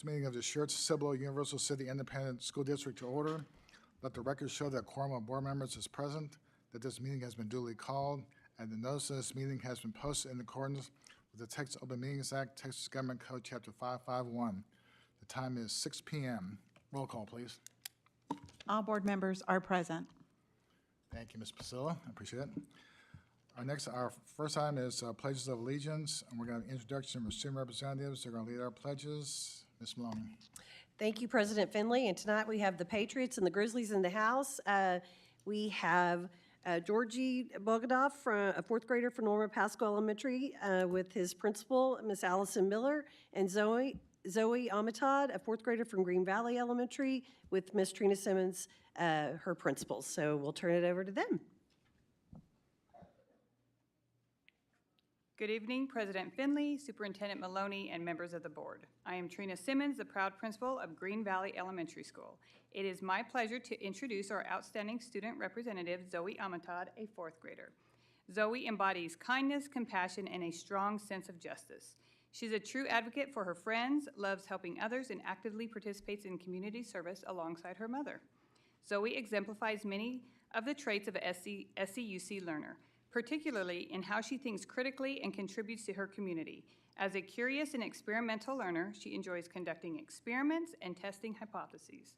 This meeting of the Schertz-Cibolo-Universal City Independent School District to order. Let the record show that quorum of board members is present, that this meeting has been duly called, and the notice of this meeting has been posted in accordance with the Texas Open Meetings Act, Texas Government Code, Chapter 551. The time is 6 p.m. Roll call, please. All board members are present. Thank you, Ms. Priscilla. I appreciate it. Our first item is pledges of allegiance, and we're going to have an introduction from student representatives. They're going to lead our pledges. Ms. Maloney. Thank you, President Finley. And tonight we have the Patriots and the Grizzlies in the house. We have Georgie Bogdanov, a fourth grader from Norma Pasco Elementary, with his principal, Miss Allison Miller, and Zoe Amatad, a fourth grader from Green Valley Elementary, with Miss Trina Simmons, her principal. So we'll turn it over to them. Good evening, President Finley, Superintendent Maloney, and members of the board. I am Trina Simmons, the proud principal of Green Valley Elementary School. It is my pleasure to introduce our outstanding student representative, Zoe Amatad, a fourth grader. Zoe embodies kindness, compassion, and a strong sense of justice. She's a true advocate for her friends, loves helping others, and actively participates in community service alongside her mother. Zoe exemplifies many of the traits of a SCUC learner, particularly in how she thinks critically and contributes to her community. As a curious and experimental learner, she enjoys conducting experiments and testing hypotheses,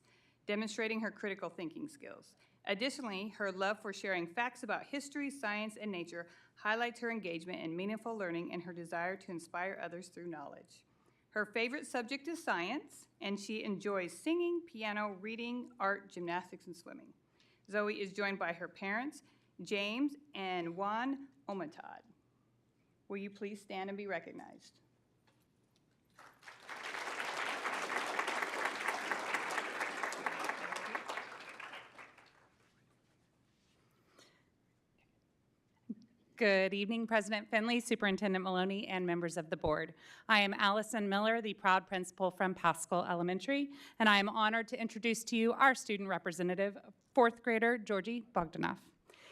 demonstrating her critical thinking skills. Additionally, her love for sharing facts about history, science, and nature highlights her engagement in meaningful learning and her desire to inspire others through knowledge. Her favorite subject is science, and she enjoys singing, piano, reading, art, gymnastics, and swimming. Zoe is joined by her parents, James and Juan Omatad. Will you please stand and be recognized? Good evening, President Finley, Superintendent Maloney, and members of the board. I am Allison Miller, the proud principal from Pascal Elementary, and I am honored to introduce to you our student representative, fourth grader Georgie Bogdanov.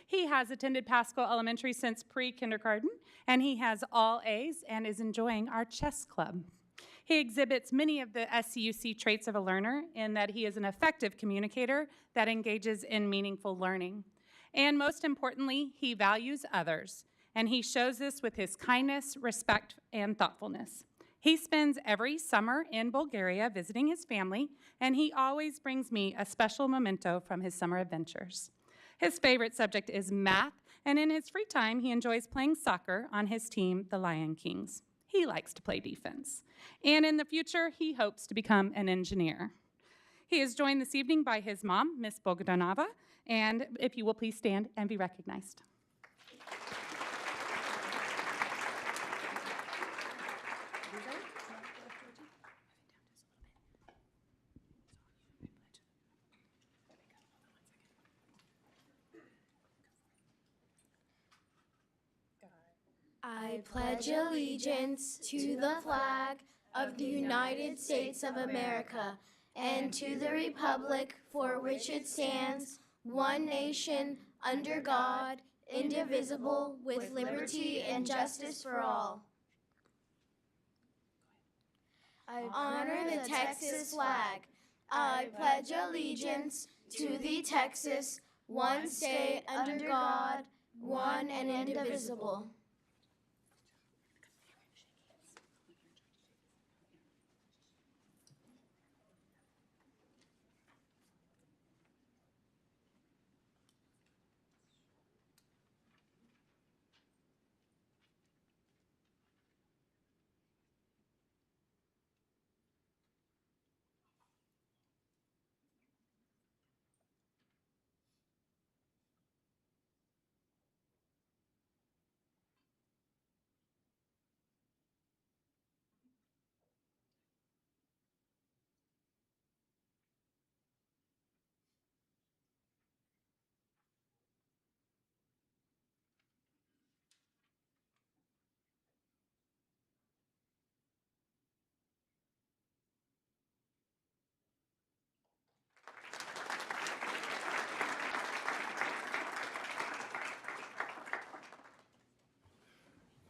He has attended Pascal Elementary since pre-kindergarten, and he has all A's and is enjoying our chess club. He exhibits many of the SCUC traits of a learner in that he is an effective communicator that engages in meaningful learning. And most importantly, he values others, and he shows this with his kindness, respect, and thoughtfulness. He spends every summer in Bulgaria visiting his family, and he always brings me a special memento from his summer adventures. His favorite subject is math, and in his free time, he enjoys playing soccer on his team, the Lion Kings. He likes to play defense. And in the future, he hopes to become an engineer. He is joined this evening by his mom, Miss Bogdanova, and if you will please stand and be recognized. I pledge allegiance to the flag of the United States of America and to the republic for which it stands, one nation, under God, indivisible, with liberty and justice for all. I honor the Texas flag. I pledge allegiance to the Texas, one state, under God, one and indivisible.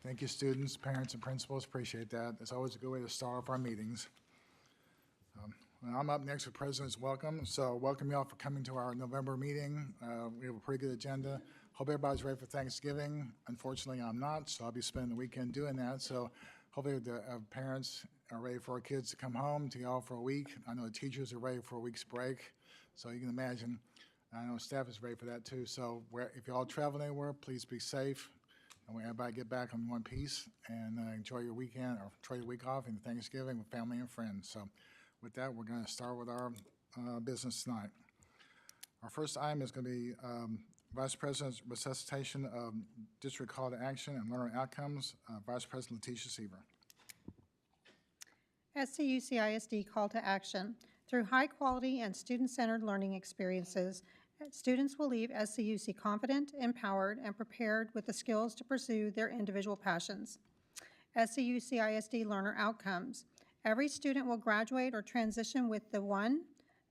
Thank you, students, parents, and principals. Appreciate that. It's always a good way to start off our meetings. Well, I'm up next with President's Welcome. So welcome y'all for coming to our November meeting. We have a pretty good agenda. Hope everybody's ready for Thanksgiving. Unfortunately, I'm not, so I'll be spending the weekend doing that. So hopefully the parents are ready for our kids to come home to y'all for a week. I know the teachers are ready for a week's break. So you can imagine, I know staff is ready for that too. So if y'all travel anywhere, please be safe. And we everybody get back in one piece and enjoy your weekend or enjoy your week off and Thanksgiving with family and friends. So with that, we're going to start with our business tonight. Our first item is going to be Vice President's resuscitation of district call to action and learner outcomes. Vice President Letitia Seaver. SCUCISD call to action. Through high-quality and student-centered learning experiences, students will leave SCUC confident, empowered, and prepared with the skills to pursue their individual passions. SCUCISD learner outcomes. Every student will graduate or transition with the 1,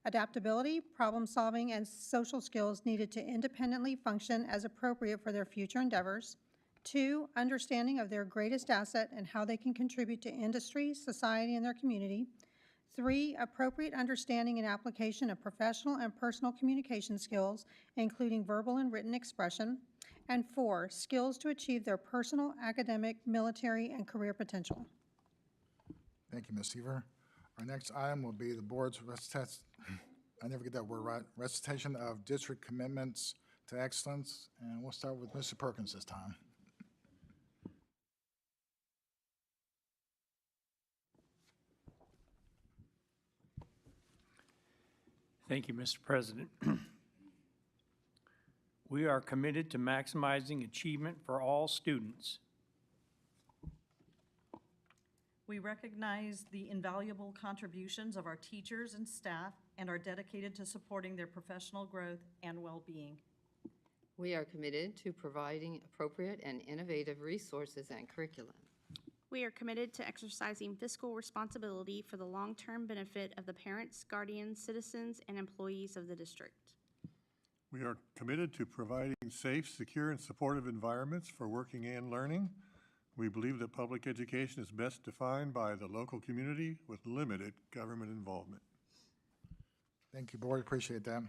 adaptability, problem-solving, and social skills needed to independently function as appropriate for their future endeavors. 2, understanding of their greatest asset and how they can contribute to industry, society, and their community. 3, appropriate understanding and application of professional and personal communication skills, including verbal and written expression. And 4, skills to achieve their personal, academic, military, and career potential. Thank you, Ms. Seaver. Our next item will be the board's I never get that word right, recitation of district commitments to excellence. And we'll start with Mr. Perkins this time. Thank you, Mr. President. We are committed to maximizing achievement for all students. We recognize the invaluable contributions of our teachers and staff and are dedicated to supporting their professional growth and well-being. We are committed to providing appropriate and innovative resources and curriculum. We are committed to exercising fiscal responsibility for the long-term benefit of the parents, guardians, citizens, and employees of the district. We are committed to providing safe, secure, and supportive environments for working and learning. We believe that public education is best defined by the local community with limited government involvement. Thank you, board. Appreciate that.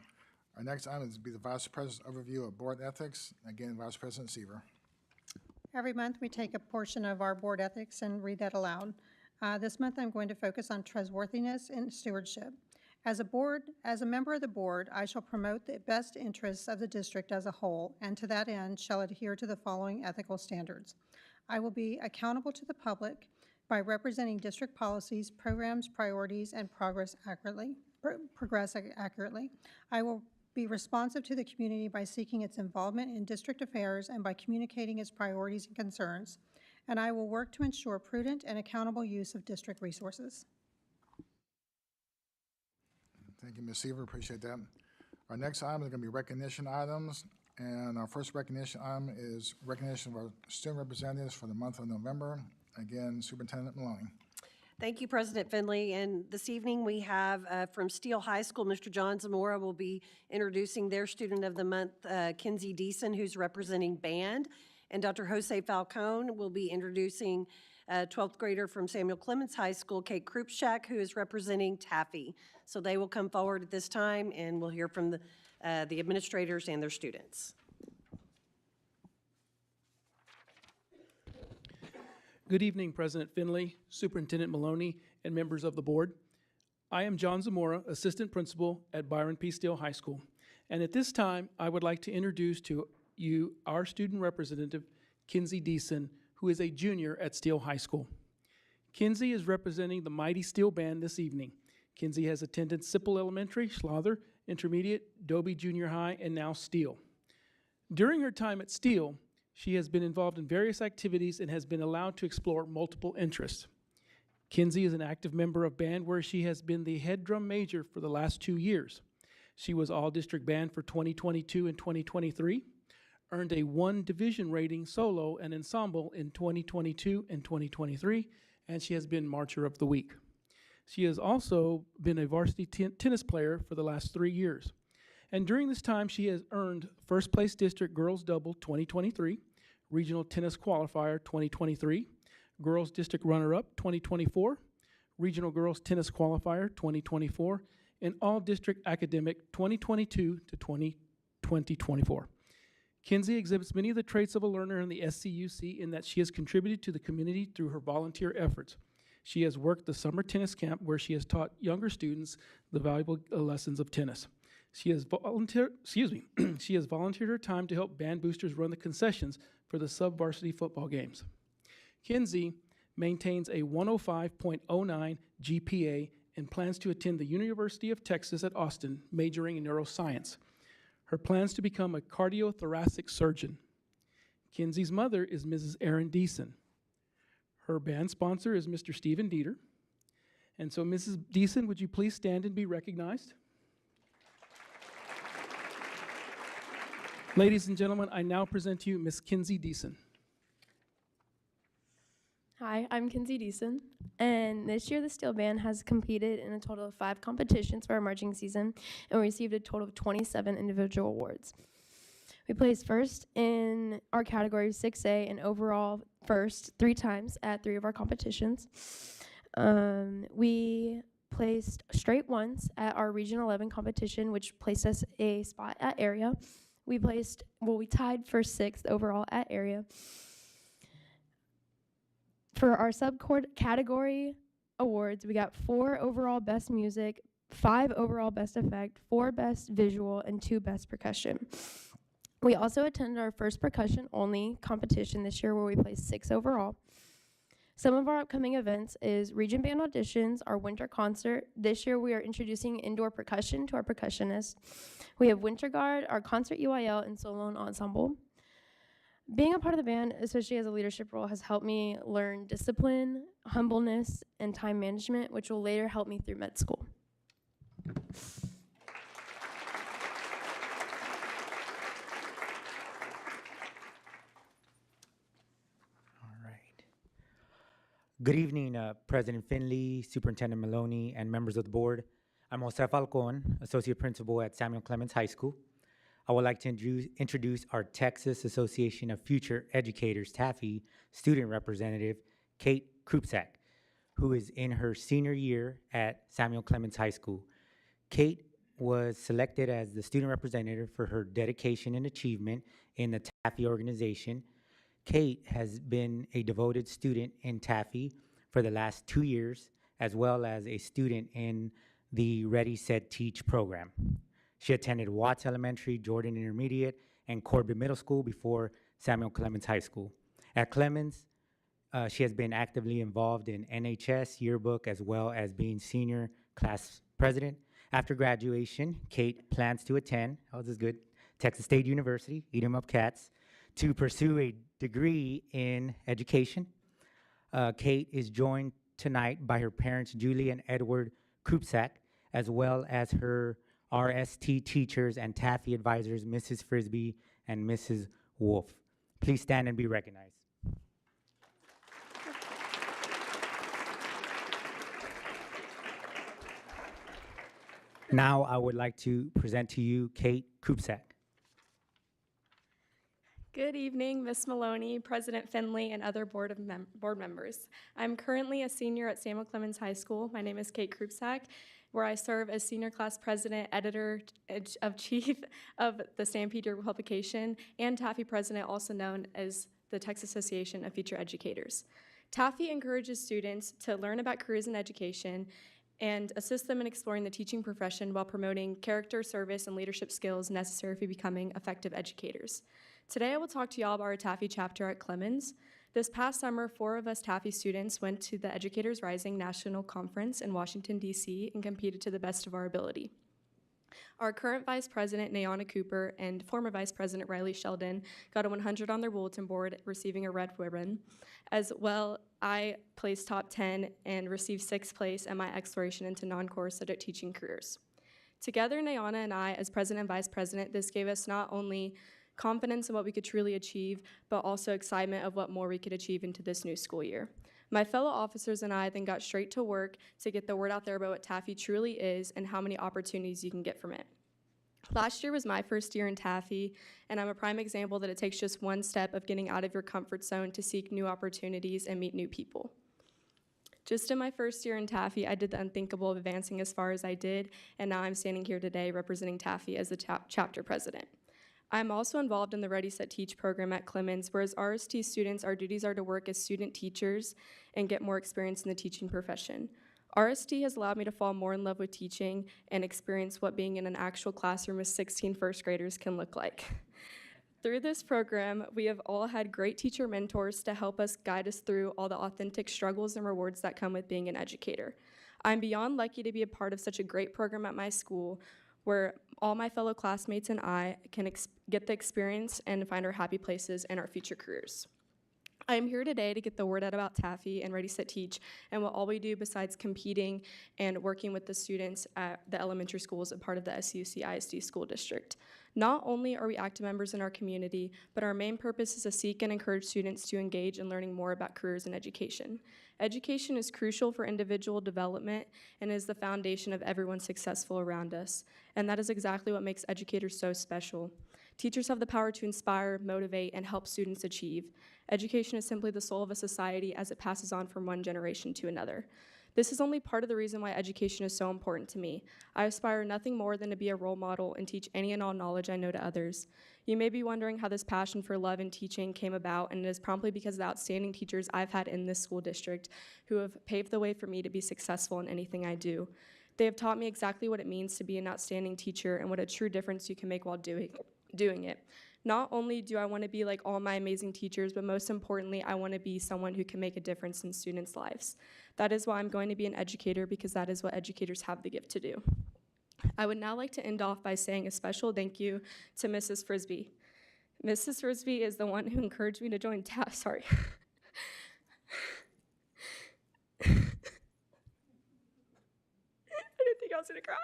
Our next item is to be the Vice President's overview of board ethics. Again, Vice President Seaver. Every month, we take a portion of our board ethics and read that aloud. This month, I'm going to focus on trustworthiness and stewardship. As a member of the board, I shall promote the best interests of the district as a whole, and to that end shall adhere to the following ethical standards. I will be accountable to the public by representing district policies, programs, priorities, and progress accurately. I will be responsive to the community by seeking its involvement in district affairs and by communicating its priorities and concerns. And I will work to ensure prudent and accountable use of district resources. Thank you, Ms. Seaver. Appreciate that. Our next item is going to be recognition items. And our first recognition item is recognition of our student representatives for the month of November. Again, Superintendent Maloney. Thank you, President Finley. And this evening we have from Steele High School, Mr. John Zamora will be introducing their Student of the Month, Kinsey Deason, who's representing band. And Dr. Jose Falcone will be introducing 12th grader from Samuel Clemens High School, Kate Krupschak, who is representing Taffy. So they will come forward at this time, and we'll hear from the administrators and their students. Good evening, President Finley, Superintendent Maloney, and members of the board. I am John Zamora, Assistant Principal at Byron P. Steele High School. And at this time, I would like to introduce to you our student representative, Kinsey Deason, who is a junior at Steele High School. Kinsey is representing the mighty Steele Band this evening. Kinsey has attended Sipple Elementary, Schlother Intermediate, Dobie Junior High, and now Steele. During her time at Steele, she has been involved in various activities and has been allowed to explore multiple interests. Kinsey is an active member of band where she has been the head drum major for the last 2 years. She was all-district band for 2022 and 2023, earned a 1 division rating solo and ensemble in 2022 and 2023, and she has been Marcher of the Week. She has also been a varsity tennis player for the last 3 years. And during this time, she has earned First Place District Girls Double 2023, Regional Tennis Qualifier 2023, Girls District Runner-Up 2024, Regional Girls Tennis Qualifier 2024, and All-District Academic 2022 to 2024. Kinsey exhibits many of the traits of a learner in the SCUC in that she has contributed to the community through her volunteer efforts. She has worked the summer tennis camp where she has taught younger students the valuable lessons of tennis. She has she has volunteered her time to help band boosters run the concessions for the sub-varsity football games. Kinsey maintains a 105.09 GPA and plans to attend the University of Texas at Austin, majoring in neuroscience. Her plans to become a cardiothoracic surgeon. Kinsey's mother is Mrs. Erin Deason. Her band sponsor is Mr. Stephen Dieter. And so, Mrs. Deason, would you please stand and be recognized? Ladies and gentlemen, I now present to you Miss Kinsey Deason. Hi, I'm Kinsey Deason, and this year the Steel Band has competed in a total of 5 competitions for our marching season, and we received a total of 27 individual awards. We placed first in our category 6A and overall first 3 times at 3 of our competitions. We placed straight ones at our Region 11 competition, which placed us a spot at area. We tied for 6th overall at area. For our subcategory awards, we got 4 overall best music, 5 overall best effect, 4 best visual, and 2 best percussion. We also attended our first percussion-only competition this year where we placed 6 overall. Some of our upcoming events is Region Band auditions, our winter concert. This year we are introducing indoor percussion to our percussionists. We have Winter Guard, our concert UIL, and solo and ensemble. Being a part of the band, especially as a leadership role, has helped me learn discipline, humbleness, and time management, which will later help me through med school. All right. Good evening, President Finley, Superintendent Maloney, and members of the board. I'm Jose Falcon, Associate Principal at Samuel Clemens High School. I would like to introduce our Texas Association of Future Educators, TAFE, student representative, Kate Krupczak, who is in her senior year at Samuel Clemens High School. Kate was selected as the student representative for her dedication and achievement in the TAFE organization. Kate has been a devoted student in TAFE for the last 2 years, as well as a student in the Ready, Set, Teach program. She attended Watts Elementary, Jordan Intermediate, and Corbin Middle School before Samuel Clemens High School. At Clemens, she has been actively involved in NHS, yearbook, as well as being senior class president. After graduation, Kate plans to attend, Texas State University, eat 'em up cats, to pursue a degree in education. Kate is joined tonight by her parents, Julie and Edward Krupczak, as well as her RST teachers and TAFE advisors, Mrs. Frisbee and Mrs. Wolf. Please stand and be recognized. Now I would like to present to you Kate Krupczak. Good evening, Ms. Maloney, President Finley, and other board members. I'm currently a senior at Samuel Clemens High School. My name is Kate Krupczak, where I serve as senior class president, editor-chief of the Stampede Yearbook publication, and TAFE president, also known as the Texas Association of Future Educators. TAFE encourages students to learn about careers in education and assist them in exploring the teaching profession while promoting character, service, and leadership skills necessary for becoming effective educators. Today I will talk to y'all about our TAFE chapter at Clemens. This past summer, 4 of us TAFE students went to the Educators Rising National Conference in Washington, D.C. and competed to the best of our ability. Our current Vice President, Nayana Cooper, and former Vice President, Riley Sheldon, got a 100 on their bulletin board, receiving a red ribbon. As well, I placed top 10 and received 6th place in my exploration into non-core subject teaching careers. Together, Nayana and I, as President and Vice President, this gave us not only confidence in what we could truly achieve, but also excitement of what more we could achieve into this new school year. My fellow officers and I then got straight to work to get the word out there about what TAFE truly is and how many opportunities you can get from it. Last year was my first year in TAFE, and I'm a prime example that it takes just one step of getting out of your comfort zone to seek new opportunities and meet new people. Just in my first year in Taffy, I did the unthinkable of advancing as far as I did, and now I'm standing here today representing Taffy as the chapter president. I'm also involved in the Ready, Set, Teach program at Clemens, where as RST students, our duties are to work as student teachers and get more experience in the teaching profession. RST has allowed me to fall more in love with teaching and experience what being in an actual classroom with 16 first graders can look like. Through this program, we have all had great teacher mentors to help us guide us through all the authentic struggles and rewards that come with being an educator. I'm beyond lucky to be a part of such a great program at my school where all my fellow classmates and I can get the experience and find our happy places in our future careers. I am here today to get the word out about Taffy and Ready, Set, Teach and what all we do besides competing and working with the students at the elementary schools as a part of the SUC ISD school district. Not only are we active members in our community, but our main purpose is to seek and encourage students to engage in learning more about careers in education. Education is crucial for individual development and is the foundation of everyone successful around us. And that is exactly what makes educators so special. Teachers have the power to inspire, motivate, and help students achieve. Education is simply the soul of a society as it passes on from one generation to another. This is only part of the reason why education is so important to me. I aspire nothing more than to be a role model and teach any and all knowledge I know to others. You may be wondering how this passion for love and teaching came about, and it is promptly because of the outstanding teachers I've had in this school district who have paved the way for me to be successful in anything I do. They have taught me exactly what it means to be an outstanding teacher and what a true difference you can make while doing it. Not only do I want to be like all my amazing teachers, but most importantly, I want to be someone who can make a difference in students' lives. That is why I'm going to be an educator, because that is what educators have the gift to do. I would now like to end off by saying a special thank you to Mrs. Frisbee. Mrs. Frisbee is the one who encouraged me to join sorry. I didn't think I was gonna cry.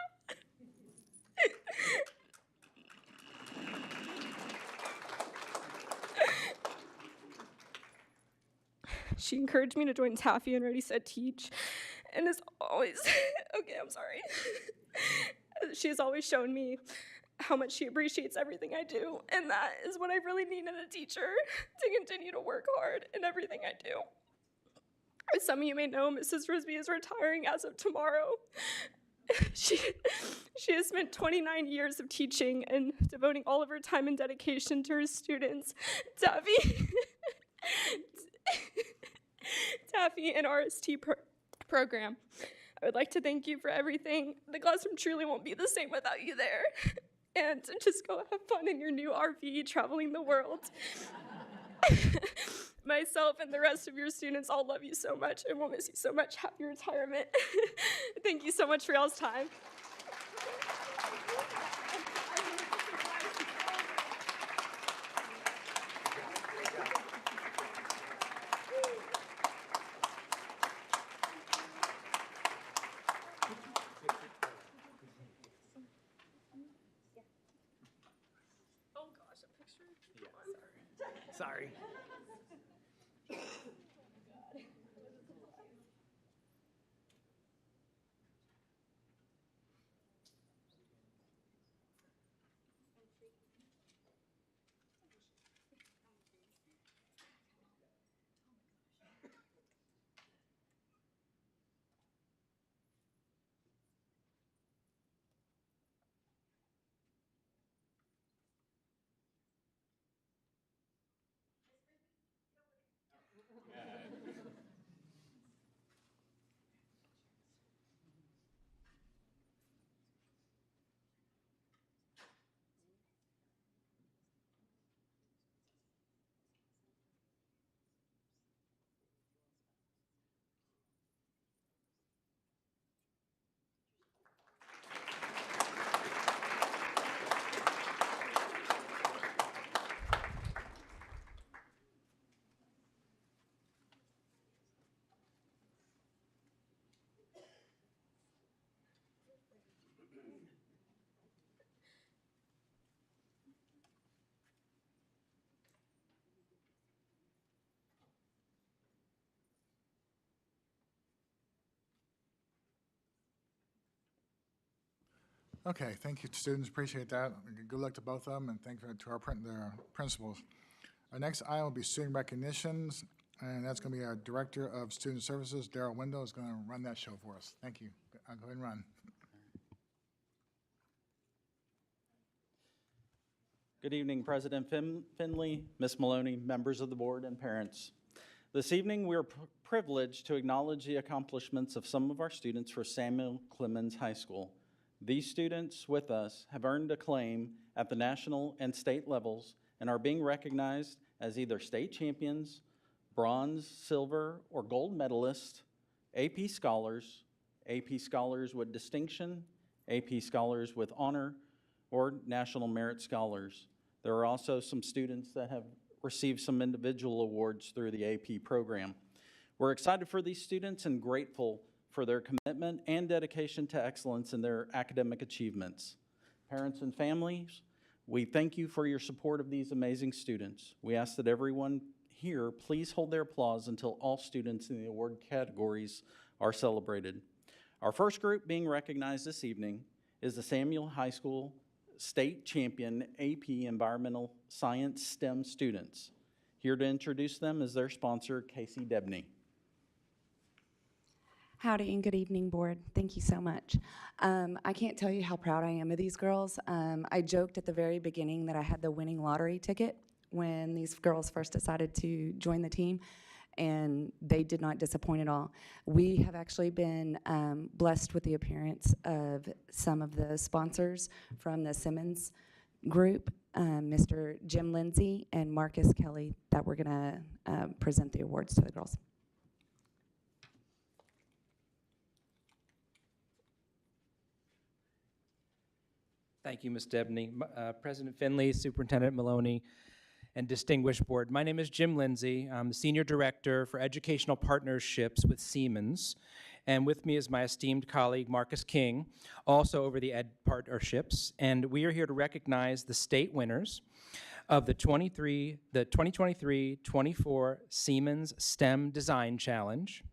She encouraged me to join Taffy and Ready, Set, Teach, and is always, okay, I'm sorry. She has always shown me how much she appreciates everything I do, and that is what I really need in a teacher, to continue to work hard in everything I do. As some of you may know, Mrs. Frisbee is retiring as of tomorrow. She has spent 29 years of teaching and devoting all of her time and dedication to her students. Taffy and RST program. I would like to thank you for everything. The classroom truly won't be the same without you there. And just go have fun in your new RV traveling the world. Myself and the rest of your students all love you so much and will miss you so much. Happy retirement. Thank you so much for y'all's time. Oh gosh, a picture? Yeah, sorry. Okay, thank you, students, appreciate that. Good luck to both of them, and thank you to our principals. Our next item will be student recognitions. And that's going to be our Director of Student Services, Daryl Window, is going to run that show for us. Thank you. Go ahead and run. Good evening, President Finley, Ms. Maloney, members of the board, and parents. This evening, we are privileged to acknowledge the accomplishments of some of our students for Samuel Clemens High School. These students with us have earned acclaim at the national and state levels and are being recognized as either state champions, bronze, silver, or gold medalists, AP scholars with distinction, AP scholars with honor, or National Merit Scholars. There are also some students that have received some individual awards through the AP program. We're excited for these students and grateful for their commitment and dedication to excellence in their academic achievements. Parents and families, we thank you for your support of these amazing students. We ask that everyone here please hold their applause until all students in the award categories are celebrated. Our first group being recognized this evening is the Samuel High School State Champion AP Environmental Science STEM students. Here to introduce them is their sponsor, Casey Debney. Howdy and good evening, board. Thank you so much. I can't tell you how proud I am of these girls. I joked at the very beginning that I had the winning lottery ticket when these girls first decided to join the team, and they did not disappoint at all. We have actually been blessed with the appearance of some of the sponsors from the Simmons group, Mr. Jim Lindsay and Marcus Kelly, that we're gonna present the awards to the girls. Thank you, Ms. Debney. President Finley, Superintendent Maloney, and distinguished board. My name is Jim Lindsay. I'm the Senior Director for Educational Partnerships with Siemens. And with me is my esteemed colleague, Marcus King, also over the Ed Partnerships. And we are here to recognize the state winners of the 2023-24 Siemens STEM Design Challenge,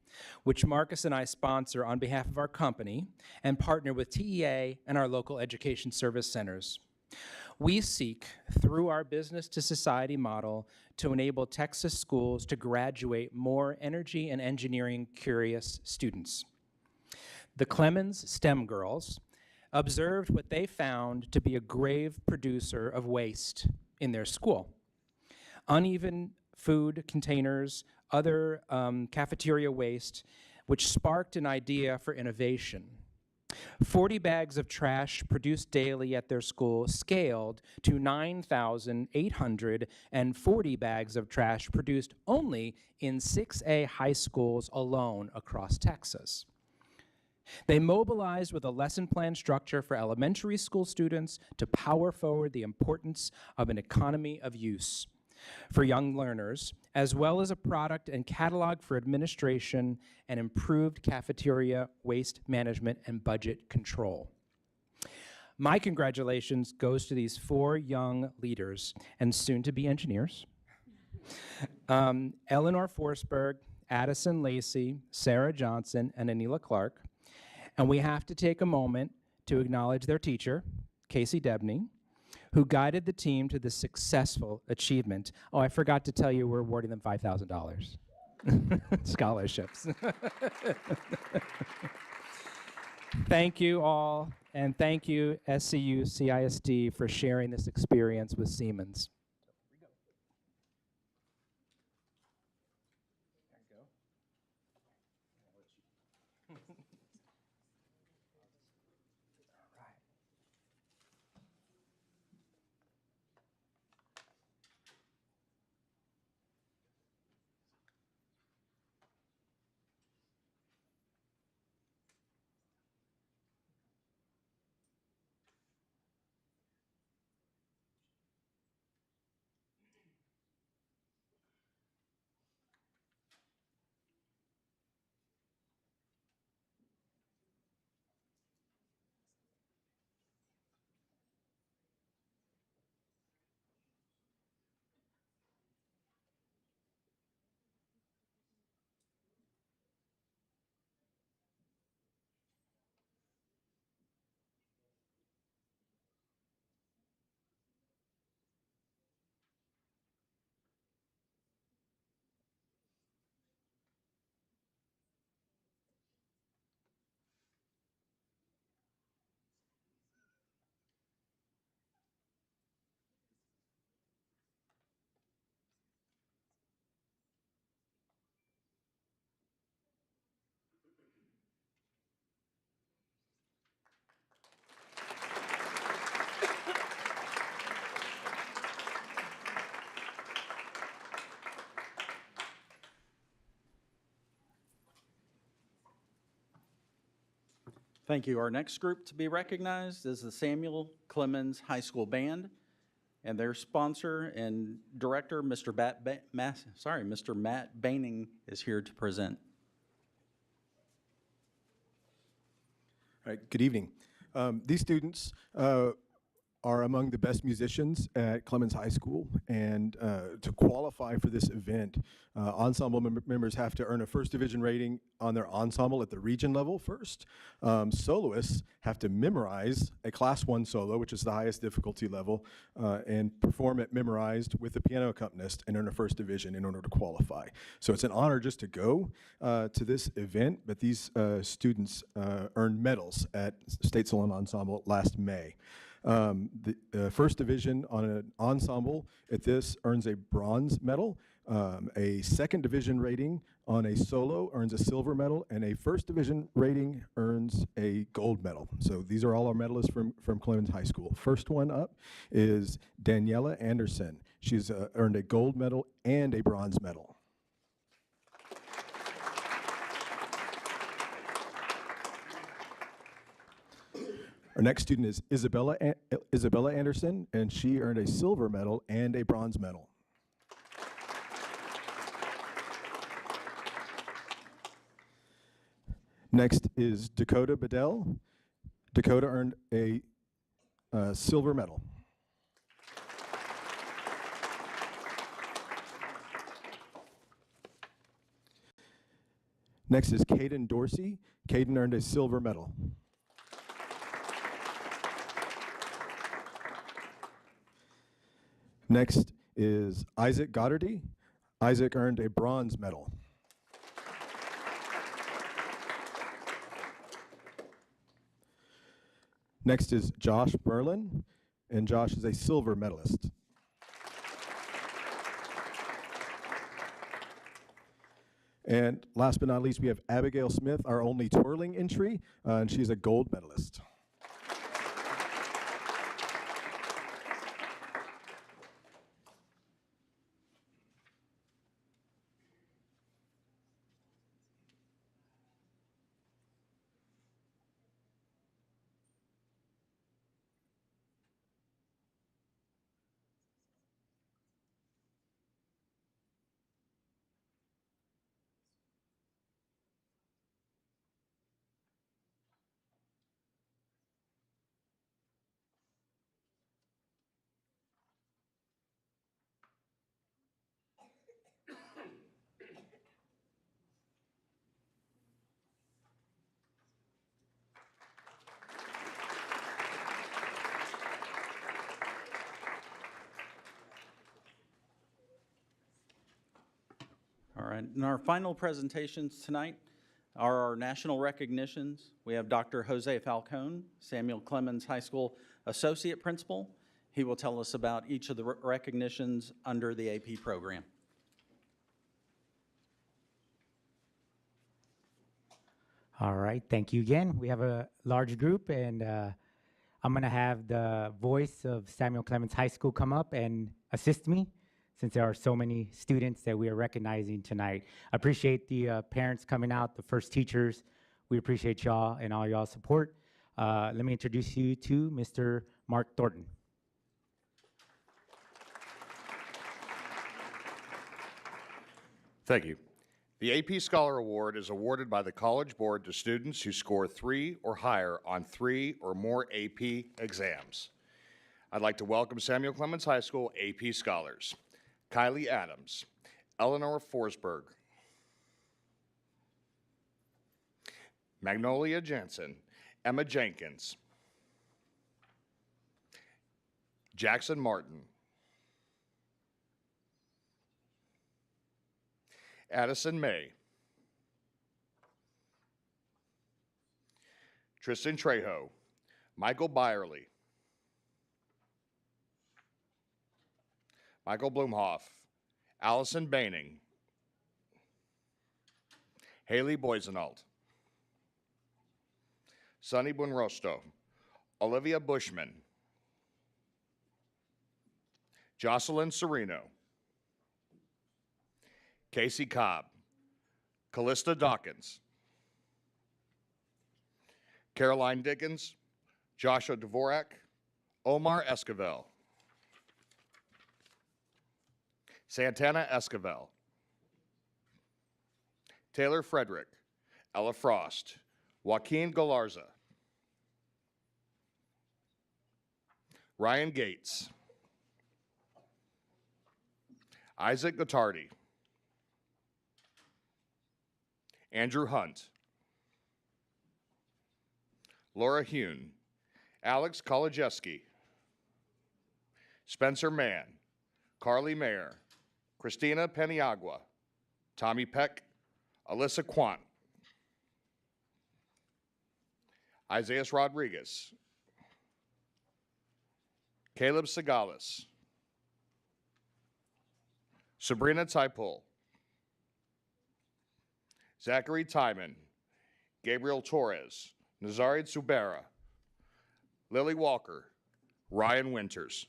which Marcus and I sponsor on behalf of our company and partner with TEA and our local education service centers. We seek, through our business to society model, to enable Texas schools to graduate more energy and engineering curious students. The Clemens STEM girls observed what they found to be a grave producer of waste in their school. Uneven food containers, other cafeteria waste, which sparked an idea for innovation. 40 bags of trash produced daily at their school scaled to 9,840 bags of trash produced only in 6A high schools alone across Texas. They mobilized with a lesson plan structure for elementary school students to power forward the importance of an economy of use for young learners, as well as a product and catalog for administration and improved cafeteria waste management and budget control. My congratulations goes to these 4 young leaders and soon-to-be engineers. Eleanor Forsberg, Addison Lacey, Sarah Johnson, and Anila Clark. And we have to take a moment to acknowledge their teacher, Casey Debney, who guided the team to the successful achievement. Oh, I forgot to tell you, we're awarding them $5,000 scholarships. Thank you all, and thank you, SCU CISD, for sharing this experience with Siemens. Thank you. Our next group to be recognized is the Samuel Clemens High School Band, and their sponsor and director, Mr. Matt Baining, is here to present. All right, good evening. These students are among the best musicians at Clemens High School, and to qualify for this event, ensemble members have to earn a first division rating on their ensemble at the region level first. Soloists have to memorize a class 1 solo, which is the highest difficulty level, and perform it memorized with a piano accompanist and earn a first division in order to qualify. So it's an honor just to go to this event, but these students earned medals at State Salon Ensemble last May. The first division on an ensemble at this earns a bronze medal. A second division rating on a solo earns a silver medal, and a first division rating earns a gold medal. So these are all our medalists from Clemens High School. First one up is Daniela Anderson. She's earned a gold medal and a bronze medal. Our next student is Isabella Anderson, and she earned a silver medal and a bronze medal. Next is Dakota Bedell. Dakota earned a silver medal. Next is Caden Dorsey. Caden earned a silver medal. Next is Isaac Goddardy. Isaac earned a bronze medal. Next is Josh Merlin, and Josh is a silver medalist. And last but not least, we have Abigail Smith, our only twirling entry, and she's a gold medalist. All right, and our final presentations tonight are our national recognitions. We have Dr. Jose Falcone, Samuel Clemens High School Associate Principal. He will tell us about each of the recognitions under the AP program. All right, thank you again. We have a large group, and I'm going to have the voice of Samuel Clemens High School come up and assist me, since there are so many students that we are recognizing tonight. I appreciate the parents coming out, the first teachers. We appreciate y'all and all y'all's support. Let me introduce you to Mr. Mark Thornton. Thank you. The AP Scholar Award is awarded by the College Board to students who score 3 or higher on 3 or more AP exams. I'd like to welcome Samuel Clemens High School AP Scholars: Kylie Adams, Eleanor Forsberg, Magnolia Jensen, Emma Jenkins, Jackson Martin, Addison May, Tristan Trejo, Michael Byerly, Michael Blumhoff, Allison Baining, Haley Boisenalt, Sonny Bunrosto, Olivia Bushman, Jocelyn Sereno, Casey Cobb, Callista Dawkins, Caroline Dickens, Joshua Dvorak, Omar Esquivel, Santana Esquivel, Taylor Frederick, Ella Frost, Joaquin Galarza, Ryan Gates, Isaac Gottardi, Andrew Hunt, Laura Hune, Alex Kolodziejski, Spencer Mann, Carly Mayer, Christina Peniagua, Tommy Peck, Alyssa Quant, Isaiah Rodriguez, Caleb Segalis, Sabrina Taipul, Zachary Timon, Gabriel Torres, Nazarid Subera, Lily Walker, Ryan Winters.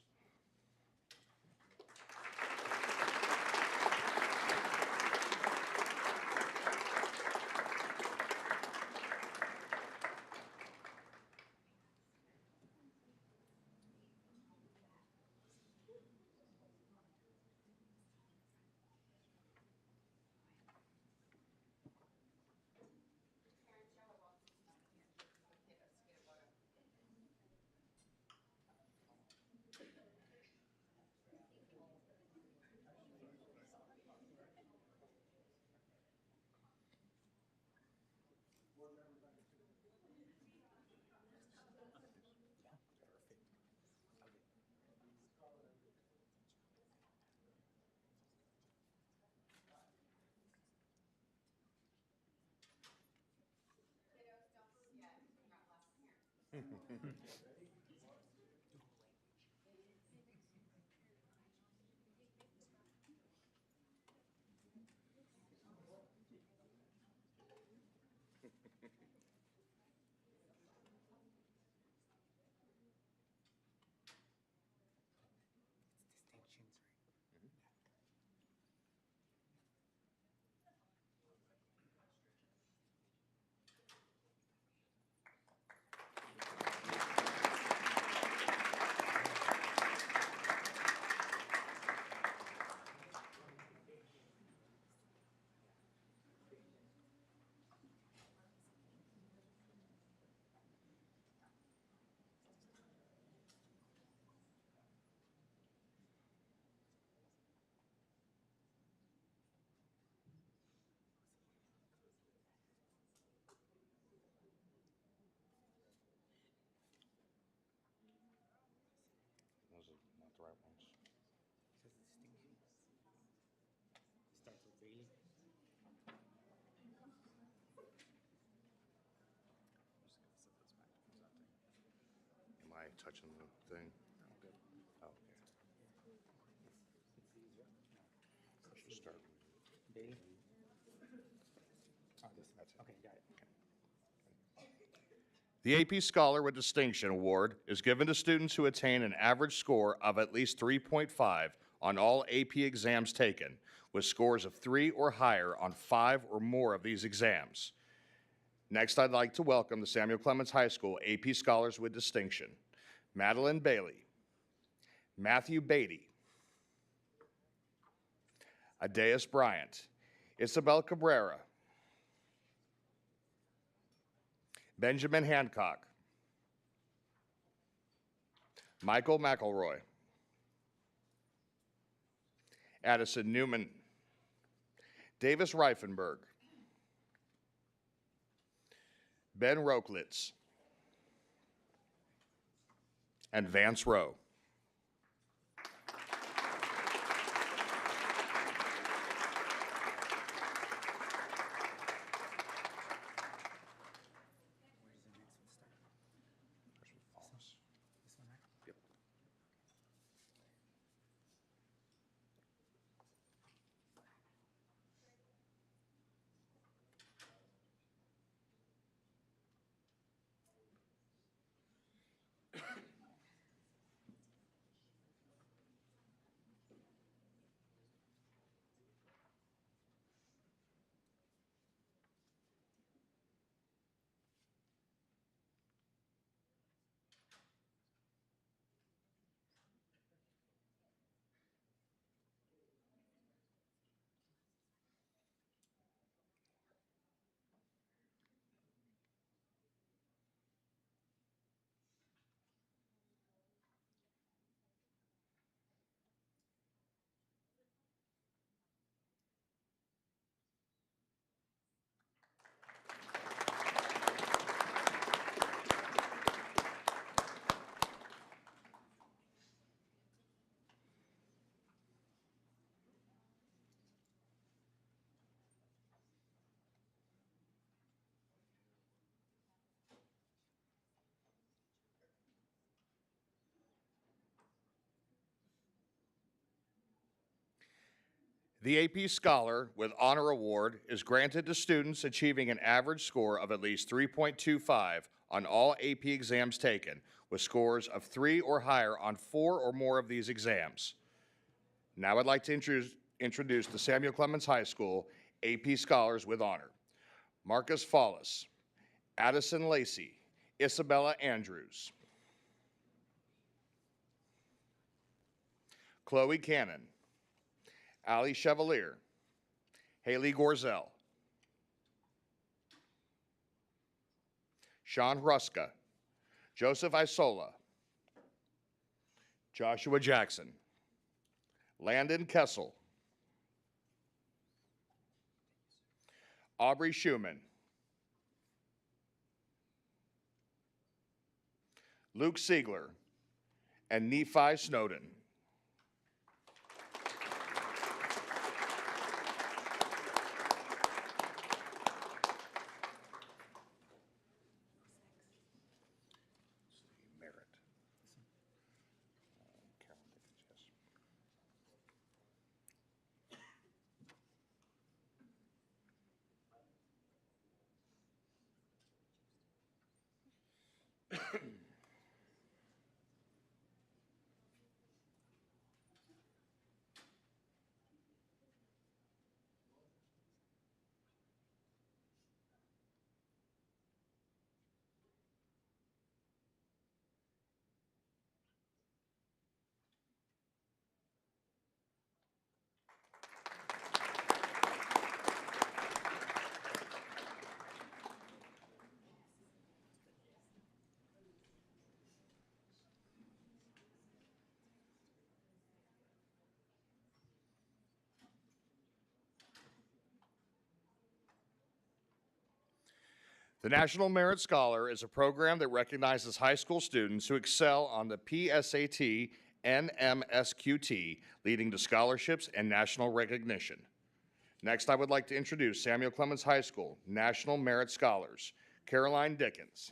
Those are not the right ones. Am I touching the thing? Oh, okay. Should start. The AP Scholar with Distinction Award is given to students who attain an average score of at least 3.5 on all AP exams taken, with scores of 3 or higher on 5 or more of these exams. Next, I'd like to welcome the Samuel Clemens High School AP Scholars with Distinction: Madeline Bailey, Matthew Beatty, Adeus Bryant, Isabel Cabrera, Benjamin Hancock, Michael McElroy, Addison Newman, Davis Reifenberg, Ben Roklitz, and Vance Rowe. The AP Scholar with Honor Award is granted to students achieving an average score of at least 3.25 on all AP exams taken, with scores of 3 or higher on 4 or more of these exams. Now I'd like to introduce the Samuel Clemens High School AP Scholars with Honor. Marcus Follis, Addison Lacey, Isabella Andrews, Chloe Cannon, Ali Chevalier, Haley Gorzel, Sean Ruska, Joseph Isola, Joshua Jackson, Landon Kessel, Aubrey Schumann, Luke Siegler, and Nephi Snowden. The National Merit Scholar is a program that recognizes high school students who excel on the PSAT and MSQT, leading to scholarships and national recognition. Next, I would like to introduce Samuel Clemens High School National Merit Scholars, Caroline Dickens,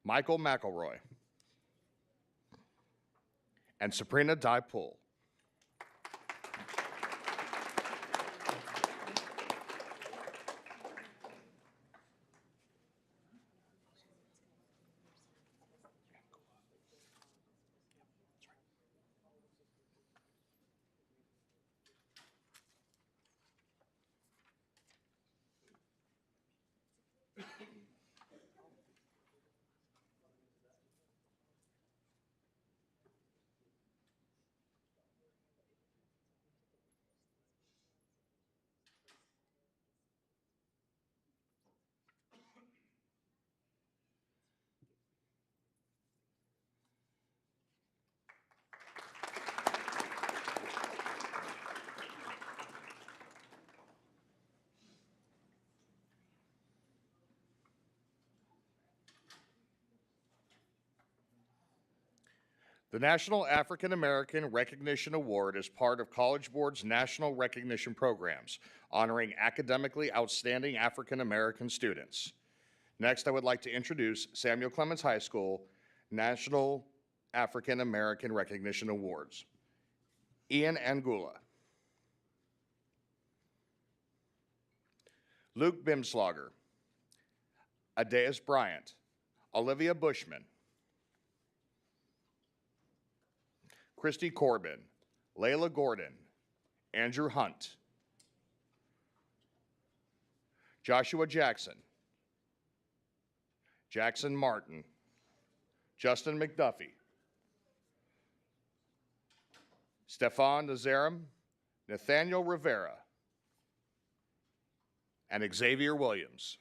Michael McElroy, and Sabrina Dypool. The National African American Recognition Award is part of College Board's national recognition programs, honoring academically outstanding African American students. Next, I would like to introduce Samuel Clemens High School National African American Recognition Awards. Ian Angula, Luke Bimslauger, Adeus Bryant, Olivia Bushman, Christy Corbin, Layla Gordon, Andrew Hunt, Joshua Jackson, Jackson Martin, Justin McDuffie, Stefan Nazarim, Nathaniel Rivera, and Xavier Williams.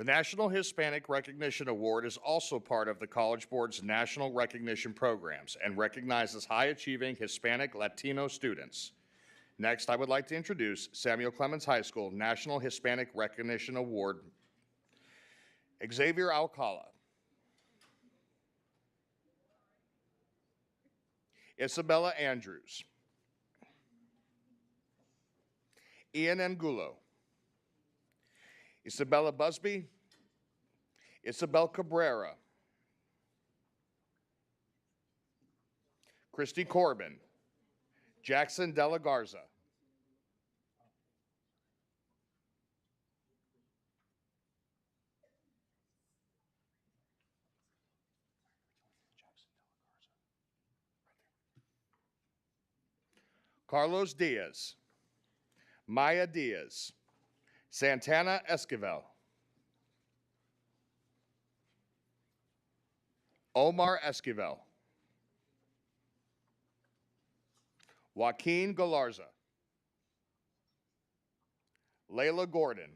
The National Hispanic Recognition Award is also part of the College Board's national recognition programs and recognizes high-achieving Hispanic Latino students. Next, I would like to introduce Samuel Clemens High School National Hispanic Recognition Award, Xavier Alcala, Isabella Andrews, Ian Angulo, Isabella Busby, Isabel Cabrera, Christy Corbin, Jackson De La Garza, Carlos Diaz, Maya Diaz, Santana Esquivel, Omar Esquivel, Joaquin Galarza, Layla Gordon,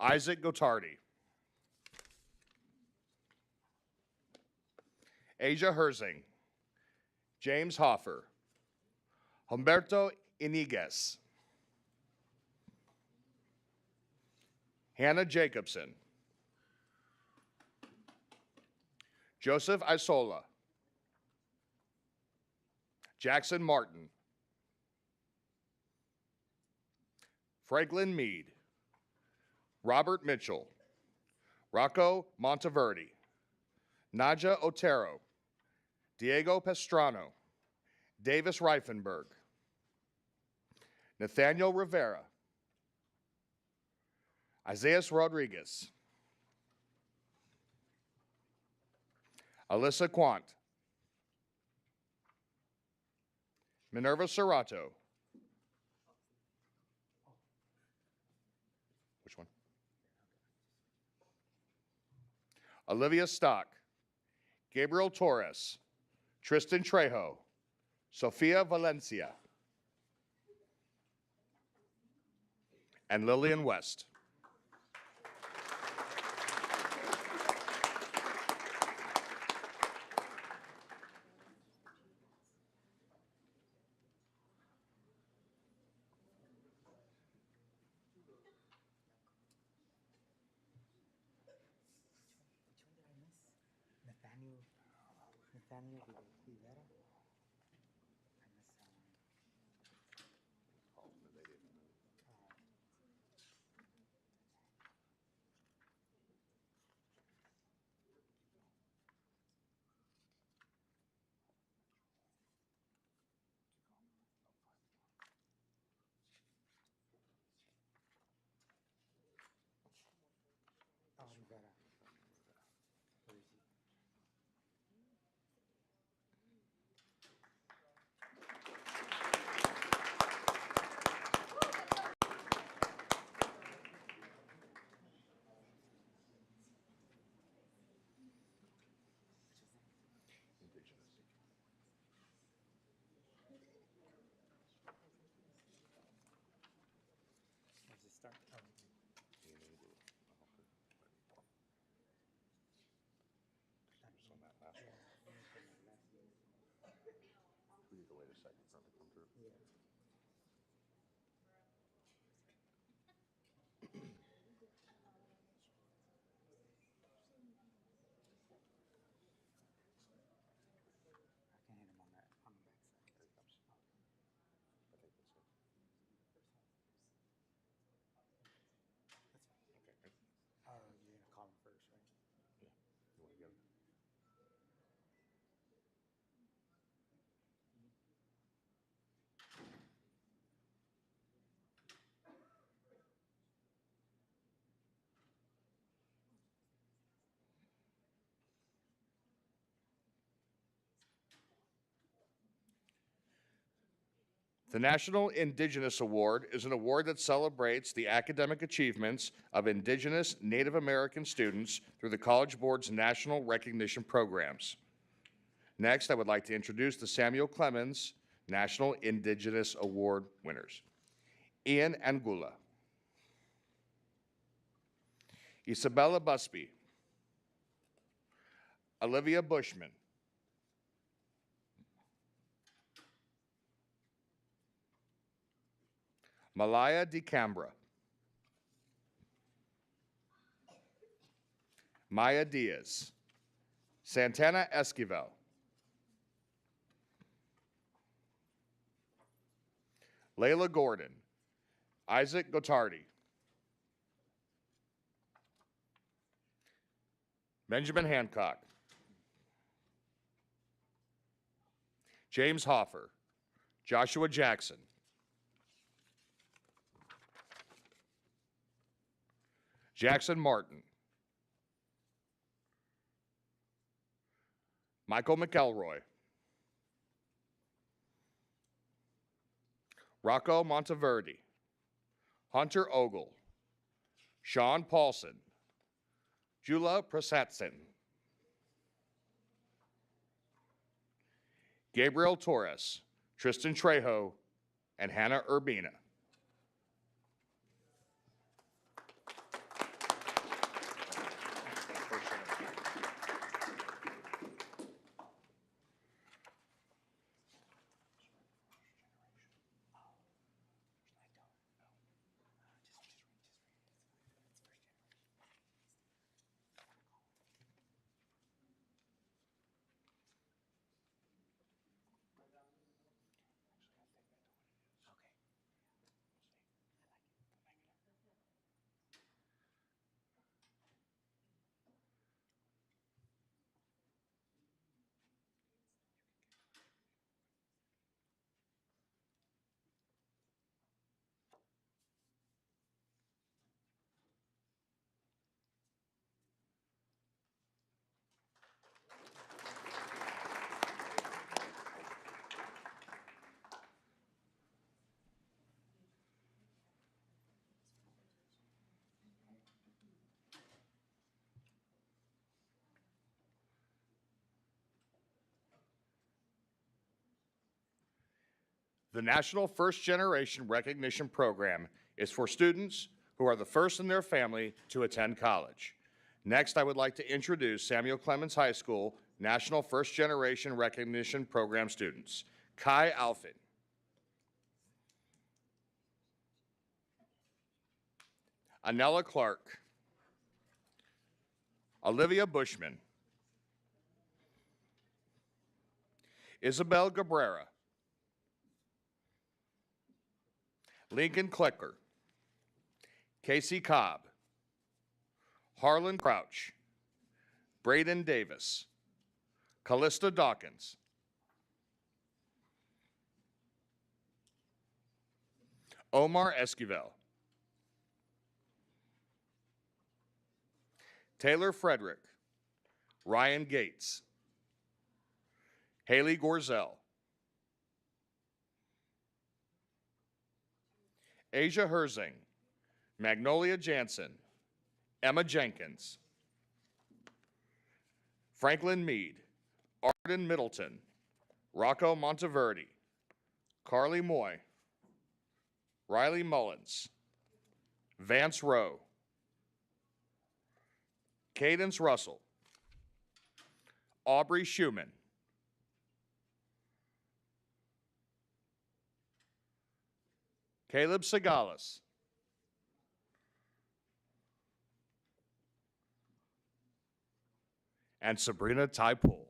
Isaac Gotardi, Asia Herzing, James Hoffer, Humberto Iniguez, Hannah Jacobson, Joseph Isola, Jackson Martin, Franklin Mead, Robert Mitchell, Rocco Monteverde, Naja Otero, Diego Pastrano, Davis Reifenberg, Nathaniel Rivera, Isaias Rodriguez, Alyssa Quant, Minerva Serrato. Which one? Olivia Stock, Gabriel Torres, Tristan Trejo, Sofia Valencia, and Lillian West. Nathaniel Rivera. Rivera. Where is he? Does it start? Oh. I can hit him on the backside. Oh, you're gonna call him first, right? The National Indigenous Award is an award that celebrates the academic achievements of Indigenous Native American students through the College Board's national recognition programs. Next, I would like to introduce the Samuel Clemens National Indigenous Award winners. Ian Angula, Isabella Busby, Olivia Bushman, Malaya DeCambra, Maya Diaz, Santana Esquivel, Layla Gordon, Isaac Gotardi, Benjamin Hancock, James Hoffer, Joshua Jackson, Jackson Martin, Michael McElroy, Rocco Monteverde, Hunter Ogle, Sean Paulson, Jula Prasatsin, Gabriel Torres, Tristan Trejo, and Hannah Urbina. The National First Generation Recognition Program is for students who are the first in their family to attend college. Next, I would like to introduce Samuel Clemens High School National First Generation Recognition Program students. Kai Alfin, Anella Clark, Olivia Bushman, Isabel Cabrera, Lincoln Klecker, Casey Cobb, Harlan Crouch, Braden Davis, Callista Dawkins, Omar Esquivel, Taylor Frederick, Ryan Gates, Haley Gorzel, Asia Herzing, Magnolia Jansen, Emma Jenkins, Franklin Mead, Arden Middleton, Rocco Monteverde, Carly Moy, Riley Mullins, Vance Rowe, Cadence Russell, Aubrey Schumann, Caleb Segalis, and Sabrina Typool.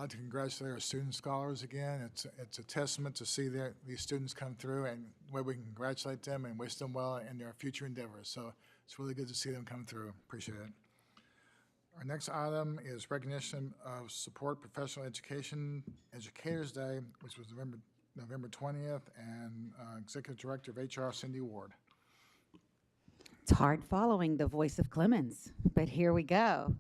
I'd like to congratulate our student scholars again. It's a testament to see these students come through and the way we can congratulate them and wish them well in their future endeavors. So it's really good to see them come through. Appreciate it. Our next item is recognition of Support Professional Education Educators Day, which was November 20th, and Executive Director of HR, Cindy Ward. It's hard following the voice of Clemens, but here we go.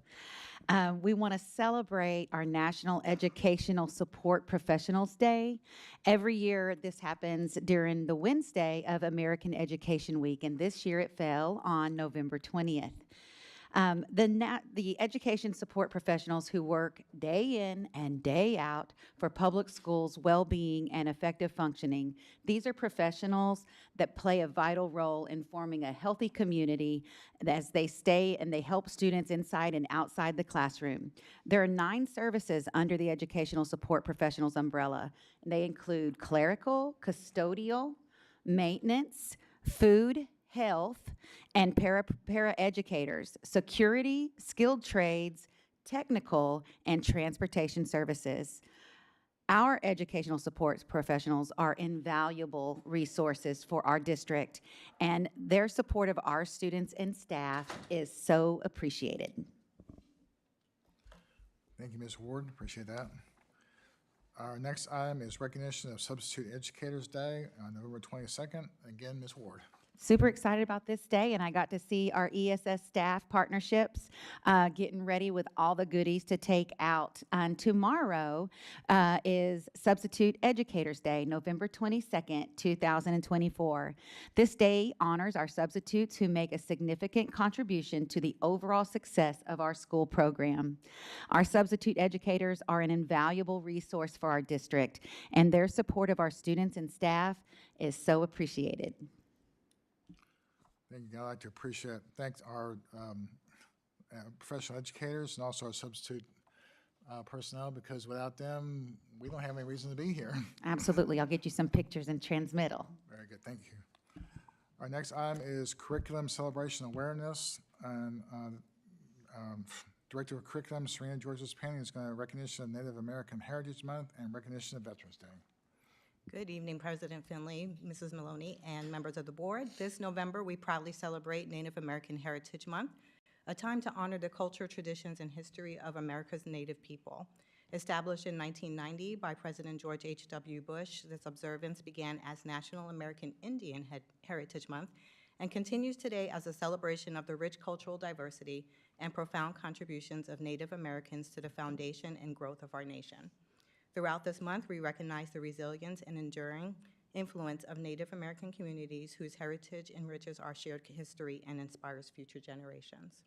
We want to celebrate our National Educational Support Professionals Day. Every year, this happens during the Wednesday of American Education Week, and this year it fell on November 20th. The education support professionals who work day in and day out for public schools' well-being and effective functioning, these are professionals that play a vital role in forming a healthy community as they stay and they help students inside and outside the classroom. There are 9 services under the educational support professionals umbrella, and they include clerical, custodial, maintenance, food, health, and para-educators, security, skilled trades, technical, and transportation services. Our educational support professionals are invaluable resources for our district, and their support of our students and staff is so appreciated. Thank you, Ms. Ward. Appreciate that. Our next item is recognition of Substitute Educators Day on November 22nd. Again, Ms. Ward. Super excited about this day, and I got to see our ESS staff partnerships getting ready with all the goodies to take out. And tomorrow is Substitute Educators Day, November 22nd, 2024. This day honors our substitutes who make a significant contribution to the overall success of our school program. Our substitute educators are an invaluable resource for our district, and their support of our students and staff is so appreciated. Thank you. I'd like to thank our professional educators and also our substitute personnel, because without them, we don't have any reason to be here. Absolutely. I'll get you some pictures and transmittal. Very good. Thank you. Our next item is Curriculum Celebration Awareness. And Director of Curriculum, Serena Georges-Penny, is going to recognition of Native American Heritage Month and recognition of Veterans Day. Good evening, President Finley, Mrs. Maloney, and members of the board. This November, we proudly celebrate Native American Heritage Month, a time to honor the culture, traditions, and history of America's Native people. Established in 1990 by President George H.W. Bush, this observance began as National American Indian Heritage Month and continues today as a celebration of the rich cultural diversity and profound contributions of Native Americans to the foundation and growth of our nation. Throughout this month, we recognize the resilience and enduring influence of Native American communities whose heritage enriches our shared history and inspires future generations.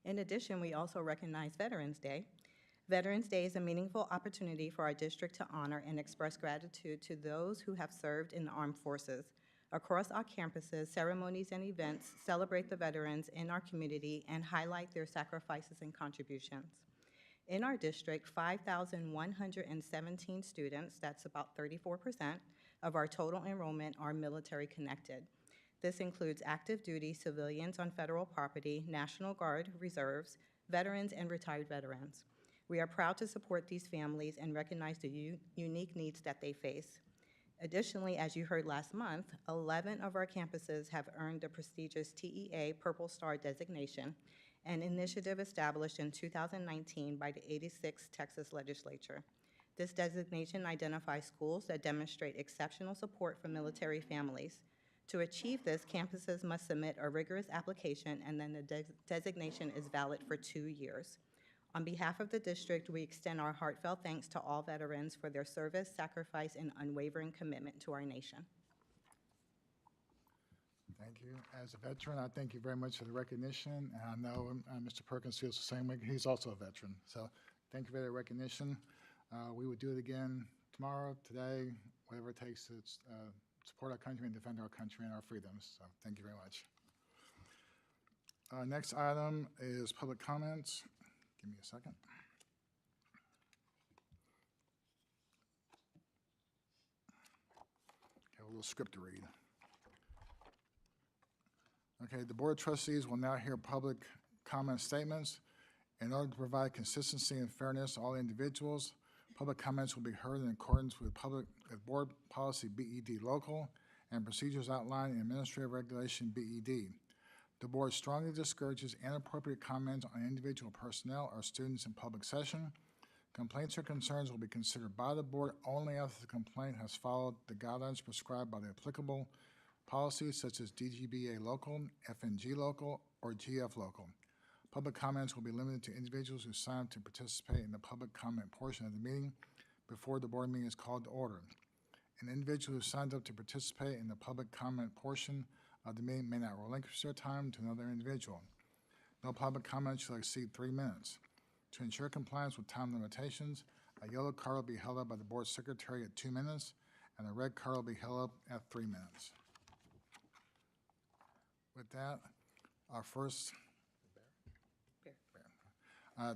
In addition, we also recognize Veterans Day. Veterans Day is a meaningful opportunity for our district to honor and express gratitude to those who have served in the armed forces. Across our campuses, ceremonies and events celebrate the veterans in our community and highlight their sacrifices and contributions. In our district, 5,117 students, that's about 34% of our total enrollment, are military connected. This includes active duty civilians on federal property, National Guard, reserves, veterans, and retired veterans. We are proud to support these families and recognize the unique needs that they face. Additionally, as you heard last month, 11 of our campuses have earned the prestigious TEA Purple Star designation, an initiative established in 2019 by the 86th Texas Legislature. This designation identifies schools that demonstrate exceptional support for military families. To achieve this, campuses must submit a rigorous application, and then the designation is valid for 2 years. On behalf of the district, we extend our heartfelt thanks to all veterans for their service, sacrifice, and unwavering commitment to our nation. Thank you. As a veteran, I thank you very much for the recognition. And I know Mr. Perkins feels the same way. He's also a veteran. So thank you for the recognition. We would do it again tomorrow, today, whatever it takes to support our country and defend our country and our freedoms. So thank you very much. Next item is public comments. Give me a second. Have a little script to read. Okay, the Board of Trustees will now hear public comment statements. In order to provide consistency and fairness to all individuals, public comments will be heard in accordance with Board Policy BED Local and procedures outlined in Administrative Regulation BED. The board strongly discourages inappropriate comments on individual personnel or students in public session. Complaints or concerns will be considered by the board only after the complaint has followed the guidelines prescribed by the applicable policies such as DGBA Local, FNG Local, or GF Local. Public comments will be limited to individuals who sign up to participate in the public comment portion of the meeting before the board meeting is called to order. An individual who signs up to participate in the public comment portion of the meeting may not relinquish their time to another individual. No public comment shall exceed 3 minutes. To ensure compliance with time limitations, a yellow card will be held up by the board secretary at 2 minutes, and a red card will be held up at 3 minutes. With that, our first, I'm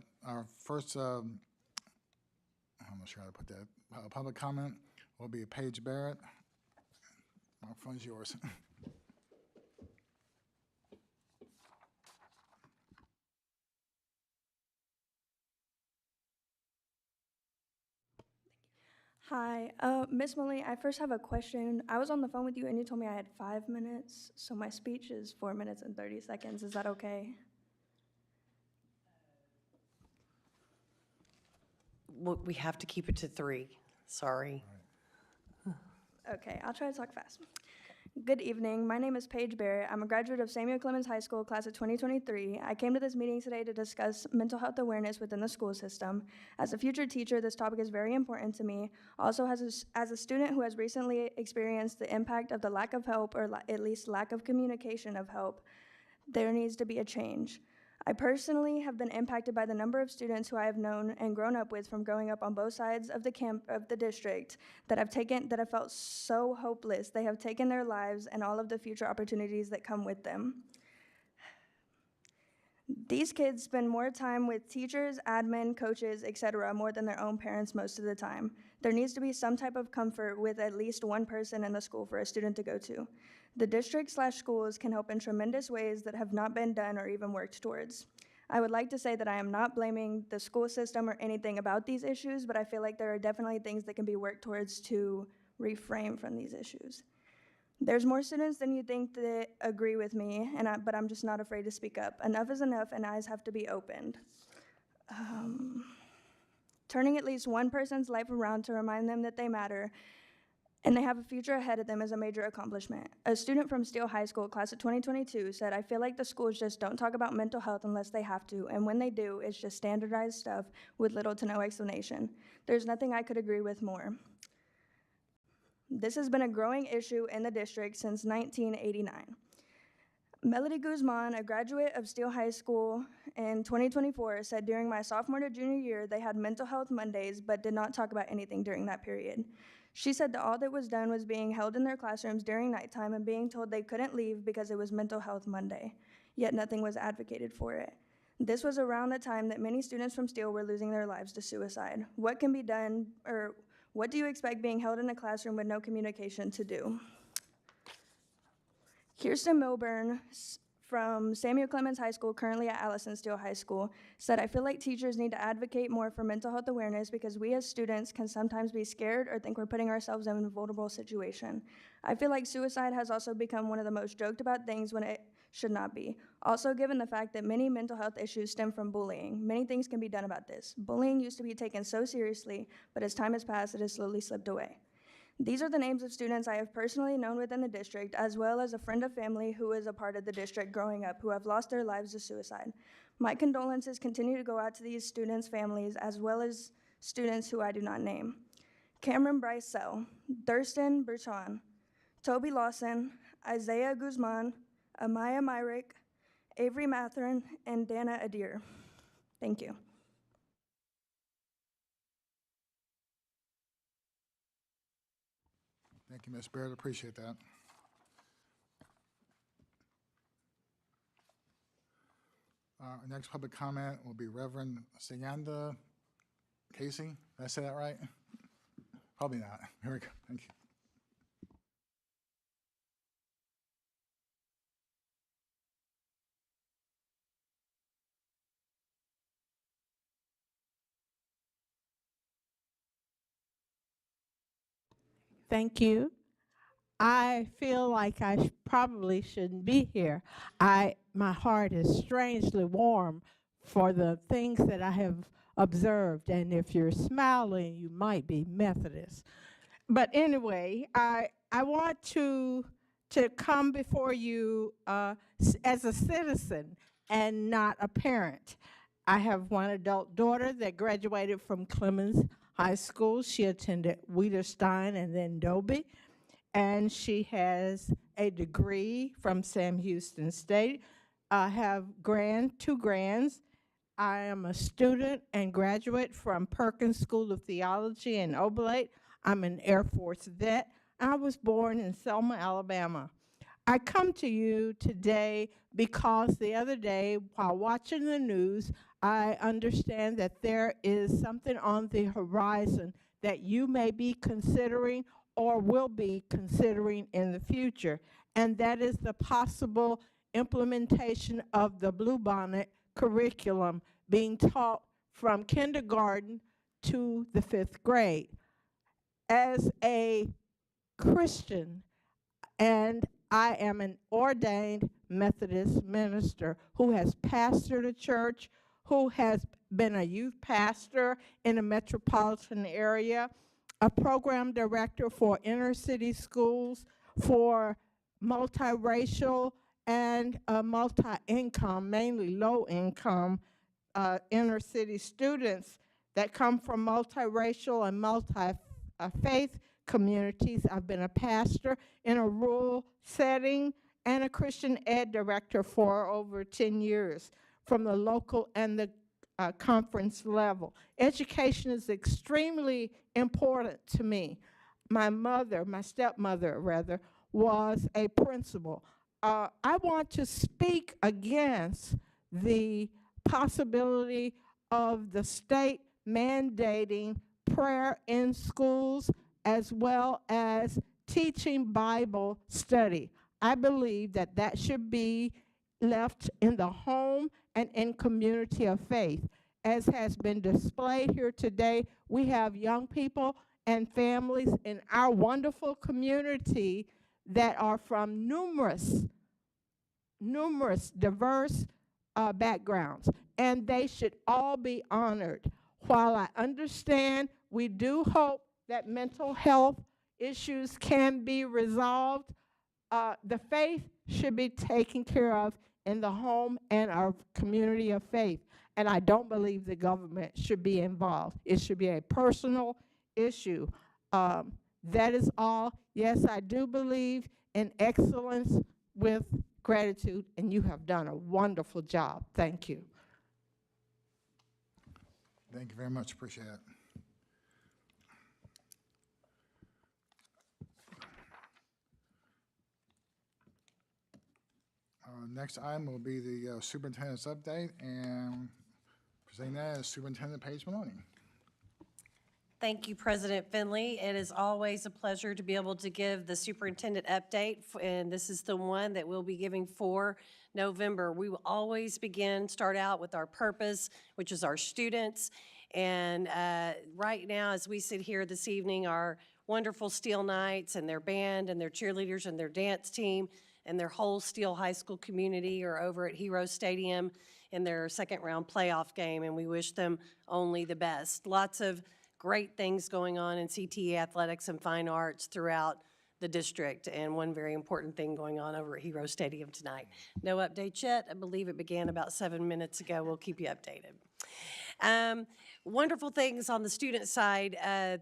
not sure how to put that, public comment will be Paige Barrett. Microphone's yours. Hi, Miss Maloney, I first have a question. I was on the phone with you and you told me I had 5 minutes, so my speech is 4 minutes and 30 seconds. Is that okay? We have to keep it to 3. Sorry. Okay, I'll try to talk fast. Good evening. My name is Paige Barrett. I'm a graduate of Samuel Clemens High School, class of 2023. I came to this meeting today to discuss mental health awareness within the school system. As a future teacher, this topic is very important to me. Also, as a student who has recently experienced the impact of the lack of help, or at least lack of communication of help, there needs to be a change. I personally have been impacted by the number of students who I have known and grown up with from growing up on both sides of the district that have felt so hopeless. They have taken their lives and all of the future opportunities that come with them. These kids spend more time with teachers, admin, coaches, etc., more than their own parents most of the time. There needs to be some type of comfort with at least one person in the school for a student to go to. The district/schools can help in tremendous ways that have not been done or even worked towards. I would like to say that I am not blaming the school system or anything about these issues, but I feel like there are definitely things that can be worked towards to refrain from these issues. There's more students than you think that agree with me, but I'm just not afraid to speak up. Enough is enough, and eyes have to be opened. Turning at least one person's life around to remind them that they matter and they have a future ahead of them is a major accomplishment. A student from Steele High School, class of 2022, said, "I feel like the schools just don't talk about mental health unless they have to, and when they do, it's just standardized stuff with little to no explanation. There's nothing I could agree with more." This has been a growing issue in the district since 1989. Melody Guzman, a graduate of Steele High School in 2024, said during my sophomore to junior year, they had mental health Mondays, but did not talk about anything during that period. She said that all that was done was being held in their classrooms during nighttime and being told they couldn't leave because it was Mental Health Monday, yet nothing was advocated for it. This was around the time that many students from Steele were losing their lives to suicide. What can be done, or what do you expect being held in a classroom with no communication to do? Kirsten Milburn from Samuel Clemens High School, currently at Allison Steele High School, said, "I feel like teachers need to advocate more for mental health awareness because we as students can sometimes be scared or think we're putting ourselves in a vulnerable situation. I feel like suicide has also become one of the most joked about things when it should not be. Also, given the fact that many mental health issues stem from bullying, many things can be done about this. Bullying used to be taken so seriously, but as time has passed, it has slowly slipped away." These are the names of students I have personally known within the district, as well as a friend of family who is a part of the district growing up, who have lost their lives to suicide. My condolences continue to go out to these students' families, as well as students who I do not name. Cameron Bryce Sell, Thurston Bertrand, Toby Lawson, Isaiah Guzman, Amaya Myrick, Avery Matherin, and Dana Adir. Thank you. Thank you, Ms. Baird. Appreciate that. Our next public comment will be Reverend Sayanda Casey. Did I say that right? Probably not. Here we go. Thank you. Thank you. I feel like I probably shouldn't be here. My heart is strangely warm for the things that I have observed, and if you're smiling, you might be Methodist. But anyway, I want to come before you as a citizen and not a parent. I have one adult daughter that graduated from Clemens High School. She attended Wiederstein and then Dobie, and she has a degree from Sam Houston State. I have two grands. I am a student and graduate from Perkins School of Theology in Oblate. I'm an Air Force vet. I was born in Selma, Alabama. I come to you today because the other day, while watching the news, I understand that there is something on the horizon that you may be considering or will be considering in the future, and that is the possible implementation of the Bluebonnet curriculum being taught from kindergarten to the 5th grade. As a Christian, and I am an ordained Methodist minister who has pastored a church, who has been a youth pastor in a metropolitan area, a program director for inner city schools, for multiracial and multi-income, mainly low-income inner city students that come from multiracial and multi-faith communities. I've been a pastor in a rural setting and a Christian ed director for over 10 years from the local and the conference level. Education is extremely important to me. My stepmother rather, was a principal. I want to speak against the possibility of the state mandating prayer in schools as well as teaching Bible study. I believe that that should be left in the home and in community of faith. As has been displayed here today, we have young people and families in our wonderful community that are from numerous diverse backgrounds, and they should all be honored. While I understand we do hope that mental health issues can be resolved, the faith should be taken care of in the home and our community of faith. And I don't believe the government should be involved. It should be a personal issue. That is all. Yes, I do believe in excellence with gratitude, and you have done a wonderful job. Thank you. Thank you very much. Appreciate it. Next item will be the superintendent's update, and presenting that is Superintendent Paige Maloney. Thank you, President Finley. It is always a pleasure to be able to give the superintendent update, and this is the one that we'll be giving for November. We will always start out with our purpose, which is our students. And right now, as we sit here this evening, our wonderful Steel Knights and their band and their cheerleaders and their dance team and their whole Steel High School community are over at Hero Stadium in their second round playoff game, and we wish them only the best. Lots of great things going on in CTE athletics and fine arts throughout the district, and one very important thing going on over at Hero Stadium tonight. No update yet. I believe it began about 7 minutes ago. We'll keep you updated. Wonderful things on the student side,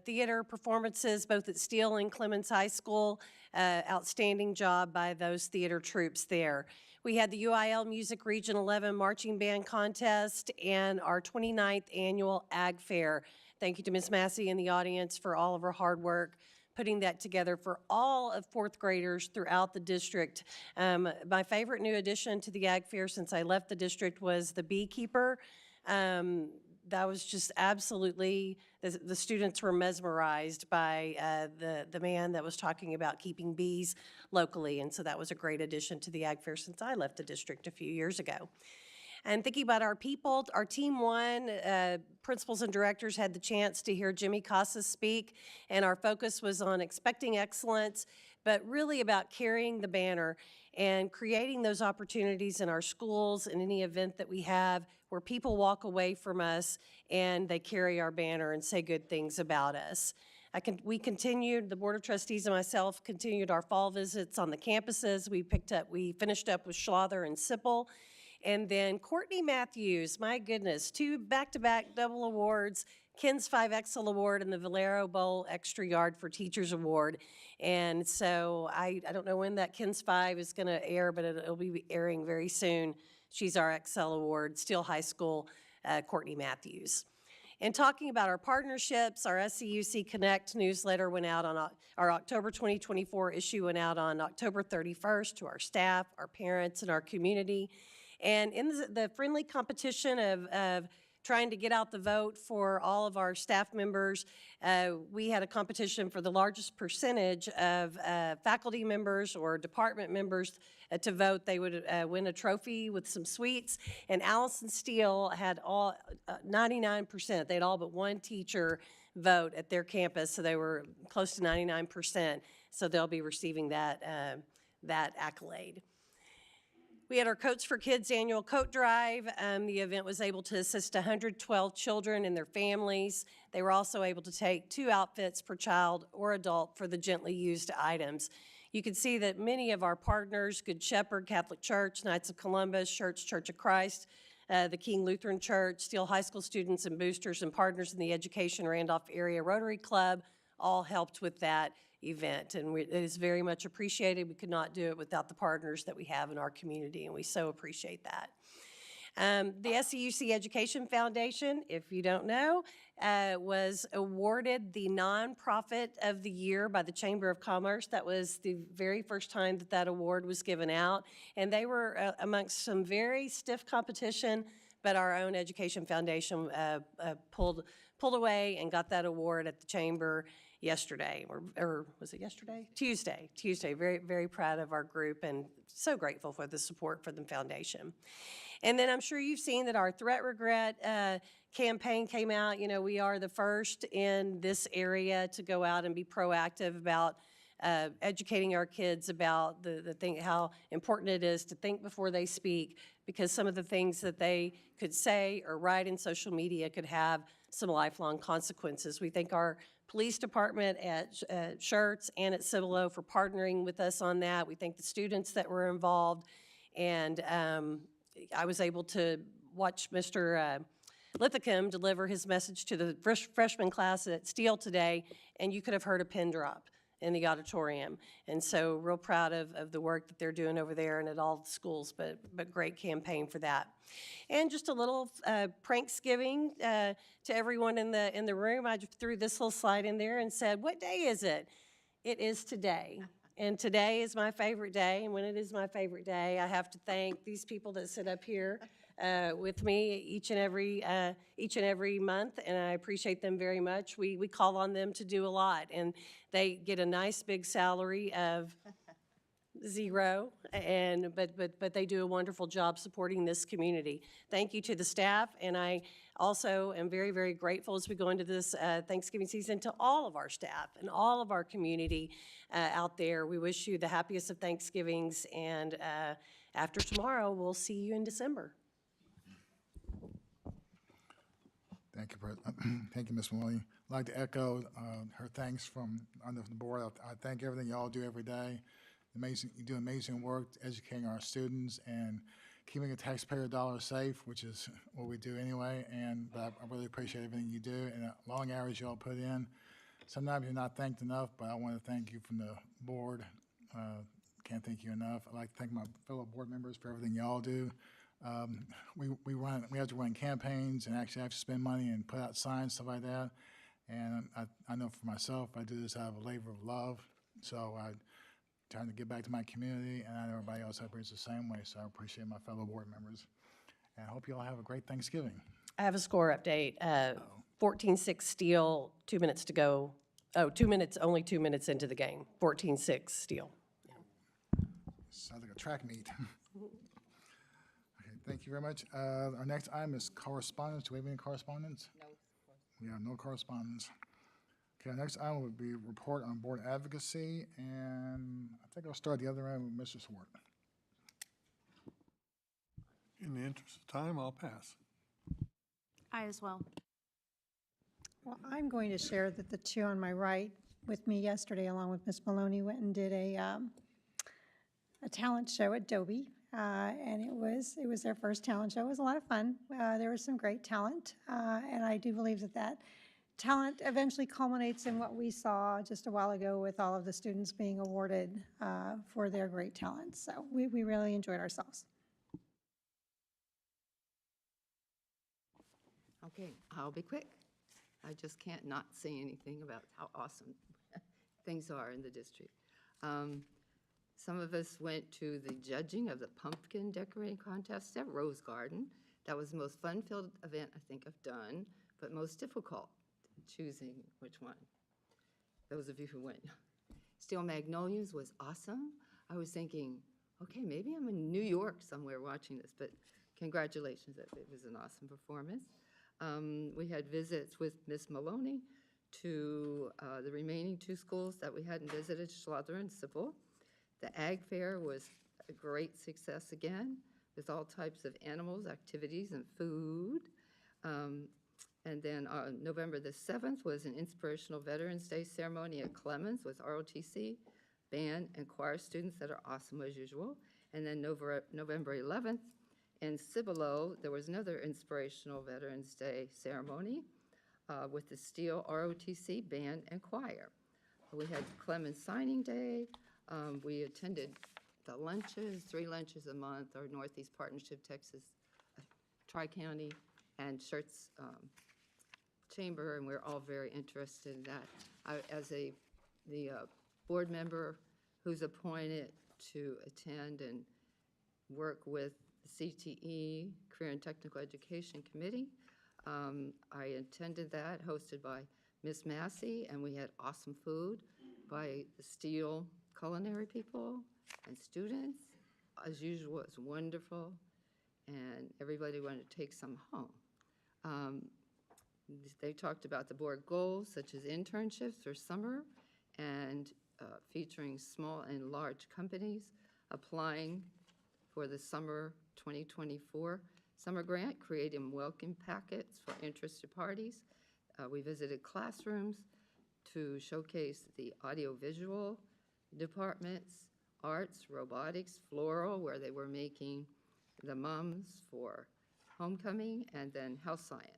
theater performances both at Steele and Clemens High School. Outstanding job by those theater troupes there. We had the UIL Music Region 11 Marching Band Contest and our 29th Annual Ag Fair. Thank you to Ms. Massey in the audience for all of her hard work putting that together for all of 4th graders throughout the district. My favorite new addition to the Ag Fair since I left the district was the beekeeper. That was just absolutely, the students were mesmerized by the man that was talking about keeping bees locally, and so that was a great addition to the Ag Fair since I left the district a few years ago. And thinking about our people, our team one, principals and directors had the chance to hear Jimmy Casas speak, and our focus was on expecting excellence, but really about carrying the banner and creating those opportunities in our schools and any event that we have where people walk away from us and they carry our banner and say good things about us. We continued, the Board of Trustees and myself continued our fall visits on the campuses. We finished up with Schlother and Sipple. And then Courtney Matthews, my goodness, 2 back-to-back double awards, Ken's 5XL Award and the Valero Bowl Extra Yard for Teachers Award. And so I don't know when that Ken's 5 is going to air, but it'll be airing very soon. She's our XL Award, Steele High School, Courtney Matthews. And talking about our partnerships, our SCUC Connect newsletter went out on our October 2024 issue went out on October 31st to our staff, our parents, and our community. And in the friendly competition of trying to get out the vote for all of our staff members, we had a competition for the largest percentage of faculty members or department members to vote. They would win a trophy with some sweets. And Allison Steele had all 99%. They had all but one teacher vote at their campus, so they were close to 99%. So they'll be receiving that accolade. We had our Coats for Kids annual coat drive. The event was able to assist 112 children and their families. They were also able to take 2 outfits per child or adult for the gently used items. You can see that many of our partners, Good Shepherd, Catholic Church, Knights of Columbus, Schertz Church of Christ, the King Lutheran Church, Steele High School students and boosters and partners in the Education Randolph Area Rotary Club all helped with that event, and it is very much appreciated. We could not do it without the partners that we have in our community, and we so appreciate that. The SCUC Education Foundation, if you don't know, was awarded the Nonprofit of the Year by the Chamber of Commerce. That was the very first time that that award was given out, and they were amongst some very stiff competition, but our own Education Foundation pulled away and got that award at the Chamber yesterday, or was it yesterday? Tuesday. Very, very proud of our group and so grateful for the support for the foundation. And then I'm sure you've seen that our Threat Regret campaign came out. You know, we are the first in this area to go out and be proactive about educating our kids about the thing, how important it is to think before they speak, because some of the things that they could say or write in social media could have some lifelong consequences. We thank our police department at Schertz and at Cibolo for partnering with us on that. We thank the students that were involved, and I was able to watch Mr. Lithicum deliver his message to the freshman class at Steele today, and you could have heard a pin drop in the auditorium. And so real proud of the work that they're doing over there and at all the schools, but great campaign for that. And just a little pranksgiving to everyone in the room. I just threw this little slide in there and said, what day is it? It is today. And today is my favorite day, and when it is my favorite day, I have to thank these people that sit up here with me each and every month, and I appreciate them very much. We call on them to do a lot, and they get a nice big salary of $0, but they do a wonderful job supporting this community. Thank you to the staff, and I also am very, very grateful as we go into this Thanksgiving season to all of our staff and all of our community out there. We wish you the happiest of Thanksgivings, and after tomorrow, we'll see you in December. Thank you, thank you, Ms. Maloney. I'd like to echo her thanks from on the board. I thank everything y'all do every day. You do amazing work educating our students and keeping the taxpayer dollar safe, which is what we do anyway. But I really appreciate everything you do and the long hours y'all put in. Sometimes you're not thanked enough, but I want to thank you from the board. Can't thank you enough. I'd like to thank my fellow board members for everything y'all do. We have to run campaigns and actually have to spend money and put out signs, stuff like that. And I know for myself, I do this out of a labor of love. So I'm trying to give back to my community, and I know everybody else operates the same way. So I appreciate my fellow board members. And I hope you all have a great Thanksgiving. I have a score update. 14-6 Steele, 2 minutes to go. Oh, 2 minutes, only 2 minutes into the game. 14-6 Steele. Sounds like a track meet. Thank you very much. Our next item is correspondence. Do we have any correspondence? No. We have no correspondence. Okay, our next item would be report on board advocacy, and I think I'll start the other end with Mr. Swart. In the interest of time, I'll pass. I as well. Well, I'm going to share that the two on my right with me yesterday, along with Ms. Maloney, went and did a talent show at Dobie, and it was their first talent show. It was a lot of fun. There was some great talent, and I do believe that talent eventually culminates in what we saw just a while ago with all of the students being awarded for their great talents. So we really enjoyed ourselves. Okay, I'll be quick. I just can't not say anything about how awesome things are in the district. Some of us went to the judging of the pumpkin decorating contest at Rose Garden. That was the most fun-filled event I think I've done, but most difficult choosing which one. Those of you who went. Steel Magnolias was awesome. I was thinking, okay, maybe I'm in New York somewhere watching this, but congratulations, it was an awesome performance. We had visits with Miss Maloney to the remaining two schools that we hadn't visited, Schlother and Sibyl. The Ag Fair was a great success again, with all types of animals, activities, and food. And then November the 7th was an inspirational Veterans Day ceremony at Clemens with ROTC, band, and choir students that are awesome as usual. And then November 11th, in Cibolo, there was another inspirational Veterans Day ceremony with the Steel ROTC band and choir. We had Clemens Signing Day. We attended the lunches, 3 lunches a month, our Northeast Partnership Texas Tri-County and Schertz Chamber, and we're all very interested in that. As the board member who's appointed to attend and work with the CTE, Career and Technical Education Committee, I attended that, hosted by Miss Massey, and we had awesome food by the Steel culinary people and students. As usual, it was wonderful, and everybody wanted to take some home. They talked about the board goals, such as internships for summer, and featuring small and large companies applying for the summer 2024 summer grant, creating welcome packets for interested parties. We visited classrooms to showcase the audiovisual departments, arts, robotics, floral, where they were making the mums for homecoming, and then health science.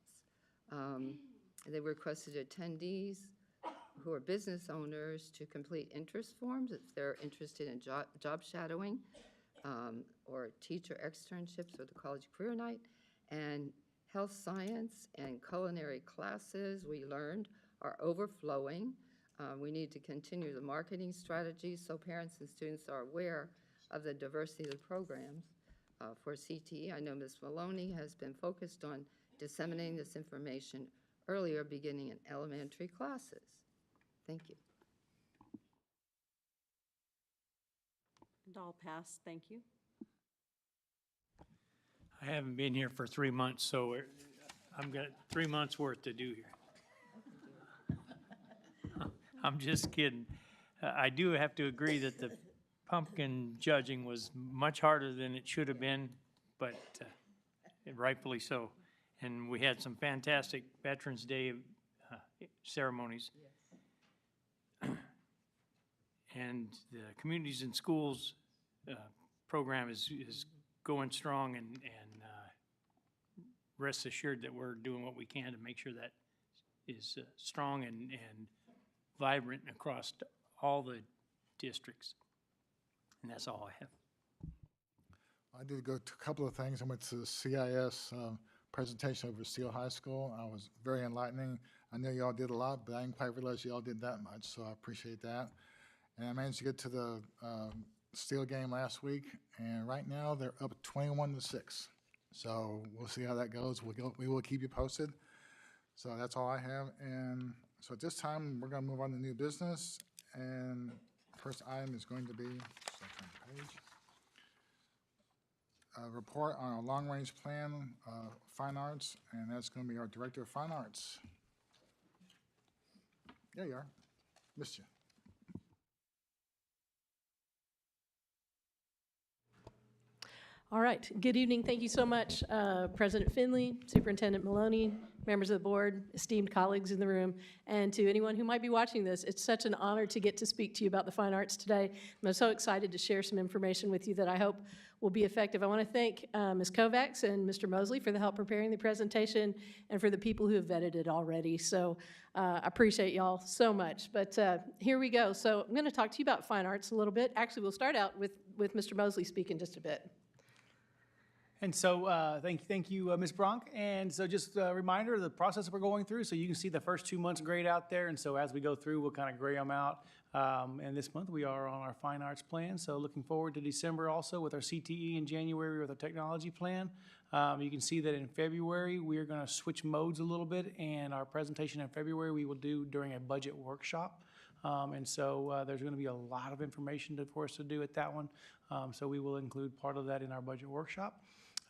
They requested attendees who are business owners to complete interest forms if they're interested in job shadowing or teacher externships or the college career night. And health science and culinary classes, we learned, are overflowing. We need to continue the marketing strategies so parents and students are aware of the diversity of the programs for CTE. I know Ms. Maloney has been focused on disseminating this information earlier, beginning in elementary classes. Thank you. And I'll pass, thank you. I haven't been here for 3 months, so I've got 3 months' worth to do here. I'm just kidding. I do have to agree that the pumpkin judging was much harder than it should have been, but rightfully so. And we had some fantastic Veterans Day ceremonies. And the Communities and Schools program is going strong, and rest assured that we're doing what we can to make sure that is strong and vibrant across all the districts. And that's all I have. I did go to a couple of things. I went to the CIS presentation over Steele High School. I was very enlightening. I know y'all did a lot, but I didn't quite realize y'all did that much, so I appreciate that. And I managed to get to the Steele game last week, and right now they're up 21-6. So we'll see how that goes. We will keep you posted. So that's all I have. And so at this time, we're going to move on to new business. And first item is going to be, report on our long-range plan, Fine Arts, and that's going to be our Director of Fine Arts. There you are. Missed you. All right. Good evening. Thank you so much, President Finley, Superintendent Maloney, members of the board, esteemed colleagues in the room, and to anyone who might be watching this. It's such an honor to get to speak to you about the fine arts today. I'm so excited to share some information with you that I hope will be effective. I want to thank Ms. Kovacs and Mr. Mosley for the help preparing the presentation and for the people who have vetted it already. So I appreciate y'all so much. But here we go. So I'm going to talk to you about fine arts a little bit. Actually, we'll start out with Mr. Mosley speaking just a bit. And so thank you, Ms. Bronk. And so just a reminder of the process that we're going through. So you can see the first 2 months grade out there. And so as we go through, we'll kind of gray them out. And this month we are on our fine arts plan. So looking forward to December also with our CTE, in January with our technology plan. You can see that in February we are going to switch modes a little bit. And our presentation in February we will do during a budget workshop. And so there's going to be a lot of information for us to do at that one. So we will include part of that in our budget workshop.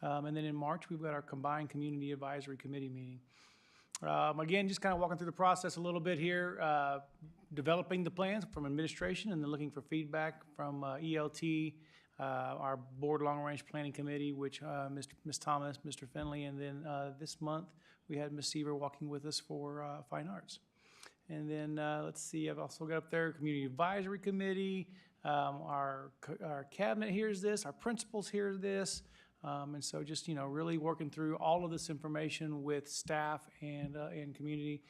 And then in March, we've got our combined community advisory committee meeting. Again, just kind of walking through the process a little bit here, developing the plans from administration and then looking for feedback from ELT, our board long-range planning committee, which Ms. Thomas, Mr. Finley, and then this month we had Ms. Seaver walking with us for fine arts. And then let's see, I've also got up there community advisory committee. Our cabinet hears this, our principals hear this. And so just, really working through all of this information with staff and community.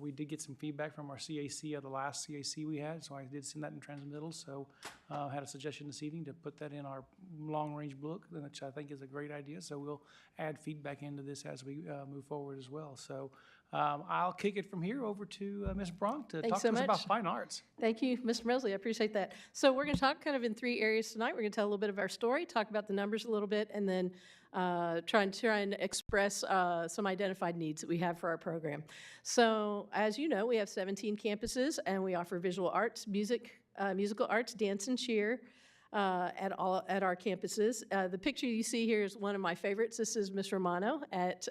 We did get some feedback from our CAC of the last CAC we had, so I did send that in transmittal. So I had a suggestion this evening to put that in our long-range book, which I think is a great idea. So we'll add feedback into this as we move forward as well. So I'll kick it from here over to Ms. Bronk to talk to us about fine arts. Thank you, Mr. Mosley. I appreciate that. So we're going to talk kind of in 3 areas tonight. We're going to tell a little bit of our story, talk about the numbers a little bit, and then try and express some identified needs that we have for our program. So as you know, we have 17 campuses, and we offer visual arts, musical arts, dance, and cheer. At our campuses. The picture you see here is one of my favorites. This is Miss Romano at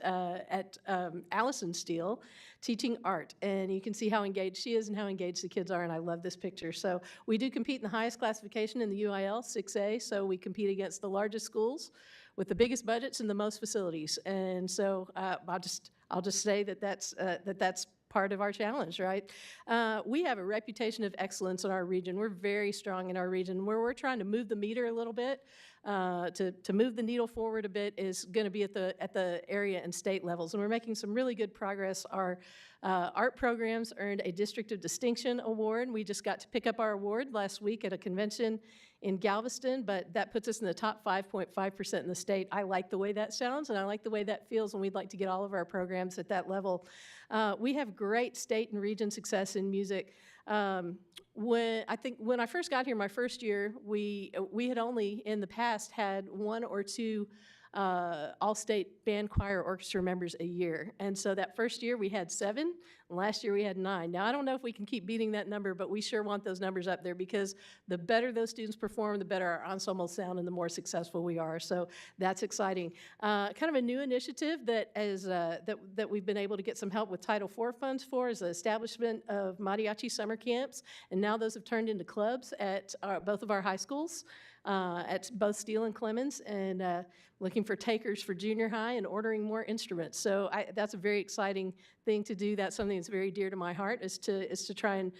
Allison Steele teaching art. And you can see how engaged she is and how engaged the kids are, and I love this picture. So we do compete in the highest classification in the UIL, 6A, so we compete against the largest schools with the biggest budgets and the most facilities. And so I'll just say that that's part of our challenge, right? We have a reputation of excellence in our region. We're very strong in our region. Where we're trying to move the meter a little bit, to move the needle forward a bit, is going to be at the area and state levels, and we're making some really good progress. Our art programs earned a District of Distinction award. We just got to pick up our award last week at a convention in Galveston, but that puts us in the top 5.5% in the state. I like the way that sounds, and I like the way that feels, and we'd like to get all of our programs at that level. We have great state and region success in music. When I first got here my first year, we had only in the past had 1 or 2 all-state band, choir, orchestra members a year. And so that first year we had 7, and last year we had 9. Now I don't know if we can keep beating that number, but we sure want those numbers up there, because the better those students perform, the better our ensemble sound and the more successful we are. So that's exciting. Kind of a new initiative that we've been able to get some help with Title IV funds for is the establishment of mariachi summer camps, and now those have turned into clubs at both of our high schools. At both Steele and Clemens, and looking for takers for junior high and ordering more instruments. So that's a very exciting thing to do. That's something that's very dear to my heart, is to try and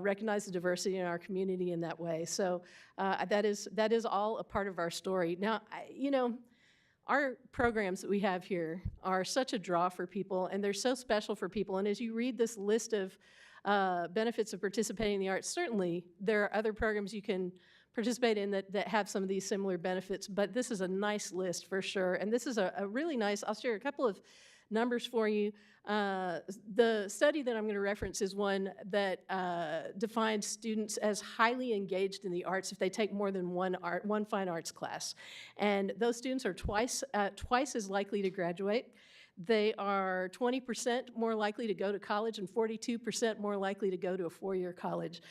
recognize the diversity in our community in that way. So that is all a part of our story. Now, our programs that we have here are such a draw for people, and they're so special for people. And as you read this list of benefits of participating in the arts, certainly there are other programs you can participate in that have some of these similar benefits, but this is a nice list for sure. And this is a really nice, I'll share a couple of numbers for you. The study that I'm going to reference is one that defines students as highly engaged in the arts if they take more than one fine arts class. And those students are twice as likely to graduate. They are 20% more likely to go to college and 42% more likely to go to a 4-year college.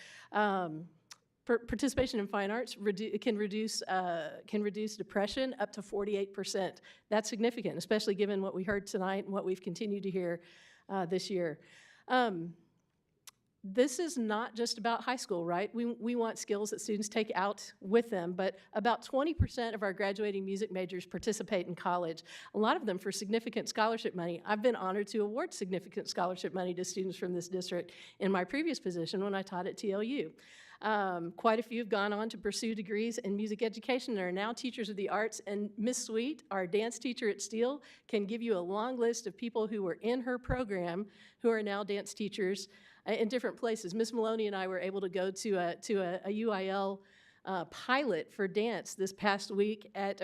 participation in fine arts can reduce depression up to 48%. That's significant, especially given what we heard tonight and what we've continued to hear this year. This is not just about high school, right? We want skills that students take out with them, but about 20% of our graduating music majors participate in college, a lot of them for significant scholarship money. I've been honored to award significant scholarship money to students from this district in my previous position when I taught at TLU. Quite a few have gone on to pursue degrees in music education and are now teachers of the arts, and Miss Sweet, our dance teacher at Steele, can give you a long list of people who were in her program who are now dance teachers in different places. Miss Maloney and I were able to go to a UIL pilot for dance this week at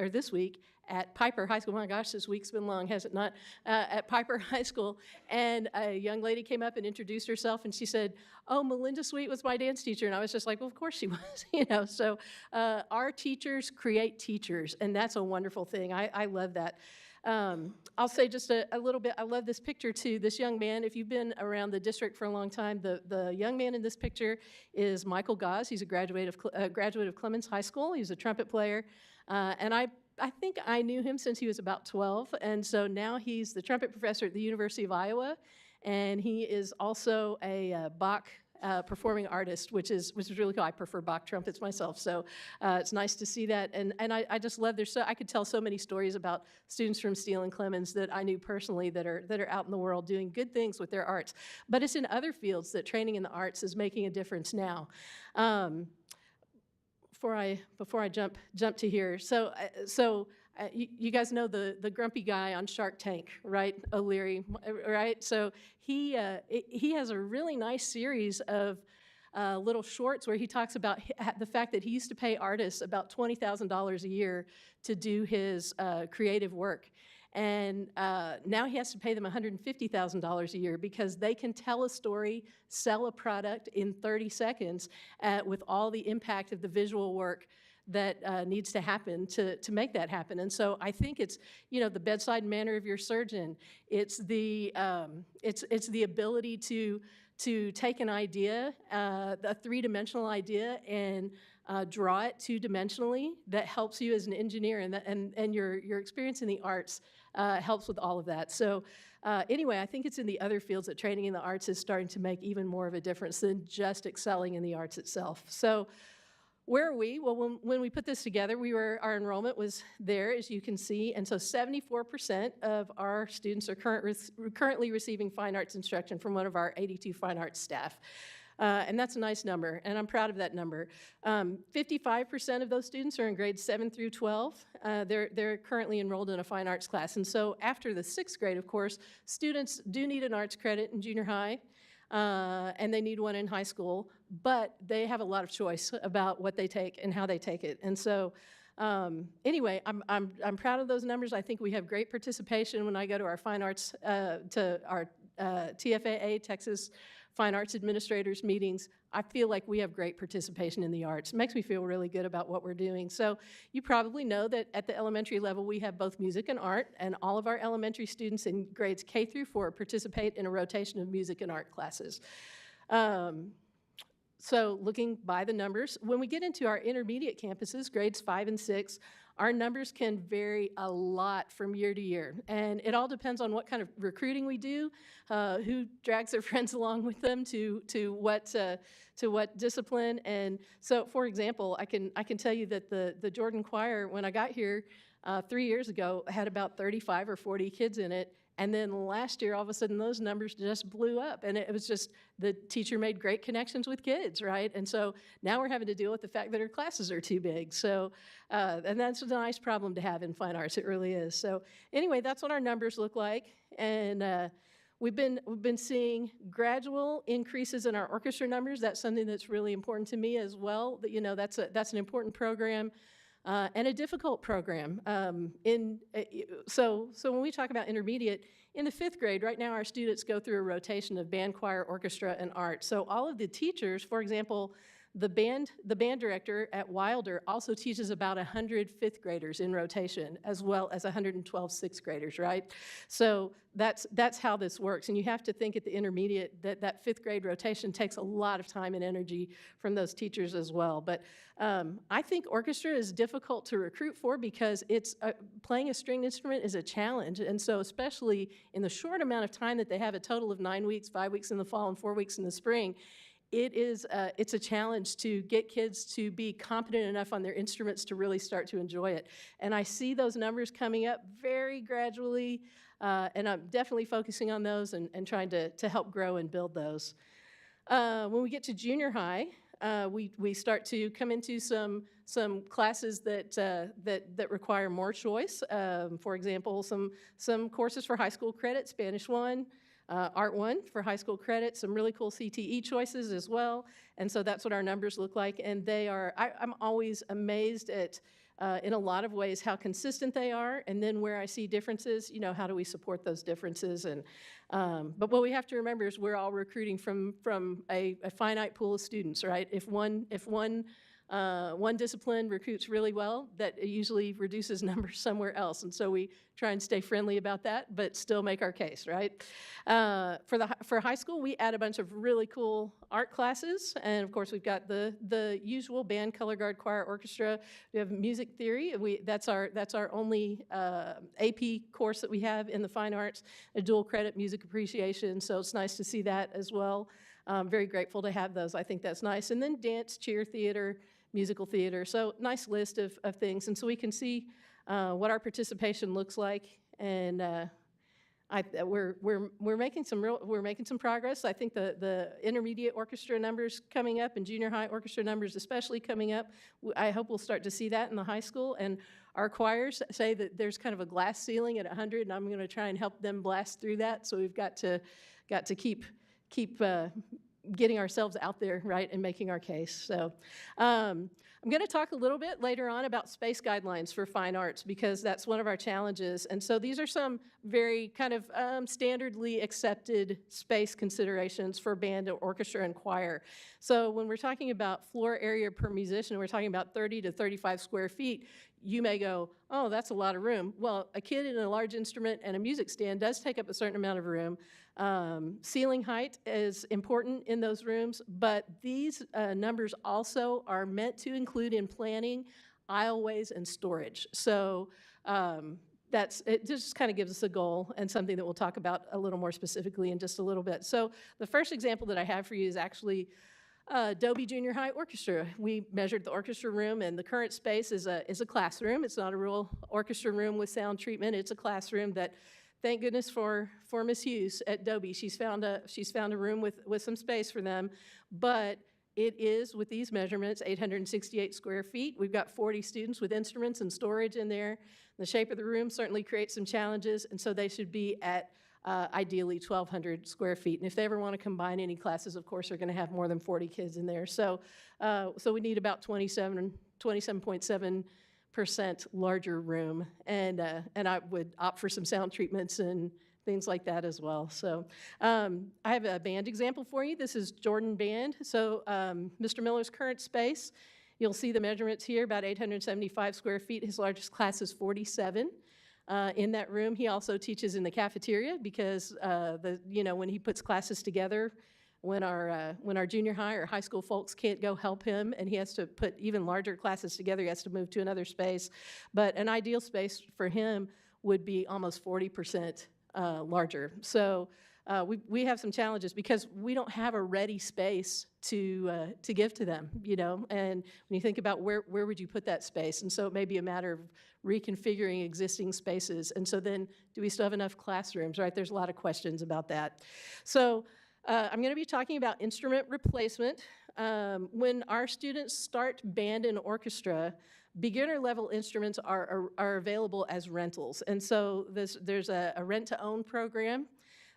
Piper High School. Oh my gosh, this week's been long, has it not? At Piper High School, and a young lady came up and introduced herself, and she said, "Oh, Melinda Sweet was my dance teacher," and I was just like, "Well, of course she was," you know. So our teachers create teachers, and that's a wonderful thing. I love that. I'll say just a little bit, I love this picture too. This young man, if you've been around the district for a long time, the young man in this picture is Michael Gause. He's a graduate of Clemens High School. He's a trumpet player, and I think I knew him since he was about 12, and so now he's the trumpet professor at the University of Iowa, and he is also a Bach performing artist, which is really cool. I prefer Bach trumpets myself, so it's nice to see that. And I just love I could tell so many stories about students from Steele and Clemens that I knew personally that are out in the world doing good things with their arts. But it's in other fields that training in the arts is making a difference now. Before I jump to here, you guys know the grumpy guy on Shark Tank, right? O'Leary, right? So he has a really nice series of little shorts where he talks about the fact that he used to pay artists about $20,000 a year to do his creative work. And now he has to pay them $150,000 a year because they can tell a story, sell a product in 30 seconds with all the impact of the visual work that needs to happen to make that happen. And so I think it's, you know, the bedside manner of your surgeon. It's the ability to take an idea, a three-dimensional idea, and draw it two-dimensionally that helps you as an engineer, and your experience in the arts helps with all of that. So anyway, I think it's in the other fields that training in the arts is starting to make even more of a difference than just excelling in the arts itself. So where are we? Well, when we put this together, our enrollment was there, as you can see, and so 74% of our students are currently receiving fine arts instruction from one of our 82 fine arts staff. And that's a nice number, and I'm proud of that number. 55% of those students are in grades 7 through 12. They're currently enrolled in a fine arts class. And so after the 6th grade, of course, students do need an arts credit in junior high, and they need one in high school, but they have a lot of choice about what they take and how they take it. And so anyway, I'm proud of those numbers. I think we have great participation when I go to our fine arts, to our TFAA, Texas Fine Arts Administrators meetings. I feel like we have great participation in the arts. It makes me feel really good about what we're doing. So you probably know that at the elementary level, we have both music and art, and all of our elementary students in grades K through 4 participate in a rotation of music and art classes. So looking by the numbers, when we get into our intermediate campuses, grades 5 and 6, our numbers can vary a lot from year to year, and it all depends on what kind of recruiting we do, who drags their friends along with them to what discipline. And so, for example, I can tell you that the Jordan Choir, when I got here 3 years ago, had about 35 or 40 kids in it. And then last year, all of a sudden, those numbers just blew up. And it was just the teacher made great connections with kids, right? And so now we're having to deal with the fact that our classes are too big. So, and that's a nice problem to have in fine arts. It really is. So anyway, that's what our numbers look like. And we've been seeing gradual increases in our orchestra numbers. That's something that's really important to me as well. That, you know, that's an important program. And a difficult program. So when we talk about intermediate, in the 5th grade, right now our students go through a rotation of band, choir, orchestra, and art. So all of the teachers, for example, the band director at Wilder also teaches about 100 fifth graders in rotation, as well as 112 sixth graders, right? So that's how this works. And you have to think at the intermediate that fifth grade rotation takes a lot of time and energy from those teachers as well. But I think orchestra is difficult to recruit for because it's playing a stringed instrument is a challenge. And so especially in the short amount of time that they have, a total of 9 weeks, 5 weeks in the fall and 4 weeks in the spring, it's a challenge to get kids to be competent enough on their instruments to really start to enjoy it. And I see those numbers coming up very gradually, and I'm definitely focusing on those and trying to help grow and build those. When we get to junior high, we start to come into some classes that require more choice. For example, some courses for high school credit, Spanish 1, Art 1 for high school credit, some really cool CTE choices as well. And so that's what our numbers look like. And they are, I'm always amazed at, in a lot of ways, how consistent they are. And then where I see differences, how do we support those differences? And but what we have to remember is we're all recruiting from a finite pool of students, right? If one discipline recruits really well, that usually reduces numbers somewhere else. And so we try and stay friendly about that, but still make our case, right? For high school, we add a bunch of really cool art classes. And of course, we've got the usual band, color guard, choir, orchestra. We have music theory. That's our only AP course that we have in the fine arts, a dual credit music appreciation. So it's nice to see that as well. I'm very grateful to have those. I think that's nice. And then dance, cheer, theater, musical theater. So nice list of things. And so we can see what our participation looks like. And we're making some progress. I think the intermediate orchestra numbers coming up and junior high orchestra numbers especially coming up. I hope we'll start to see that in the high school. And our choirs say that there's kind of a glass ceiling at 100, and I'm going to try and help them blast through that. So we've got to keep getting ourselves out there, right, and making our case. So I'm going to talk a little bit later on about space guidelines for fine arts because that's one of our challenges. And so these are some very kind of standardly accepted space considerations for band, orchestra, and choir. So when we're talking about floor area per musician, we're talking about 30 to 35 square feet. You may go, oh, that's a lot of room. Well, a kid in a large instrument and a music stand does take up a certain amount of room. Ceiling height is important in those rooms, but these numbers also are meant to include in planning aisleways and storage. So it just kind of gives us a goal and something that we'll talk about a little more specifically in just a little bit. So the first example that I have for you is actually Dobie Junior High Orchestra. We measured the orchestra room, and the current space is a classroom. It's not a real orchestra room with sound treatment. It's a classroom that, thank goodness for Ms. Hughes at Dobie. She's found a room with some space for them, but it is, with these measurements, 868 square feet. We've got 40 students with instruments and storage in there. The shape of the room certainly creates some challenges, and so they should be at ideally 1,200 square feet. And if they ever want to combine any classes, of course, they're going to have more than 40 kids in there. So we need about 27.7% larger room, and I would opt for some sound treatments and things like that as well. So I have a band example for you. This is Jordan Band. So Mr. Miller's current space, you'll see the measurements here, about 875 square feet. His largest class is 47. In that room, he also teaches in the cafeteria because when he puts classes together, when our junior high or high school folks can't go help him and he has to put even larger classes together, he has to move to another space. But an ideal space for him would be almost 40% larger. So we have some challenges because we don't have a ready space to give to them, And when you think about where would you put that space? And so it may be a matter of reconfiguring existing spaces. And so then do we still have enough classrooms, right? There's a lot of questions about that. So I'm going to be talking about instrument replacement. When our students start band and orchestra, beginner level instruments are available as rentals. And so there's a rent-to-own program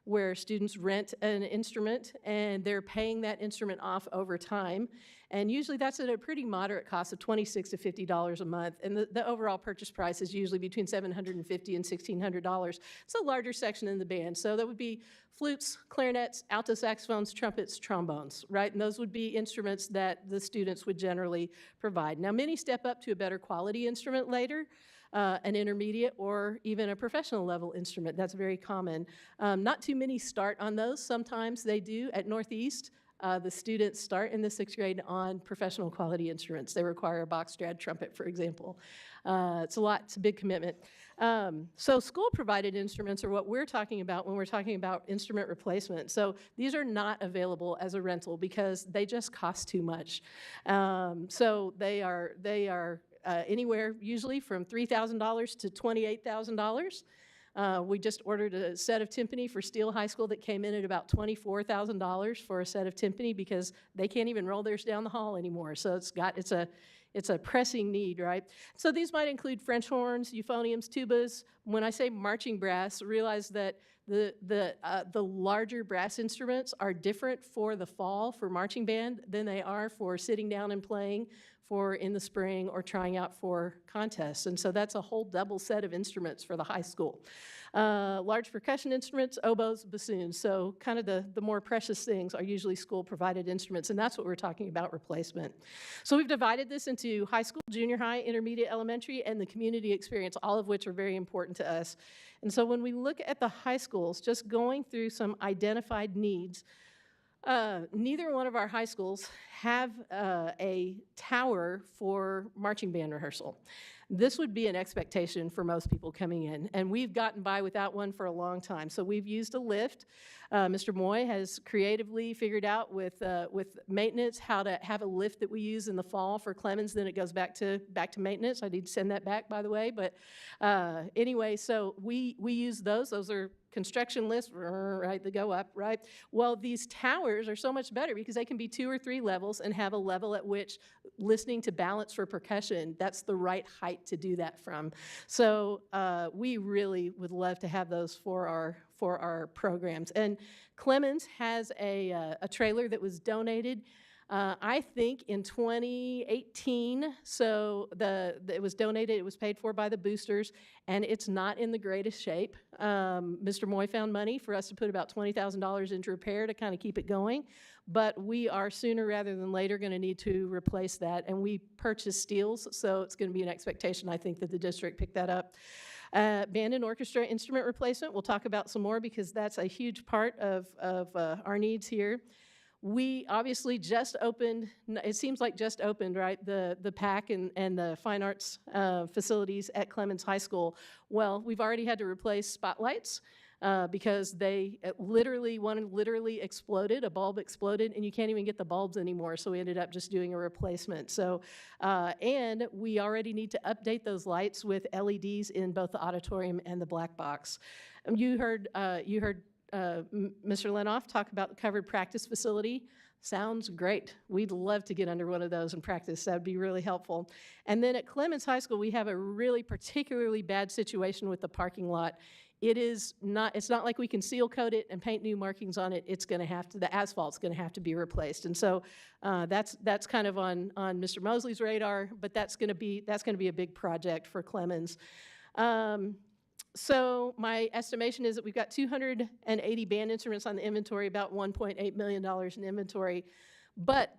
where students rent an instrument and they're paying that instrument off over time. And usually that's at a pretty moderate cost of $26 to $50 a month. And the overall purchase price is usually between $750 and $1,600. It's a larger section in the band. So that would be flutes, clarinets, alto saxophones, trumpets, trombones, right? And those would be instruments that the students would generally provide. Now, many step up to a better quality instrument later, an intermediate or even a professional level instrument. That's very common. Not too many start on those. Sometimes they do. At Northeast, the students start in the 6th grade on professional quality instruments. They require a box strad trumpet, for example. It's a lot, it's a big commitment. So school-provided instruments are what we're talking about when we're talking about instrument replacement. So these are not available as a rental because they just cost too much. So they are anywhere usually from $3,000 to $28,000. We just ordered a set of timpani for Steele High School that came in at about $24,000 for a set of timpani because they can't even roll theirs down the hall anymore. So it's a pressing need, right? So these might include French horns, euphoniums, tubas. When I say marching brass, realize that the larger brass instruments are different for the fall for marching band than they are for sitting down and playing for in the spring or trying out for contests. And so that's a whole double set of instruments for the high school. Large percussion instruments, oboes, bassoons. So kind of the more precious things are usually school-provided instruments, and that's what we're talking about replacement. So we've divided this into high school, junior high, intermediate, elementary, and the community experience, all of which are very important to us. And so when we look at the high schools, just going through some identified needs, neither one of our high schools have a tower for marching band rehearsal. This would be an expectation for most people coming in, and we've gotten by without one for a long time. So we've used a lift. Mr. Moy has creatively figured out with maintenance how to have a lift that we use in the fall for Clemens. Then it goes back to maintenance. I need to send that back, by the way. But anyway, so we use those. Those are construction lifts, right, that go up, right? Well, these towers are so much better because they can be 2 or 3 levels and have a level at which listening to balance for percussion, that's the right height to do that from. So we really would love to have those for our programs. And Clemens has a trailer that was donated I think in 2018, so it was donated, it was paid for by the boosters, and it's not in the greatest shape. Mr. Moy found money for us to put about $20,000 into repair to kind of keep it going, but we are sooner rather than later going to need to replace that, and we purchased steels, so it's going to be an expectation, I think, that the district pick that up. Band and orchestra instrument replacement, we'll talk about some more because that's a huge part of our needs here. We obviously just opened, it seems like just opened, right, the PAC and the fine arts facilities at Clemens High School. Well, we've already had to replace spotlights because one literally exploded, a bulb exploded, and you can't even get the bulbs anymore, so we ended up just doing a replacement. So, and we already need to update those lights with LEDs in both the auditorium and the black box. You heard Mr. Lenoff talk about the covered practice facility. Sounds great. We'd love to get under one of those and practice. That would be really helpful. And then at Clemens High School, we have a really particularly bad situation with the parking lot. It's not like we can seal coat it and paint new markings on it. It's going to have to, the asphalt's going to have to be replaced. And so that's kind of on Mr. Mosley's radar, but that's going to be a big project for Clemens. So my estimation is that we've got 280 band instruments on the inventory, about $1.8 million in inventory. But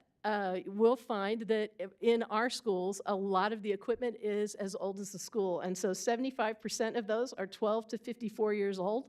we'll find that in our schools, a lot of the equipment is as old as the school. And so 75% of those are 12 to 54 years old.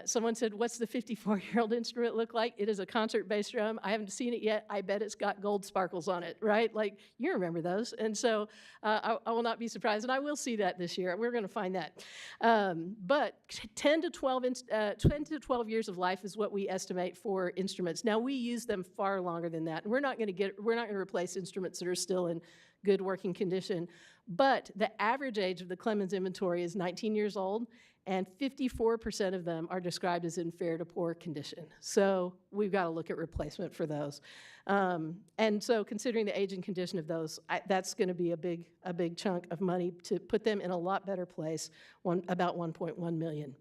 Someone said, what's the 54-year-old instrument look like? It is a concert bass drum. I haven't seen it yet. I bet it's got gold sparkles on it, right? Like, you remember those. And so I will not be surprised, and I will see that this year. We're going to find that. But 10 to 12 years of life is what we estimate for instruments. Now, we use them far longer than that. We're not going to replace instruments that are still in good working condition. But the average age of the Clemens inventory is 19 years old, and 54% of them are described as in fair to poor condition. So we've got to look at replacement for those. And so considering the age and condition of those, that's going to be a big chunk of money to put them in a lot better place, about $1.1 million.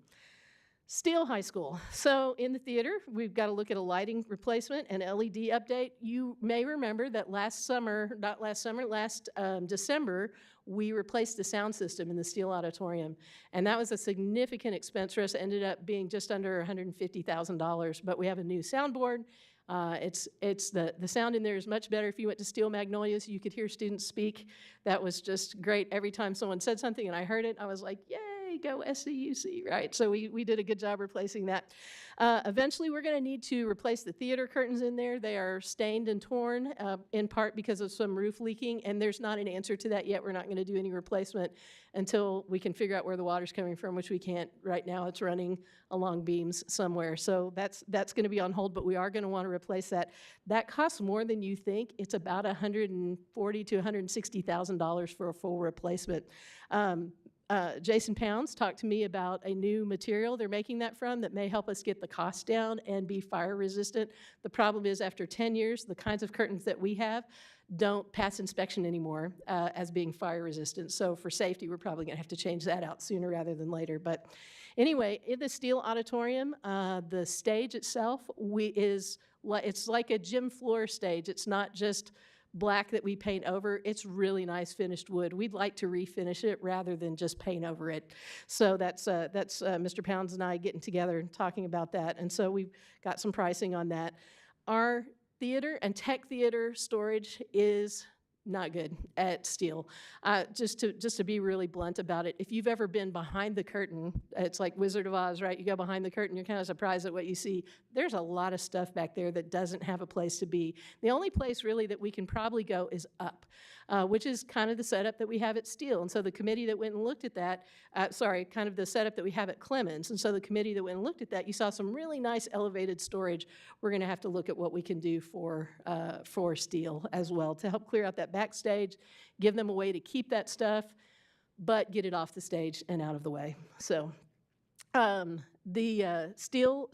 Steele High School. So in the theater, we've got to look at a lighting replacement and LED update. You may remember that last December, we replaced the sound system in the Steele Auditorium. And that was a significant expense for us. It ended up being just under $150,000. But we have a new soundboard. The sound in there is much better. If you went to Steele Magnolias, you could hear students speak. That was just great. Every time someone said something and I heard it, I was like, yay, go SCUC, right? So we did a good job replacing that. Eventually, we're going to need to replace the theater curtains in there. They are stained and torn, in part because of some roof leaking, and there's not an answer to that yet. We're not going to do any replacement until we can figure out where the water's coming from, which we can't right now. It's running along beams somewhere. So that's going to be on hold, but we are going to want to replace that. That costs more than you think. It's about $140,000 to $160,000 for a full replacement. Jason Pounds talked to me about a new material they're making that from that may help us get the cost down and be fire resistant. The problem is after 10 years, the kinds of curtains that we have don't pass inspection anymore as being fire resistant. So for safety, we're probably going to have to change that out sooner rather than later. But anyway, in the Steele Auditorium, the stage itself it's like a gym floor stage. It's not just black that we paint over. It's really nice finished wood. We'd like to refinish it rather than just paint over it. So that's Mr. Pounds and I getting together and talking about that. And so we've got some pricing on that. Our theater and tech theater storage is not good at Steele. Just to be really blunt about it, if you've ever been behind the curtain, it's like Wizard of Oz, right? You go behind the curtain, you're kind of surprised at what you see. There's a lot of stuff back there that doesn't have a place to be. The only place really that we can probably go is up, which is kind of the setup that we have at Steele. And so the committee that went and looked at that, kind of the setup that we have at Clemens. And so the committee that went and looked at that, you saw some really nice elevated storage. We're going to have to look at what we can do for Steele as well to help clear out that backstage, give them a way to keep that stuff, but get it off the stage and out of the way. So the Steele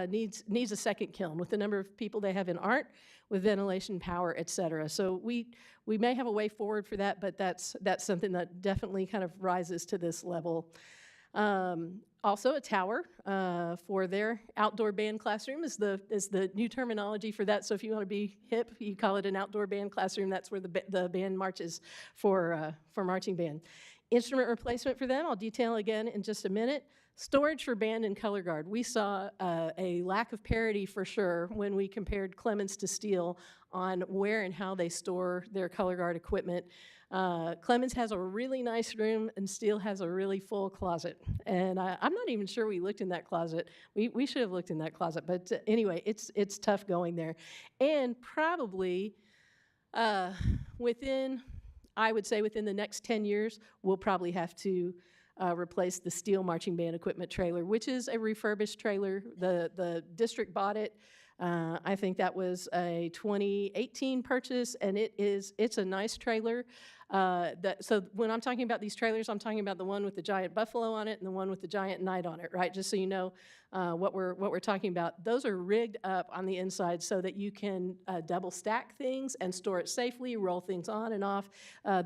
needs a second kiln with the number of people they have in art, with ventilation, power, et cetera. So we may have a way forward for that, but that's something that definitely kind of rises to this level. Also, a tower for their outdoor band classroom is the new terminology for that. So if you want to be hip, you call it an outdoor band classroom. That's where the band marches for marching band. Instrument replacement for them, I'll detail again in just a minute. Storage for band and color guard. We saw a lack of parity for sure when we compared Clemens to Steele on where and how they store their color guard equipment. Clemens has a really nice room and Steele has a really full closet. And I'm not even sure we looked in that closet. We should have looked in that closet. But anyway, it's tough going there. And probably I would say within the next 10 years, we'll probably have to replace the Steele marching band equipment trailer, which is a refurbished trailer. The district bought it. I think that was a 2018 purchase, and it's a nice trailer. So when I'm talking about these trailers, I'm talking about the one with the giant buffalo on it and the one with the giant knight on it, right? Just so you know what we're talking about. Those are rigged up on the inside so that you can double stack things and store it safely, roll things on and off.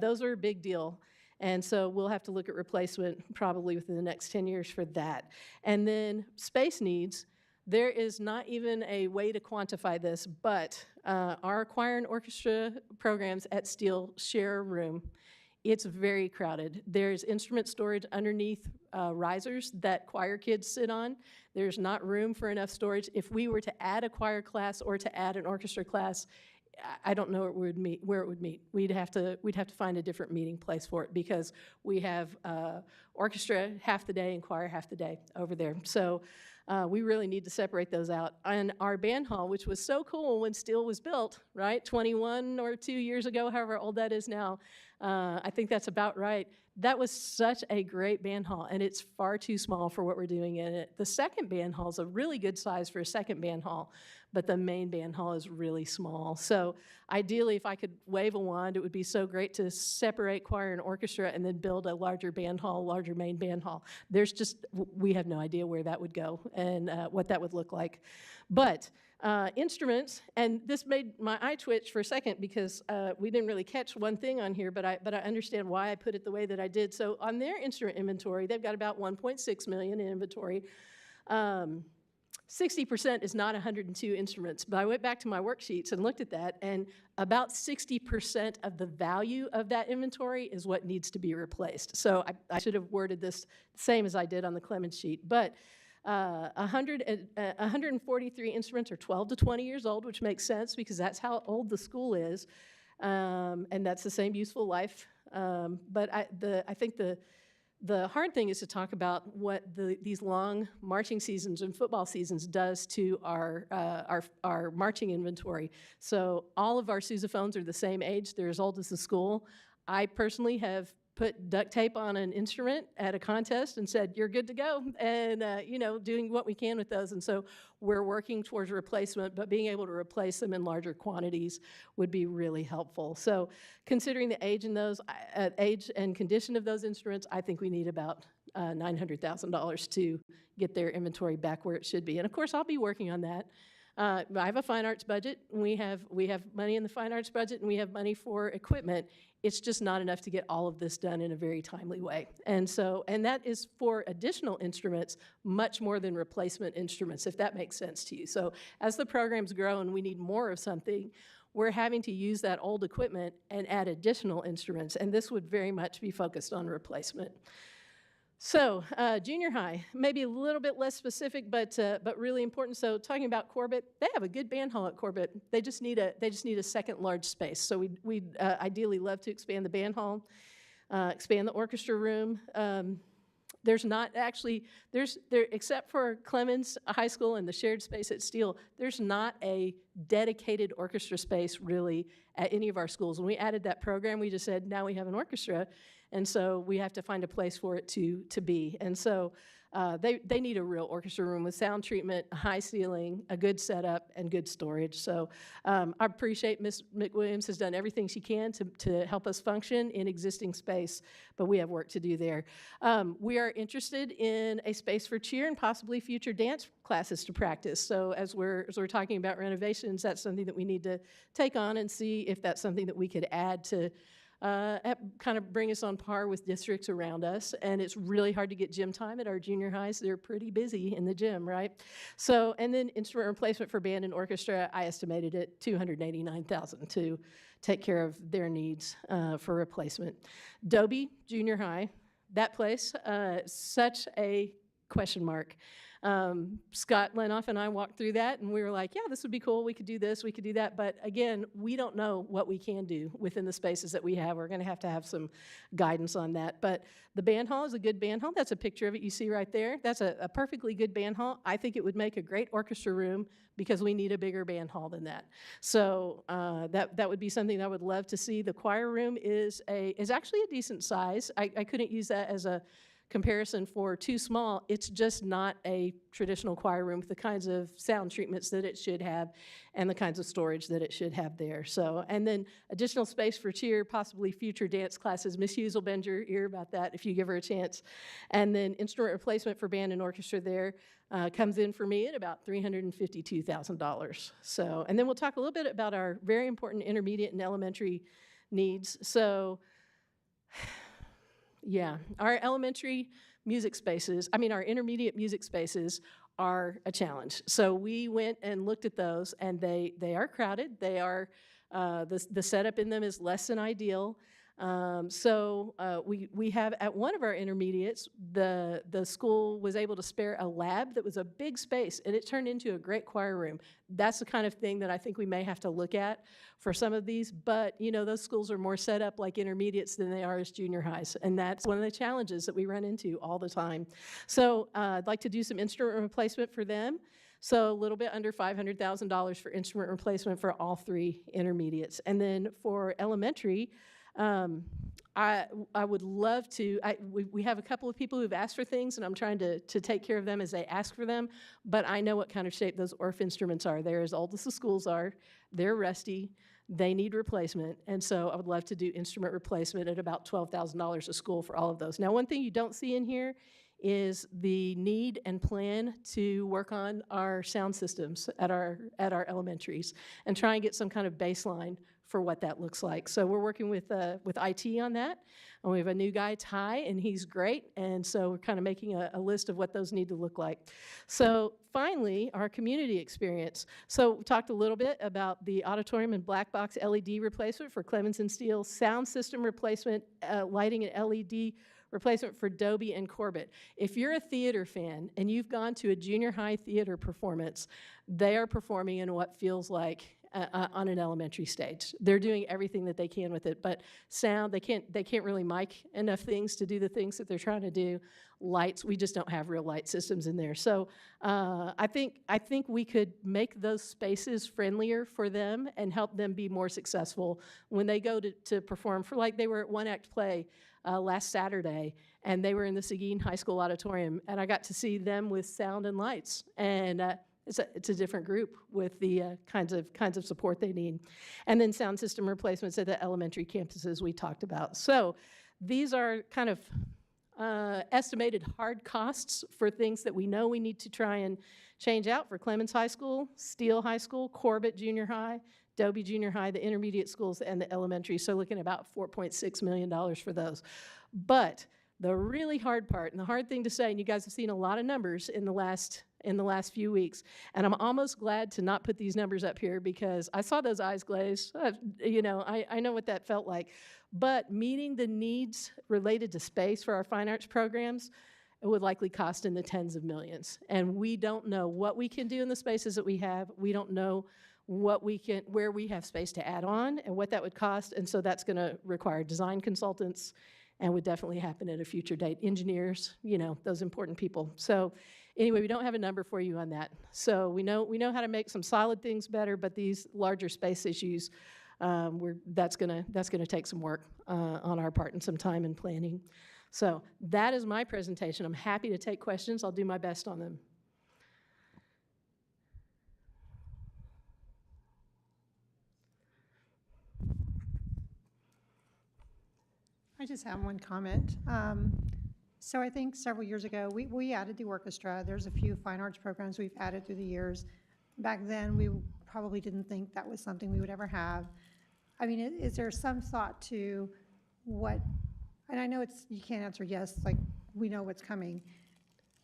Those are a big deal. And so we'll have to look at replacement probably within the next 10 years for that. And then space needs. There is not even a way to quantify this, but our choir and orchestra programs at Steele share a room. It's very crowded. There's instrument storage underneath risers that choir kids sit on. There's not room for enough storage. If we were to add a choir class or to add an orchestra class, I don't know where it would meet. We'd have to find a different meeting place for it because we have orchestra half the day and choir half the day over there. So we really need to separate those out. And our band hall, which was so cool when Steele was built, right, 21 or 2 years ago, however old that is now, I think that's about right. That was such a great band hall, and it's far too small for what we're doing in it. The second band hall is a really good size for a second band hall, but the main band hall is really small. So ideally, if I could wave a wand, it would be so great to separate choir and orchestra and then build a larger band hall, larger main band hall. We have no idea where that would go and what that would look like. But Instruments, and this made my eye twitch for a second because we didn't really catch one thing on here, but I understand why I put it the way that I did. So on their instrument inventory, they've got about 1.6 million in inventory. 60% is not 102 instruments, but I went back to my worksheets and looked at that, and about 60% of the value of that inventory is what needs to be replaced. So I should have worded this the same as I did on the Clemens sheet, but 143 instruments are 12 to 20 years old, which makes sense because that's how old the school is, and that's the same useful life. But I think the hard thing is to talk about what these long marching seasons and football seasons does to our marching inventory. So all of our sousaphones are the same age. They're as old as the school. I personally have put duct tape on an instrument at a contest and said, you're good to go, and doing what we can with those. And so we're working towards replacement, but being able to replace them in larger quantities would be really helpful. So considering the age and condition of those instruments, I think we need about $900,000 to get their inventory back where it should be. And of course, I'll be working on that. I have a fine arts budget. We have money in the fine arts budget, and we have money for equipment. It's just not enough to get all of this done in a very timely way. And that is for additional instruments, much more than replacement instruments, if that makes sense to you. So as the programs grow and we need more of something, we're having to use that old equipment and add additional instruments, and this would very much be focused on replacement. So junior high, maybe a little bit less specific, but really important. So talking about Corbett, they have a good band hall at Corbett. They just need a second large space. So we'd ideally love to expand the band hall, expand the orchestra room. There's not actually, except for Clemens High School and the shared space at Steele, there's not a dedicated orchestra space really at any of our schools. When we added that program, we just said, now we have an orchestra, and so we have to find a place for it to be. And so they need a real orchestra room with sound treatment, a high ceiling, a good setup, and good storage. So I appreciate Ms. McWilliams has done everything she can to help us function in existing space, but we have work to do there. We are interested in a space for cheer and possibly future dance classes to practice. So as we're talking about renovations, that's something that we need to take on and see if that's something that we could add to kind of bring us on par with districts around us. And it's really hard to get gym time at our junior highs. They're pretty busy in the gym, right? So, and then instrument replacement for band and orchestra, I estimated it $289,000 to take care of their needs for replacement. Dobie Junior High, that place, such a question mark. Scott Lenoff and I walked through that, and we were like, yeah, this would be cool. We could do this, we could do that. But again, we don't know what we can do within the spaces that we have. We're going to have some guidance on that. But the band hall is a good band hall. That's a picture of it you see right there. That's a perfectly good band hall. I think it would make a great orchestra room because we need a bigger band hall than that. So that would be something that I would love to see. The choir room is actually a decent size. I couldn't use that as a comparison for too small. It's just not a traditional choir room with the kinds of sound treatments that it should have and the kinds of storage that it should have there. So, and then additional space for cheer, possibly future dance classes. Miss Hughes will bend your ear about that if you give her a chance. And then instrument replacement for band and orchestra there comes in for me at about $352,000. So, and then we'll talk a little bit about our very important intermediate and elementary needs. So, yeah, our elementary music spaces, our intermediate music spaces are a challenge. So we went and looked at those, and they are crowded. They are, the setup in them is less than ideal. We have at one of our intermediates, the school was able to spare a lab that was a big space, and it turned into a great choir room. That's the kind of thing that I think we may have to look at for some of these, but those schools are more set up like intermediates than they are as junior highs, and that's one of the challenges that we run into all the time. So I'd like to do some instrument replacement for them. So a little bit under $500,000 for instrument replacement for all three intermediates. And then for elementary, I would love to, we have a couple of people who've asked for things, and I'm trying to take care of them as they ask for them, but I know what kind of shape those ORF instruments are. They're as old as the schools are, they're rusty, they need replacement, and so I would love to do instrument replacement at about $12,000 a school for all of those. Now, one thing you don't see in here is the need and plan to work on our sound systems at our elementaries and try and get some kind of baseline for what that looks like. So we're working with IT on that. And we have a new guy, Ty, and he's great. And so we're kind of making a list of what those need to look like. So finally, our community experience. So we talked a little bit about the auditorium and black box LED replacement for Clemens and Steele, sound system replacement, lighting and LED replacement for Dobie and Corbett. If you're a theater fan and you've gone to a junior high theater performance, they are performing in what feels like on an elementary stage. They're doing everything that they can with it, but sound, they can't really mic enough things to do the things that they're trying to do. Lights, we just don't have real light systems in there. So I think we could make those spaces friendlier for them and help them be more successful when they go to perform. For like they were at One Act Play last Saturday, and they were in the Seguin High School auditorium, and I got to see them with sound and lights, and it's a different group with the kinds of support they need. And then sound system replacements at the elementary campuses we talked about. So these are kind of estimated hard costs for things that we know we need to try and change out for Clemens High School, Steele High School, Corbett Junior High, Dobie Junior High, the intermediate schools, and the elementary. So looking at about $4.6 million for those. But the really hard part, and the hard thing to say, and you guys have seen a lot of numbers in the last few weeks, and I'm almost glad to not put these numbers up here because I saw those eyes glaze. I know what that felt like. But meeting the needs related to space for our fine arts programs, it would likely cost in the tens of millions. And we don't know what we can do in the spaces that we have. We don't know where we have space to add on and what that would cost. And so that's going to require design consultants and would definitely happen at a future date. Engineers, those important people. So anyway, we don't have a number for you on that. So we know how to make some solid things better, but these larger space issues, that's gonna take some work on our part and some time and planning. So that is my presentation. I'm happy to take questions. I'll do my best on them. I just have one comment. So I think several years ago, we added the orchestra. There's a few fine arts programs we've added through the years. Back then, we probably didn't think that was something we would ever have. I mean, is there some thought to what, and I know you can't answer yes, like we know what's coming,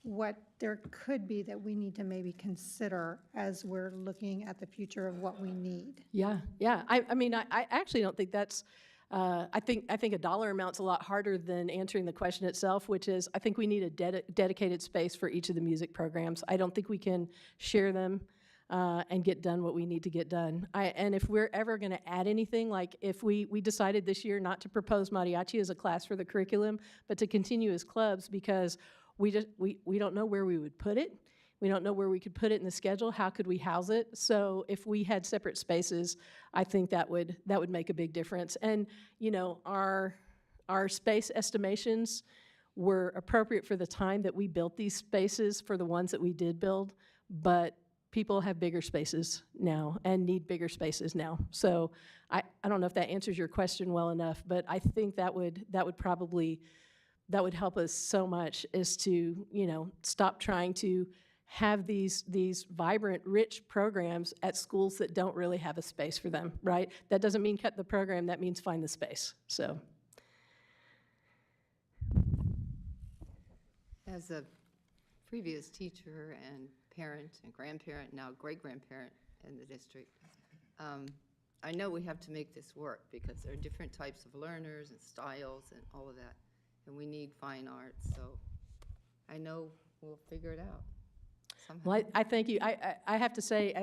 what there could be that we need to maybe consider as we're looking at the future of what we need? Yeah. I mean, I actually don't think that's, I think a dollar amount's a lot harder than answering the question itself, which is I think we need a dedicated space for each of the music programs. I don't think we can share them and get done what we need to get done. And if we're ever going to add anything, like if we decided this year not to propose mariachi as a class for the curriculum, but to continue as clubs because we don't know where we would put it. We don't know where we could put it in the schedule. How could we house it? So if we had separate spaces, I think that would make a big difference. And our space estimations were appropriate for the time that we built these spaces for the ones that we did build, but people have bigger spaces now and need bigger spaces now. So I don't know if that answers your question well enough, but I think that would help us so much is to stop trying to have these vibrant, rich programs at schools that don't really have a space for them, right? That doesn't mean cut the program, that means find the space, so. As a previous teacher and parent and grandparent, now great-grandparent in the district, I know we have to make this work because there are different types of learners and styles and all of that, and we need fine arts, so I know we'll figure it out. Well, I thank you. I have to say,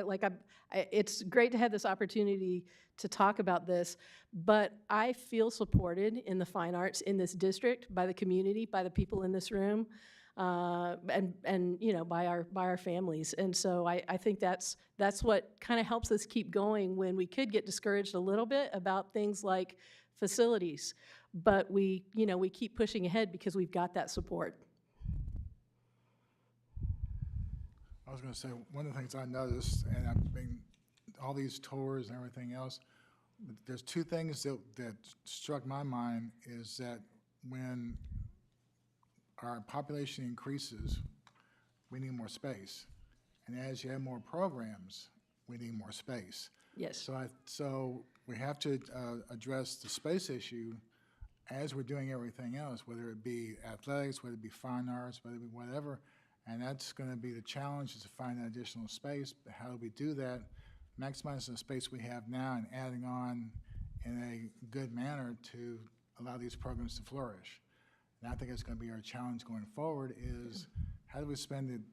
it's great to have this opportunity to talk about this, but I feel supported in the fine arts in this district by the community, by the people in this room, and by our families. And so I think that's what kind of helps us keep going when we could get discouraged a little bit about things like facilities, but we keep pushing ahead because we've got that support. I was going to say, one of the things I noticed, and I've been all these tours and everything else, there's two things that struck my mind is that when our population increases, we need more space. And as you have more programs, we need more space. Yes. So we have to address the space issue as we're doing everything else, whether it be athletics, whether it be fine arts, whether it be whatever. And that's going to be the challenge, is to find that additional space. But how do we do that? Maximizing the space we have now and adding on in a good manner to allow these programs to flourish. And I think it's going to be our challenge going forward, is how do we spend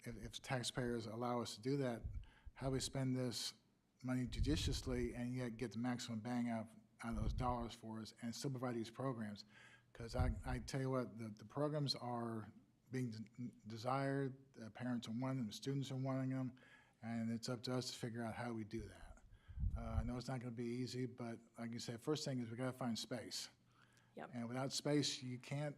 if taxpayers allow us to do that, how do we spend this money judiciously and yet get the maximum bang out of those dollars for us and still provide these programs? Because I tell you what, the programs are being desired, the parents are wanting them, the students are wanting them, and it's up to us to figure out how we do that. I know it's not going to be easy, but like you said, first thing is we got to find space. Yep. And without space, you can't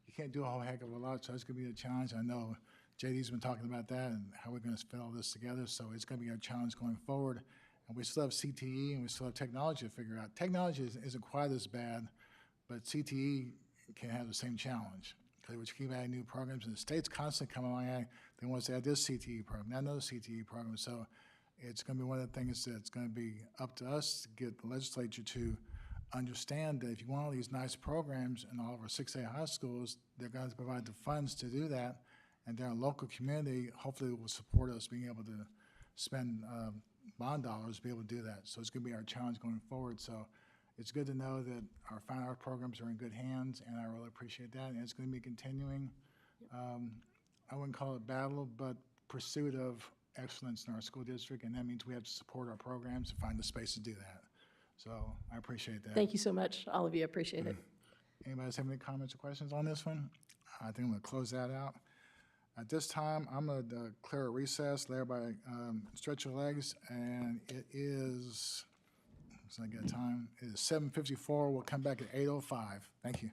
you can't do a whole heck of a lot. So it's going to be a challenge. I know JD's been talking about that and how we're going to fit all this together. So it's going to be a challenge going forward. And we still have CTE and we still have technology to figure out. Technology isn't quite as bad, but CTE can have the same challenge. Because we keep adding new programs, and the state's constantly coming along and they want us to add this CTE program, not another CTE program. So it's going to be one of the things that's going to be up to us to get the legislature to understand that if you want all these nice programs in all of our 6A high schools, they're going to provide the funds to do that, and their local community hopefully will support us being able to spend bond dollars to be able to do that. So it's going to be our challenge going forward. So it's good to know that our fine art programs are in good hands, and I really appreciate that. And it's going to be continuing. I wouldn't call it battle, but pursuit of excellence in our school district, and that means we have to support our programs and find the space to do that. So I appreciate that. Thank you so much, all of you. Appreciate it. Anybody have any comments or questions on this one? I think I'm going to close that out. At this time, I'm going to declare a recess. Everybody stretch your legs, and it is, so I get time, it is 7:54. We'll come back at 8:05. Thank you.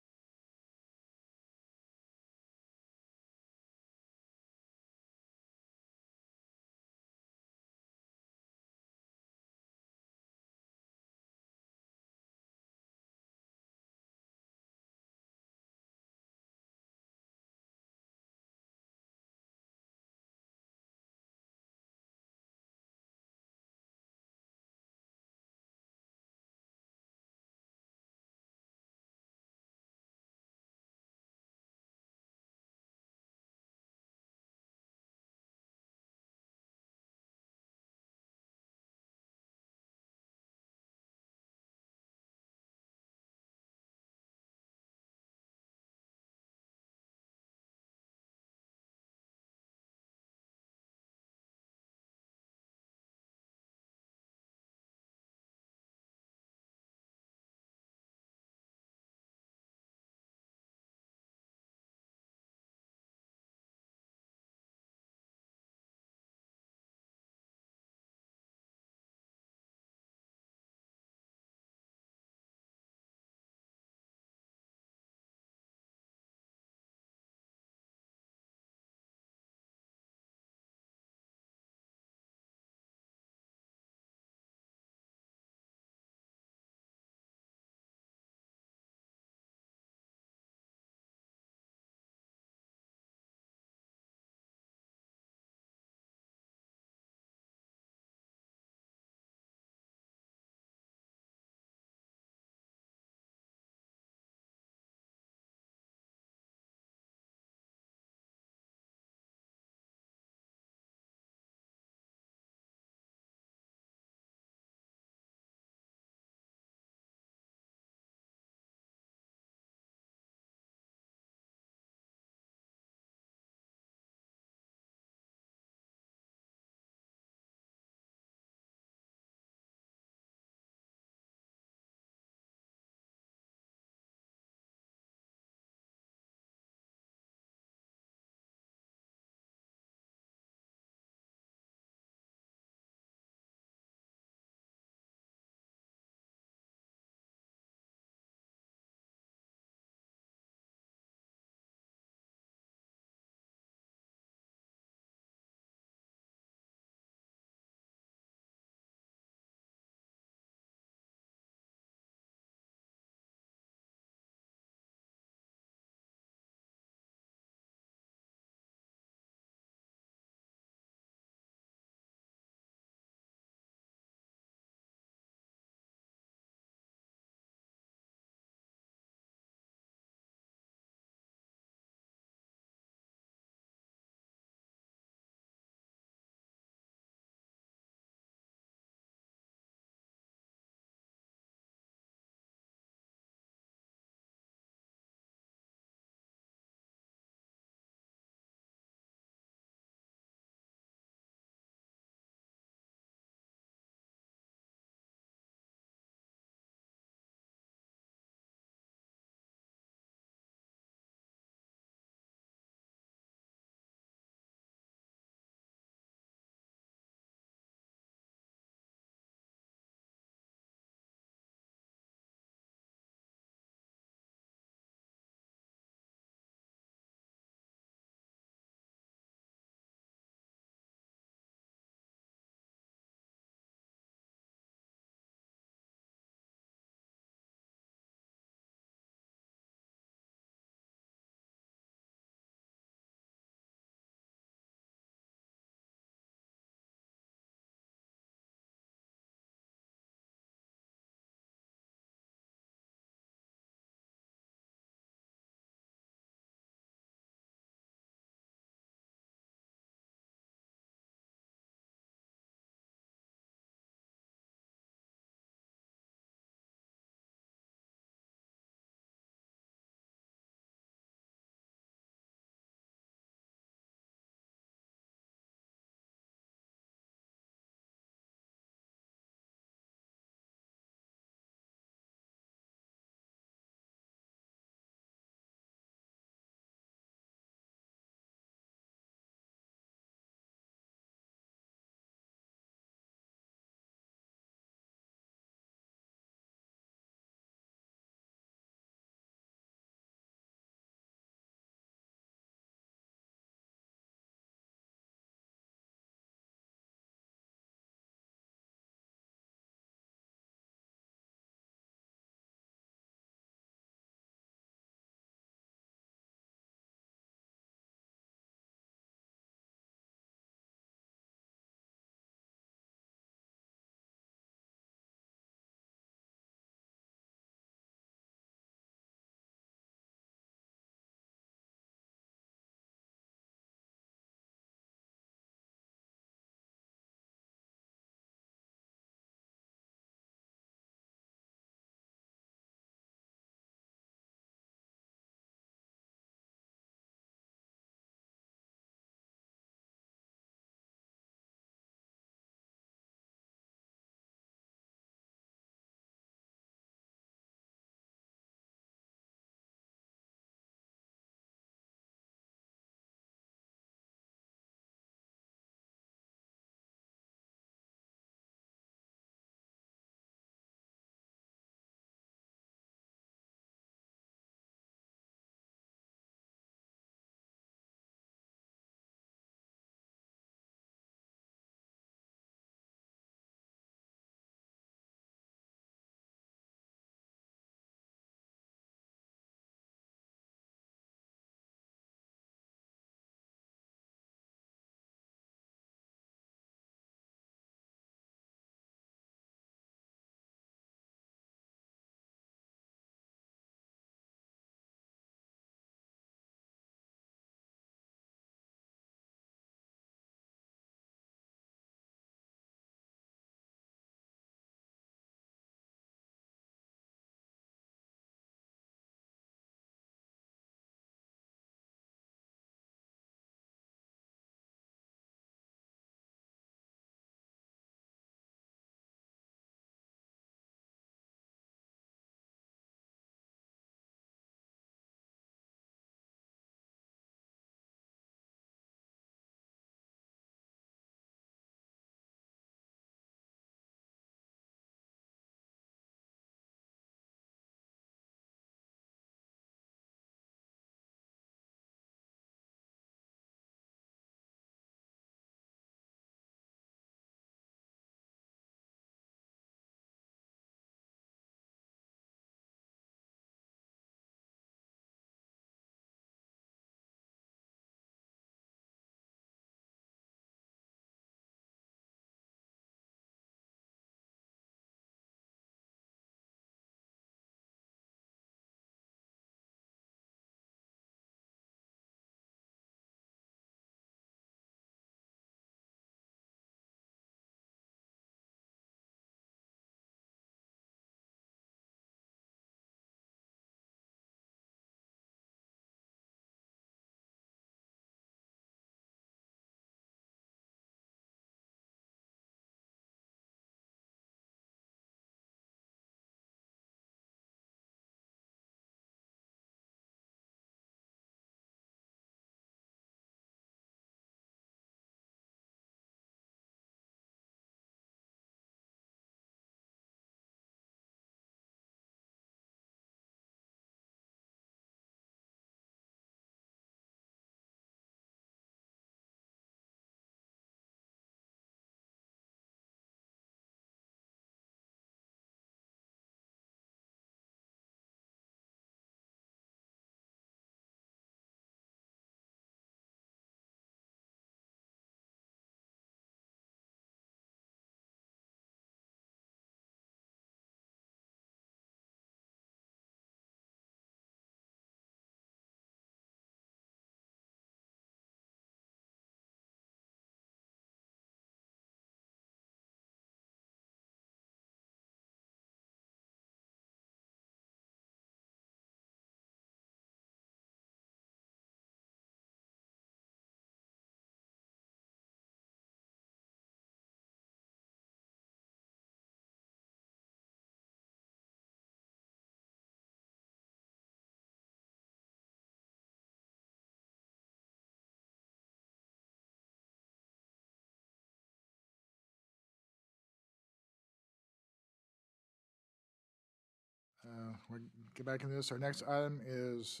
we'll get back into this. Our next item is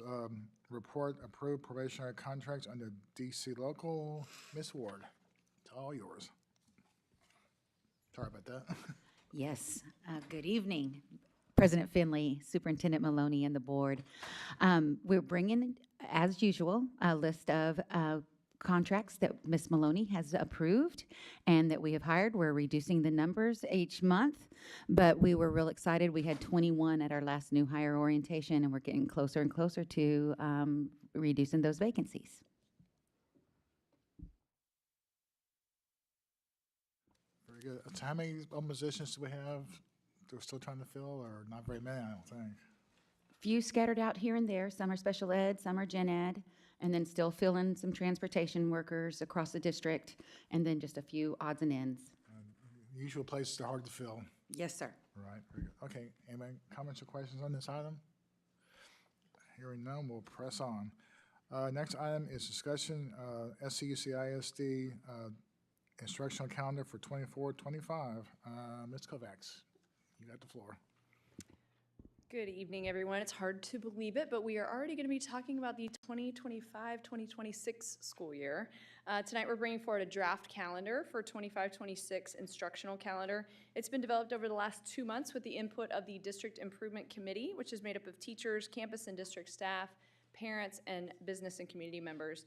report approved probationary contracts under DC Local. Ms. Ward, it's all yours. Sorry about that. Yes, good evening, President Finley, Superintendent Maloney, and the board. We're bringing, as usual, a list of contracts that Ms. Maloney has approved and that we have hired. We're reducing the numbers each month, but we were real excited. We had 21 at our last new hire orientation, and we're getting closer and closer to reducing those vacancies. Very good. So how many open positions do we have that we're still trying to fill, or not very many, I don't think? Few scattered out here and there. Some are special ed, some are gen ed, and then still filling some transportation workers across the district, and then just a few odds and ends. Usual places are hard to fill. Yes, sir. Right, very good. Okay, any comments or questions on this item? Hearing none, we'll press on. Next item is discussion, SCUCISD instructional calendar for 24-25. Ms. Kovacs, you got the floor. Good evening, everyone. It's hard to believe it, but we are already going to be talking about the 2025-2026 school year. Tonight, we're bringing forward a draft calendar for 25-26 instructional calendar. It's been developed over the last 2 months with the input of the District Improvement Committee, which is made up of teachers, campus and district staff, parents, and business and community members.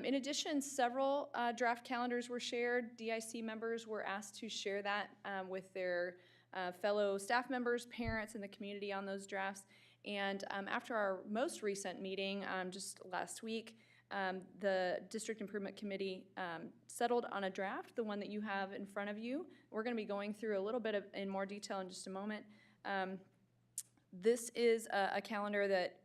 In addition, several draft calendars were shared. DIC members were asked to share that with their fellow staff members, parents, and the community on those drafts. And after our most recent meeting, just last week, the District Improvement Committee settled on a draft, the one that you have in front of you. We're going to be going through a little bit in more detail in just a moment. This is a calendar that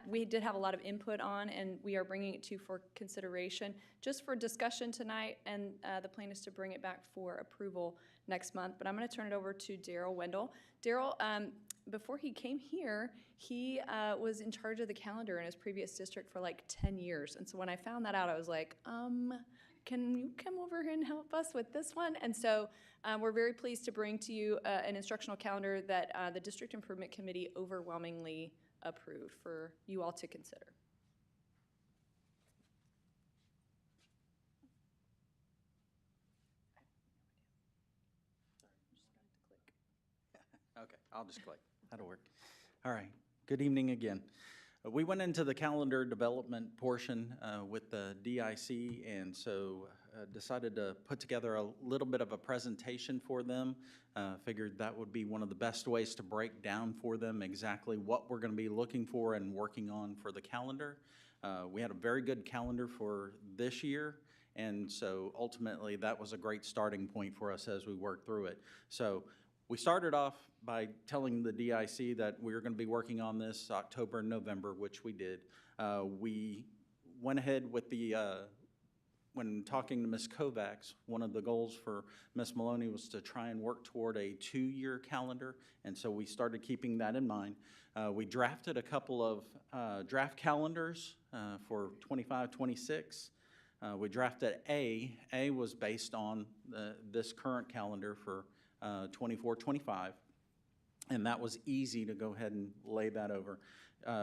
we did have a lot of input on, and we are bringing it to you for consideration, just for discussion tonight, and the plan is to bring it back for approval next month. But I'm going to turn it over to Daryl Wendell. Daryl, before he came here, he was in charge of the calendar in his previous district for like 10 years. And so when I found that out, I was like, can you come over here and help us with this one? And so we're very pleased to bring to you an instructional calendar that the District Improvement Committee overwhelmingly approved for you all to consider. Okay, I'll just click. That'll work. All right. Good evening again. We went into the calendar development portion with the DIC, and so decided to put together a little bit of a presentation for them. Figured that would be one of the best ways to break down for them exactly what we're going to be looking for and working on for the calendar. We had a very good calendar for this year, and so ultimately that was a great starting point for us as we worked through it. So we started off by telling the DIC that we were going to be working on this October and November, which we did. We went ahead with the, when talking to Ms. Kovacs, one of the goals for Ms. Maloney was to try and work toward a 2-year calendar, and so we started keeping that in mind. We drafted a couple of draft calendars for 25-26. We drafted A. A was based on this current calendar for 24-25, and that was easy to go ahead and lay that over.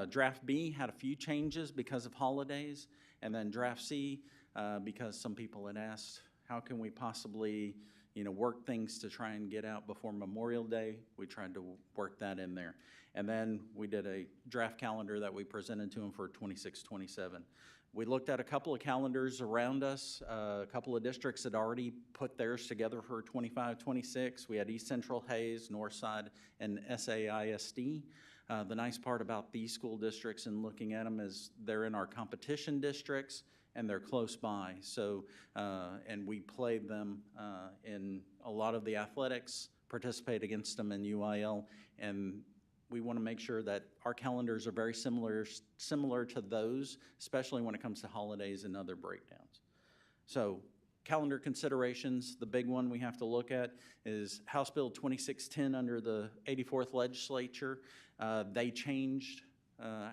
Draft B had a few changes because of holidays, and then Draft C, because some people had asked, how can we possibly, work things to try and get out before Memorial Day? We tried to work that in there. And then we did a draft calendar that we presented to them for 26-27. We looked at a couple of calendars around us. A couple of districts had already put theirs together for 25-26. We had East Central Hayes, Northside, and SAISD. The nice part about these school districts and looking at them is they're in our competition districts and they're close by. So, and we played them in a lot of the athletics, participate against them in UIL, and we want to make sure that our calendars are very similar to those, especially when it comes to holidays and other breakdowns. So calendar considerations, the big one we have to look at is House Bill 2610 under the 84th legislature. They changed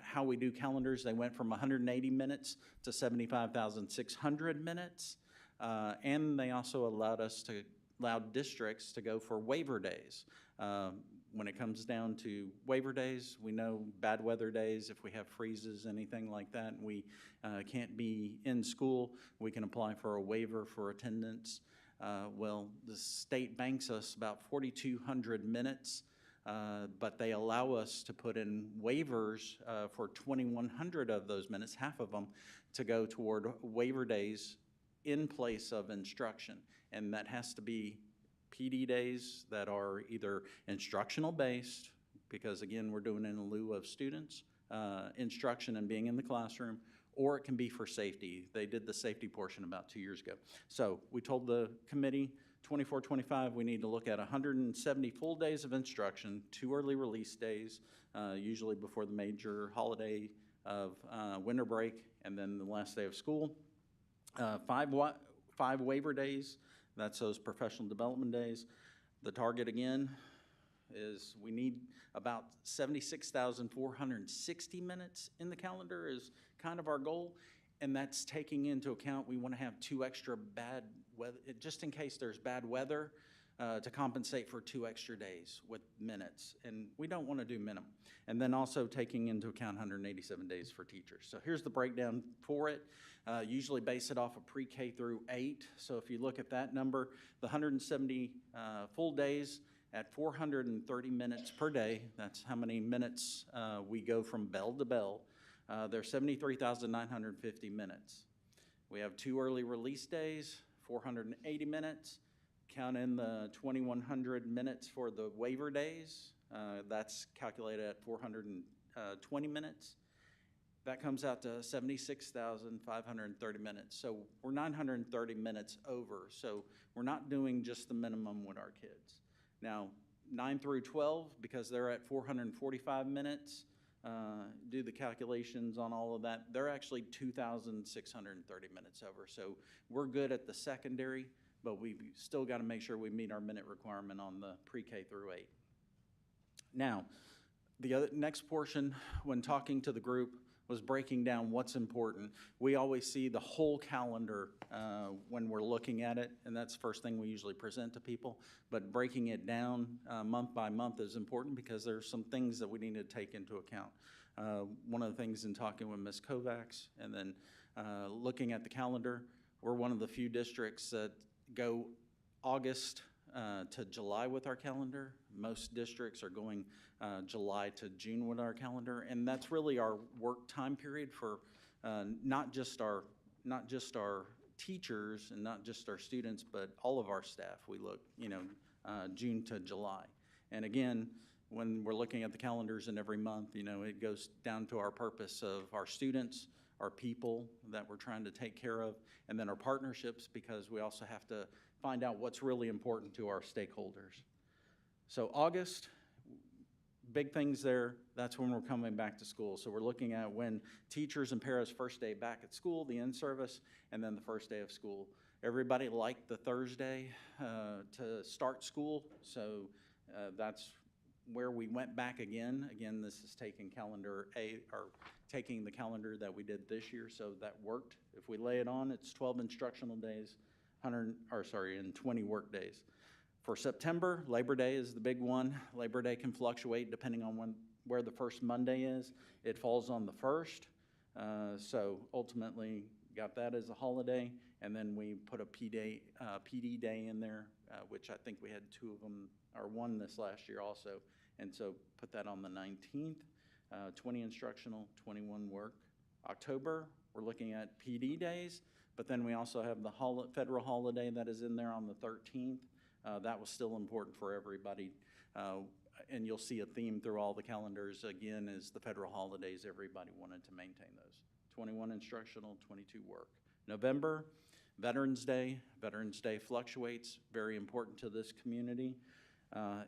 how we do calendars. They went from 180 minutes to 75,600 minutes. And they also allowed districts to go for waiver days. When it comes down to waiver days, we know bad weather days, if we have freezes, anything like that, and we can't be in school, we can apply for a waiver for attendance. Well, the state banks us about 4,200 minutes, but they allow us to put in waivers for 2,100 of those minutes, half of them, to go toward waiver days in place of instruction. And that has to be PD days that are either instructional based, because again, we're doing it in lieu of students, instruction and being in the classroom, or it can be for safety. They did the safety portion about 2 years ago. So we told the committee, 24-25, we need to look at 170 full days of instruction, 2 early release days, usually before the major holiday of winter break, and then the last day of school. 5 waiver days, that's those professional development days. The target again is we need about 76,460 minutes in the calendar is kind of our goal. And that's taking into account, we want to have 2 extra bad weather, just in case there's bad weather, to compensate for 2 extra days with minutes. And we don't want to do minimum. And then also taking into account 187 days for teachers. So here's the breakdown for it. Usually base it off of pre-K through 8. So if you look at that number, the 170 full days at 430 minutes per day, that's how many minutes we go from bell to bell. There's 73,950 minutes. We have 2 early release days, 480 minutes. Count in the 2,100 minutes for the waiver days. That's calculated at 420 minutes. That comes out to 76,530 minutes. So we're 930 minutes over. So we're not doing just the minimum with our kids. Now, 9 through 12, because they're at 445 minutes, do the calculations on all of that, they're actually 2,630 minutes over. So we're good at the secondary, but we've still got to make sure we meet our minute requirement on the pre-K through 8. Now, the other next portion, when talking to the group, was breaking down what's important. We always see the whole calendar when we're looking at it, and that's the first thing we usually present to people. But breaking it down month by month is important because there's some things that we need to take into account. One of the things in talking with Ms. Kovacs and then looking at the calendar, we're one of the few districts that go August to July with our calendar. Most districts are going July to June with our calendar, and that's really our work time period for not just our teachers and not just our students, but all of our staff. We look, June to July. And again, when we're looking at the calendars in every month, it goes down to our purpose of our students, our people that we're trying to take care of, and then our partnerships, because we also have to find out what's really important to our stakeholders. So August, big things there, that's when we're coming back to school. So we're looking at when teachers and paras first day back at school, the in-service, and then the first day of school. Everybody liked the Thursday to start school, so that's where we went back again. Again, this is taking taking the calendar that we did this year, so that worked. If we lay it on, it's 12 instructional days, and 20 work days. For September, Labor Day is the big one. Labor Day can fluctuate depending on where the first Monday is. It falls on the 1st, so ultimately got that as a holiday, and then we put a PD day in there, which I think we had 2 of them, or 1 this last year also, and so put that on the 19th. 20 instructional, 21 work. October, we're looking at PD days, but then we also have the federal holiday that is in there on the 13th. That was still important for everybody. And you'll see a theme through all the calendars, again, is the federal holidays. Everybody wanted to maintain those. 21 instructional, 22 work. November, Veterans Day. Veterans Day fluctuates, very important to this community.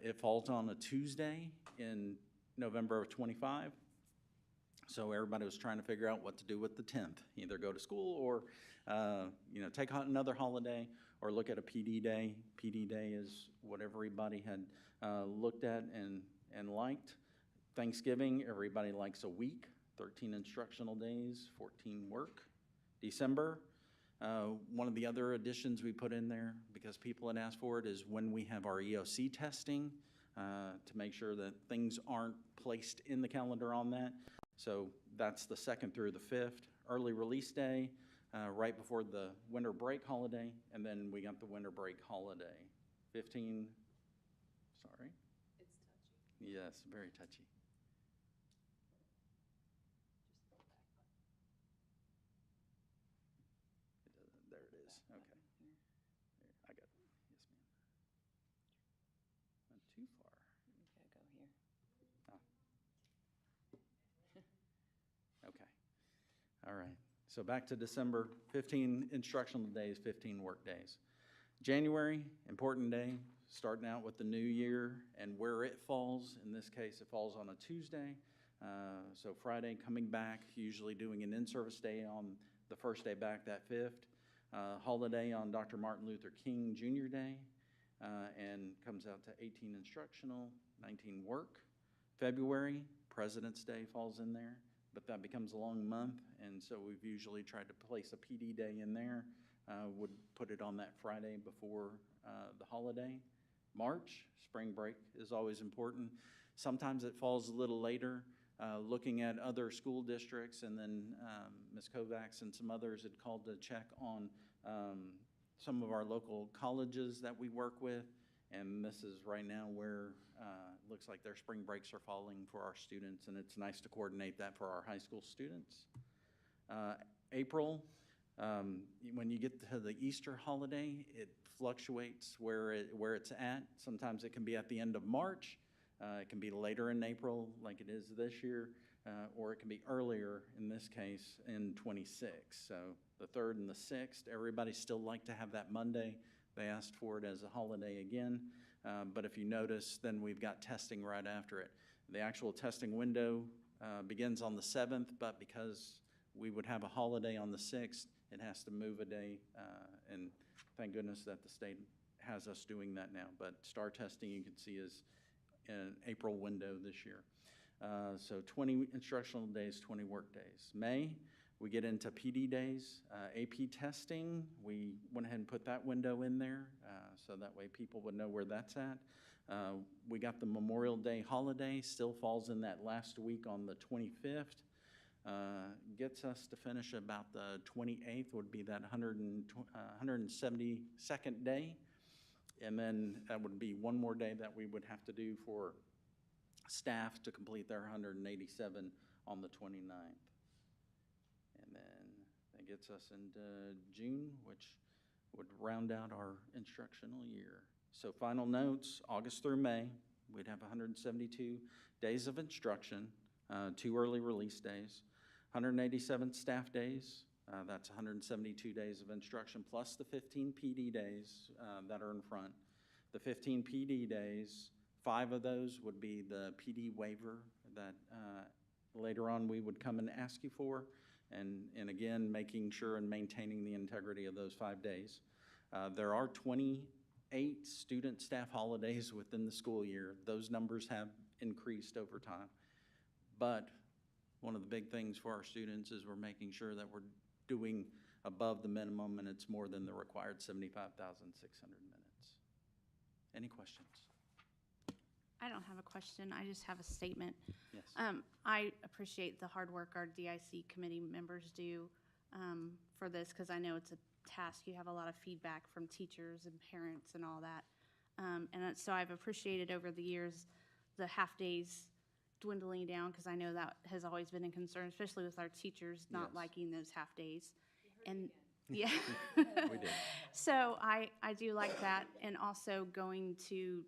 It falls on a Tuesday in November of 25. So everybody was trying to figure out what to do with the 10th. Either go to school or, take another holiday or look at a PD day. PD day is what everybody had looked at and liked. Thanksgiving, everybody likes a week, 13 instructional days, 14 work. December, one of the other additions we put in there, because people had asked for it, is when we have our EOC testing. to make sure that things aren't placed in the calendar on that. So that's the 2nd through the 5th. Early release day, right before the winter break holiday, and then we got the winter break holiday. 15, sorry? It's touchy. Yes, very touchy. There it is, okay. There, I got it, yes ma'am. Not too far. You gotta go here. Okay, all right. So back to December, 15 instructional days, 15 work days. January, important day, starting out with the new year and where it falls. In this case, it falls on a Tuesday. So Friday, coming back, usually doing an in-service day on the first day back, that 5th. Holiday on Dr. Martin Luther King Jr. Day, and comes out to 18 instructional, 19 work. February, President's Day falls in there, but that becomes a long month, and so we've usually tried to place a PD day in there. Would put it on that Friday before the holiday. March, spring break is always important. Sometimes it falls a little later. Looking at other school districts, and then Ms. Kovacs and some others had called to check on some of our local colleges that we work with, and this is right now where it looks like their spring breaks are falling for our students, and it's nice to coordinate that for our high school students. April, when you get to the Easter holiday, it fluctuates where it's at. Sometimes it can be at the end of March. It can be later in April, like it is this year, or it can be earlier, in this case, in 26. So the 3rd and the 6th, everybody still like to have that Monday. They asked for it as a holiday again, but if you notice, then we've got testing right after it. The actual testing window begins on the 7th, but because we would have a holiday on the 6th, it has to move a day, and thank goodness that the state has us doing that now. But STAR testing, you can see, is an April window this year. So 20 instructional days, 20 work days. May, we get into PD days. AP testing, we went ahead and put that window in there so that way people would know where that's at. We got the Memorial Day holiday, still falls in that last week on the 25th. Gets us to finish about the 28th, would be that 172nd day. And then that would be one more day that we would have to do for staff to complete their 187 on the 29th. And then that gets us into June, which would round out our instructional year. So final notes, August through May, we'd have 172 days of instruction, 2 early release days, 187 staff days. That's 172 days of instruction, plus the 15 PD days that are in front. The 15 PD days, 5 of those would be the PD waiver that later on we would come and ask you for, and again, making sure and maintaining the integrity of those 5 days. There are 28 student staff holidays within the school year. Those numbers have increased over time. But one of the big things for our students is we're making sure that we're doing above the minimum, and it's more than the required 75,600 minutes. Any questions? I don't have a question. I just have a statement. Yes. I appreciate the hard work our DIC committee members do for this, because I know it's a task. You have a lot of feedback from teachers and parents and all that. So I've appreciated over the years the half days dwindling down, because I know that has always been a concern, especially with our teachers not Yes. liking those half days. And yeah. We did. So I do like that, and also going to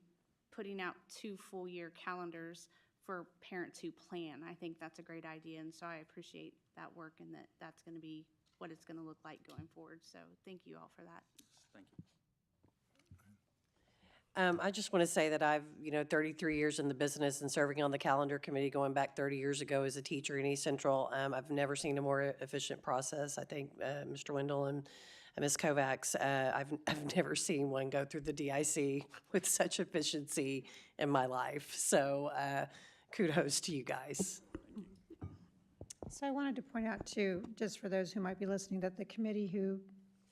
putting out 2 full-year calendars for parents who plan. I think that's a great idea, and so I appreciate that work, and that's going to be what it's going to look like going forward. So thank you all for that. Thank you. I just want to say that I've, 33 years in the business and serving on the calendar committee going back 30 years ago as a teacher in East Central. I've never seen a more efficient process. I think Mr. Wendell and Ms. Kovacs, I've never seen one go through the DIC with such efficiency in my life. So kudos to you guys. So I wanted to point out too, just for those who might be listening, that the committee who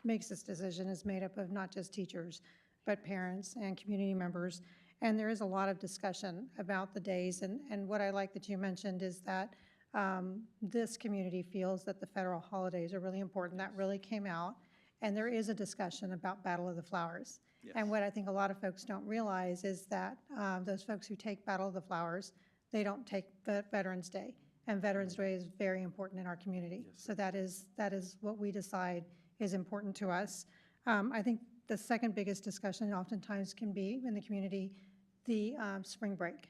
makes this decision is made up of not just teachers, but parents and community members. And there is a lot of discussion about the days. And what I like that you mentioned is that this community feels that the federal holidays are really important. That really came out. And there is a discussion about Battle of the Flowers. Yes. And what I think a lot of folks don't realize is that those folks who take Battle of the Flowers, they don't take Veterans Day. And Veterans Day is very important in our community. Yes, So that is what we decide is important to us. I think the second biggest discussion oftentimes can be in the community, the spring break.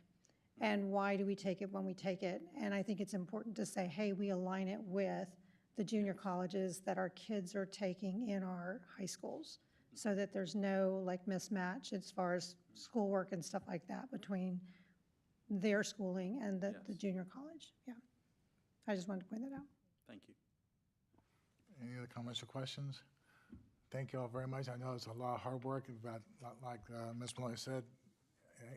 And why do we take it when we take it? And I think it's important to say, hey, we align it with the junior colleges that our kids are taking in our high schools, so that there's no like mismatch as far as schoolwork and stuff like that between their schooling and the junior college. Yeah. I just wanted to point that out. Thank you. Any other comments or questions? Thank you all very much. I know it's a lot of hard work, but like Ms. Maloney said,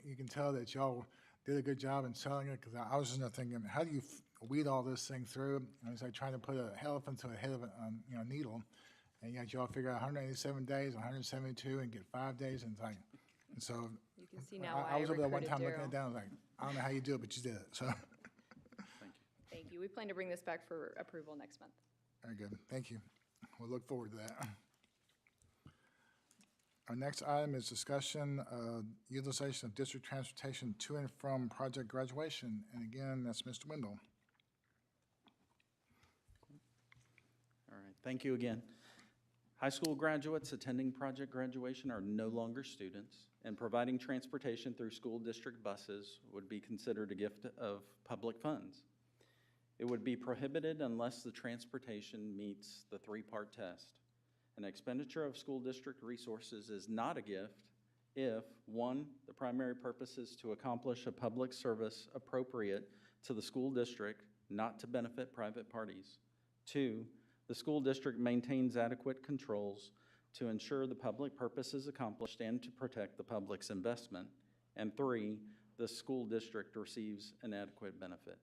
you can tell that y'all did a good job in selling it, because I was just thinking, how do you weed all this thing through? And it's like trying to put an elephant to the head of a needle, and yet y'all figure out 187 days, 172, and get 5 days, and it's like, and so. You can see now why I was over there one recruited time looking Daryl. it down, like, I don't know how you do it, but you did it, so. Thank you. We plan to bring this back for approval next month. Very good, thank you. We'll look forward to that. Our next item is discussion utilization of district transportation to and from project graduation. And again, that's Mr. Wendell. All right, thank you again. High school graduates attending project graduation are no longer students, and providing transportation through school district buses would be considered a gift of public funds. It would be prohibited unless the transportation meets the three-part test. An expenditure of school district resources is not a gift if, one, the primary purpose is to accomplish a public service appropriate to the school district, not to benefit private parties. Two, the school district maintains adequate controls to ensure the public purpose is accomplished and to protect the public's investment. And three, the school district receives an adequate benefit.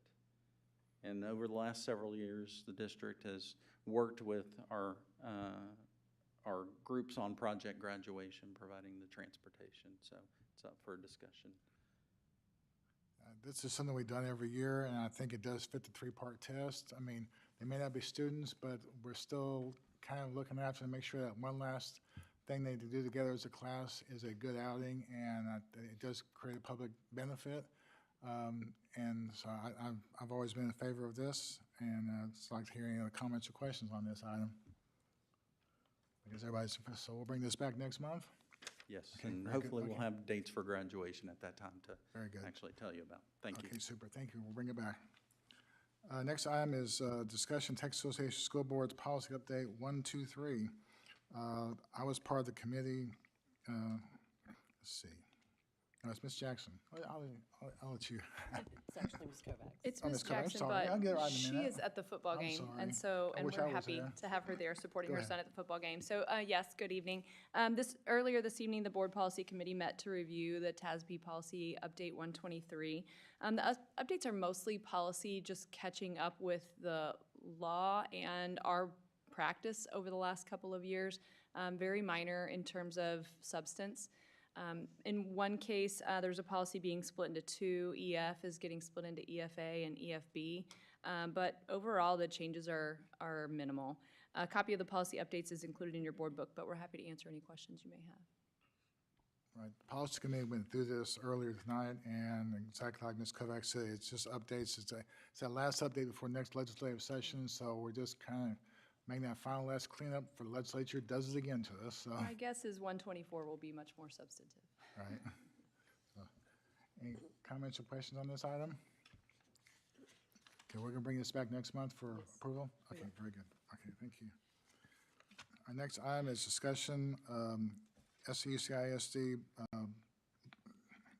And over the last several years, the district has worked with our groups on project graduation, providing the transportation. So it's up for discussion. This is something we've done every year, and I think it does fit the three-part test. I mean, they may not be students, but we're still kind of looking after to make sure that one last thing they do together as a class is a good outing, and it does create a public benefit. And so I've always been in favor of this, and I'd just like to hear any other comments or questions on this item. Because everybody's, so we'll bring this back next month? Yes, Okay, and very good. hopefully we'll Okay. have dates for graduation at that time to Very good. actually tell you about. Thank you. Okay, super, thank you, we'll bring it back. Next item is discussion Texas Association of School Boards Policy Update 123. I was part of the committee, let's see. No, it's Ms. Jackson. I'll let you. It's actually Ms. Kovacs. It's Oh, Ms. Ms. Kovacs, I'm Jackson, sorry. I'll but get it right in a she minute. is at the football I'm game, sorry. and so, I and wish I we're was happy there. to have her there supporting Go her ahead. son at the football game. So, yes, good evening. Earlier this evening, the Board Policy Committee met to review the TASB Policy Update 123. The updates are mostly policy, just catching up with the law and our practice over the last couple of years. Very minor in terms of substance. In one case, there's a policy being split into two. EF is getting split into EFA and EFB. But overall, the changes are minimal. A copy of the policy updates is included in your board book, but we're happy to answer any questions you may have. Right, the policy committee went through this earlier tonight, and exactly like Ms. Kovacs said, it's just updates. It's that last update before next legislative session, so we're just kind of making that final last cleanup for the legislature. Does it again to us, so. My guess is 124 will be much more substantive. Right. So, any comments or questions on this item? Okay, we're gonna bring this back next month for approval? Okay, very good. Okay, thank you. Our next item is discussion, SCUCISD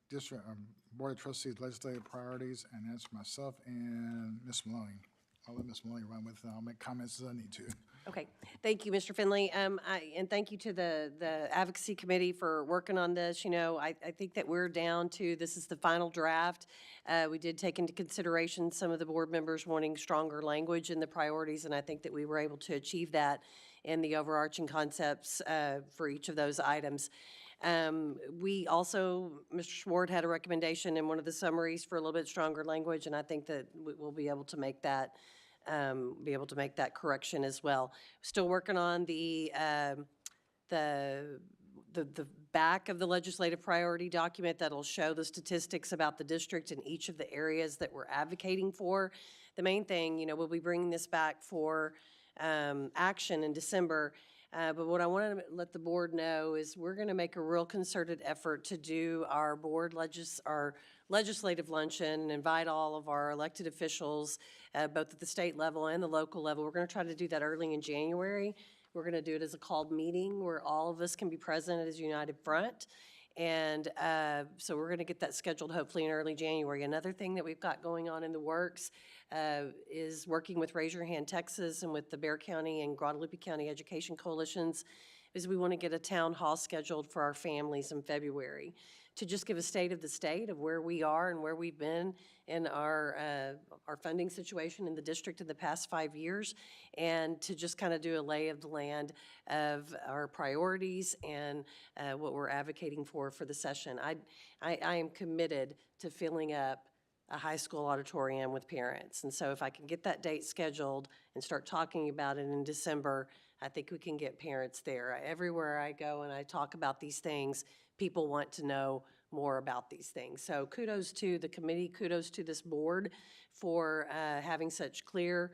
District, Board of Trustees Legislative Priorities, and that's myself and Ms. Maloney. I'll let Ms. Maloney run with it. I'll make comments as I need to. Okay, thank you, Mr. Finley. And thank you to the Advocacy Committee for working on this. You know, I think that we're down to, this is the final draft. We did take into consideration some of the board members wanting stronger language in the priorities, and I think that we were able to achieve that in the overarching concepts for each of those items. We also, Mr. Schwartz had a recommendation in one of the summaries for a little bit stronger language, and I think that we'll be able to make that, correction as well. Still working on the back of the legislative priority document that'll show the statistics about the district in each of the areas that we're advocating for. The main thing, we'll be bringing this back for action in December. But what I want to let the board know is we're going to make a real concerted effort to do our our legislative luncheon and invite all of our elected officials, both at the state level and the local level. We're going to try to do that early in January. We're going to do it as a called meeting where all of us can be present as a united front. And so we're going to get that scheduled hopefully in early January. Another thing that we've got going on in the works is working with Raise Your Hand Texas and with the Bexar County and Guadalupe County Education Coalitions, is we want to get a town hall scheduled for our families in February to just give a state of the state of where we are and where we've been in our funding situation in the district in the past 5 years, and to just kind of do a lay of the land of our priorities and what we're advocating for the session. I am committed to filling up a high school auditorium with parents. And so if I can get that date scheduled and start talking about it in December, I think we can get parents there. Everywhere I go and I talk about these things, people want to know more about these things. So kudos to the committee, kudos to this board for having such clear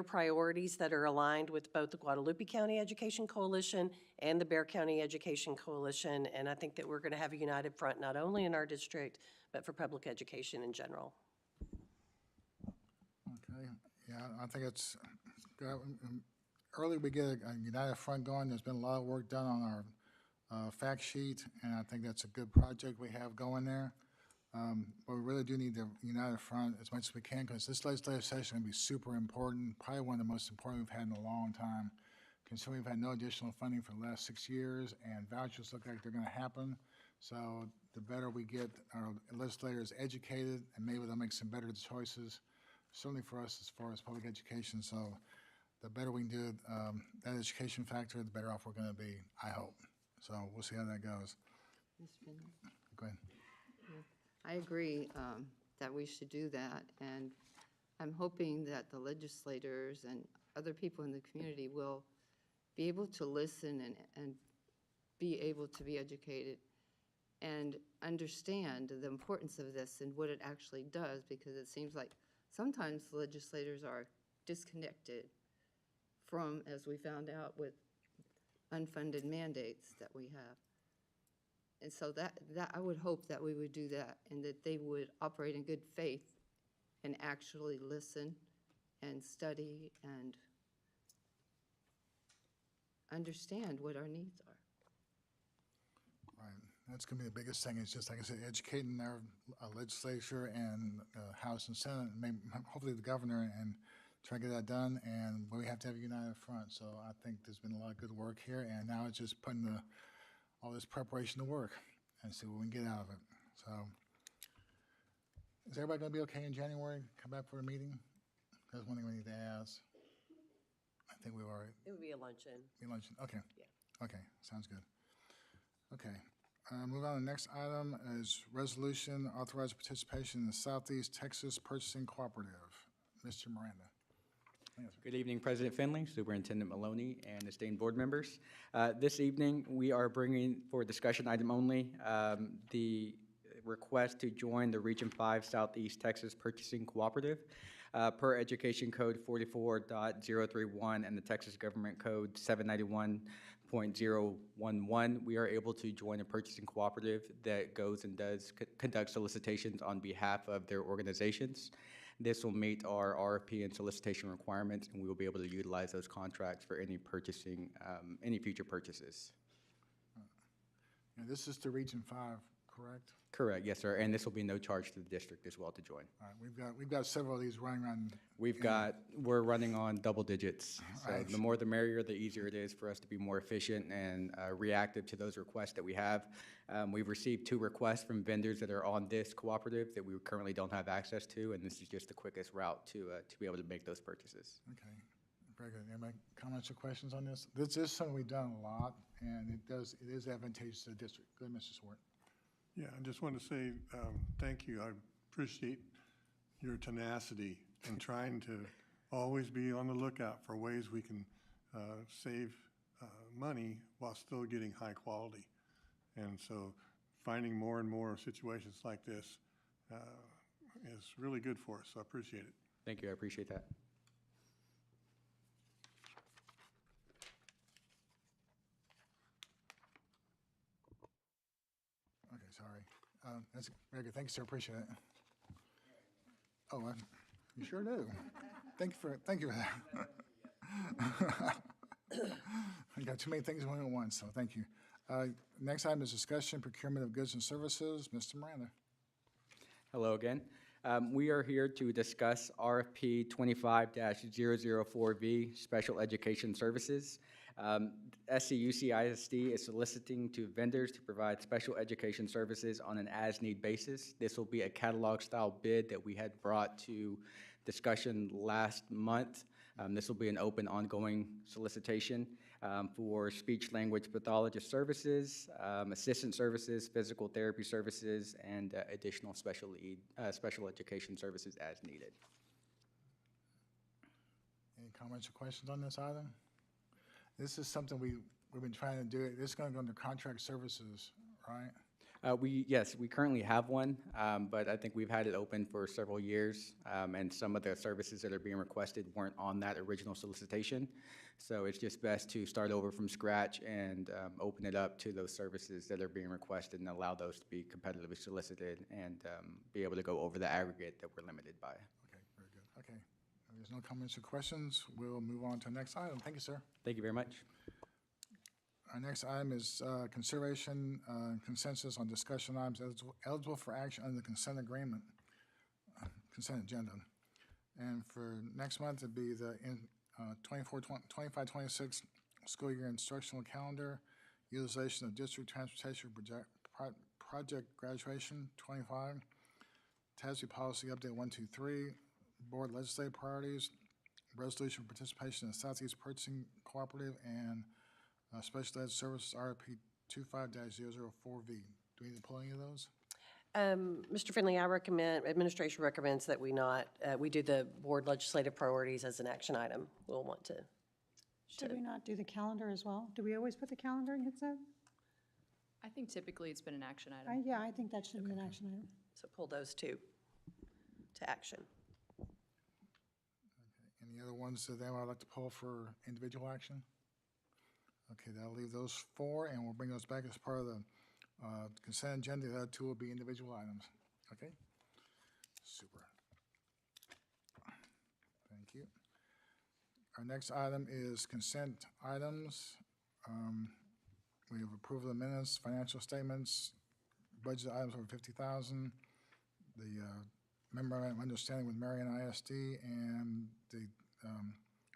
priorities that are aligned with both the Guadalupe County Education Coalition and the Bexar County Education Coalition. And I think that we're going to have a united front not only in our district, but for public education in general. Okay, yeah, I think it's good. Early we get a united front going. There's been a lot of work done on our fact sheet, and I think that's a good project we have going there. But we really do need the united front as much as we can, because this legislative session is going to be super important, probably one of the most important we've had in a long time, considering we've had no additional funding for the last 6 years, and vouchers look like they're going to happen. So the better we get our legislators educated, and maybe they'll make some better choices, certainly for us as far as public education. So the better we can do that education factor, the better off we're going to be, I hope. So we'll see how that goes. Go ahead. I agree that we should do that, and I'm hoping that the legislators and other people in the community will be able to listen and be able to be educated and understand the importance of this and what it actually does, because it seems like sometimes legislators are disconnected from, as we found out with unfunded mandates that we have. And so that I would hope that we would do that, and that they would operate in good faith and actually listen and study and understand what our needs are. Right. That's going to be the biggest thing, is just, like I said, educating our legislature and House and Senate, and maybe, hopefully the governor, and try to get that done. And we have to have a united front. So I think there's been a lot of good work here, and now it's just putting all this preparation to work and see what we can get out of it. So is everybody going to be okay in January? Come back for a meeting? That's one thing we need to ask. I think we've already. It would be a luncheon. Be luncheon. Okay. Yeah. Okay. Sounds good. Okay. Move on to the next item is resolution authorizing participation in the Southeast Texas Purchasing Cooperative. Mr. Miranda. Good evening, President Finley, Superintendent Maloney, and esteemed board members. This evening, we are bringing for discussion item only the request to join the Region 5 Southeast Texas Purchasing Cooperative. Per Education Code 44.031 and the Texas Government Code 791.011, we are able to join a purchasing cooperative that goes and does conduct solicitations on behalf of their organizations. This will meet our RFP and solicitation requirements, and we will be able to utilize those contracts for any purchasing, any future purchases. And this is the Region 5, correct? Correct, yes, sir. And this will be no charge to the district as well to join. All right, we've got several of these running around. We're running on double digits. So Right. the more the merrier, the easier it is for us to be more efficient and reactive to those requests that we have. We've received 2 requests from vendors that are on this cooperative that we currently don't have access to, and this is just the quickest route to be able to make those purchases. Okay, Very good. Anybody comments or questions on this? This is something we've done a lot, and it is advantageous to the district. Go ahead, Mr. Swart. Yeah, I just want to say thank you. I appreciate your tenacity in trying to always be on the lookout for ways we can save money while still getting high quality. And so finding more and more situations like this is really good for us, so I appreciate it. Thank you, I appreciate that. Okay, sorry. That's very good. Thank you, sir. Appreciate it. Oh, you sure do. Thank you for that. I got too many things going on at once, so thank you. Next item is discussion procurement of goods and services. Mr. Miranda. Hello again. We are here to discuss RFP 25-004V, Special Education Services. SCUC ISD is soliciting to vendors to provide special education services on an as-need basis. This will be a catalog-style bid that we had brought to discussion last month. This will be an open, ongoing solicitation for speech-language pathologist services, assistant services, physical therapy services, and additional special education services as needed. Any comments or questions on this item? This is something we've been trying to do. This is going to go under contract services, right? Yes, we currently have one, but I think we've had it open for several years, and some of the services that are being requested weren't on that original solicitation. So it's just best to start over from scratch and open it up to those services that are being requested and allow those to be competitively solicited and be able to go over the aggregate that we're limited by. Okay, very good. Okay. If there's no comments or questions, we'll move on to the next item. Thank you, sir. Thank you very much. Our next item is consideration consensus on discussion items eligible for action under the consent agreement, consent agenda. And for next month, it'd be the 25-26 school year instructional calendar, utilization of district transportation project graduation 25, TASB policy update 123, board legislative priorities, resolution for participation in the Southeast Purchasing Cooperative, and Special Ed Services RFP 25-004V. Do we need to pull any of those? Mr. Finley, administration recommends that we do the board legislative priorities as an action item. We'll want to. Should we not do the calendar as well? Do we always put the calendar in consent? I think typically it's been an action item. Yeah, I think that should be an action item. So pull those two to action. Okay. Any other ones that I'd like to pull for individual action? Okay, that'll leave those four, and we'll bring those back as part of the consent agenda. The other two will be individual items. Okay? Super. Thank you. Our next item is consent items. We have approval of minutes, financial statements, budget items over $50,000, the memorandum of understanding with Marion ISD, and the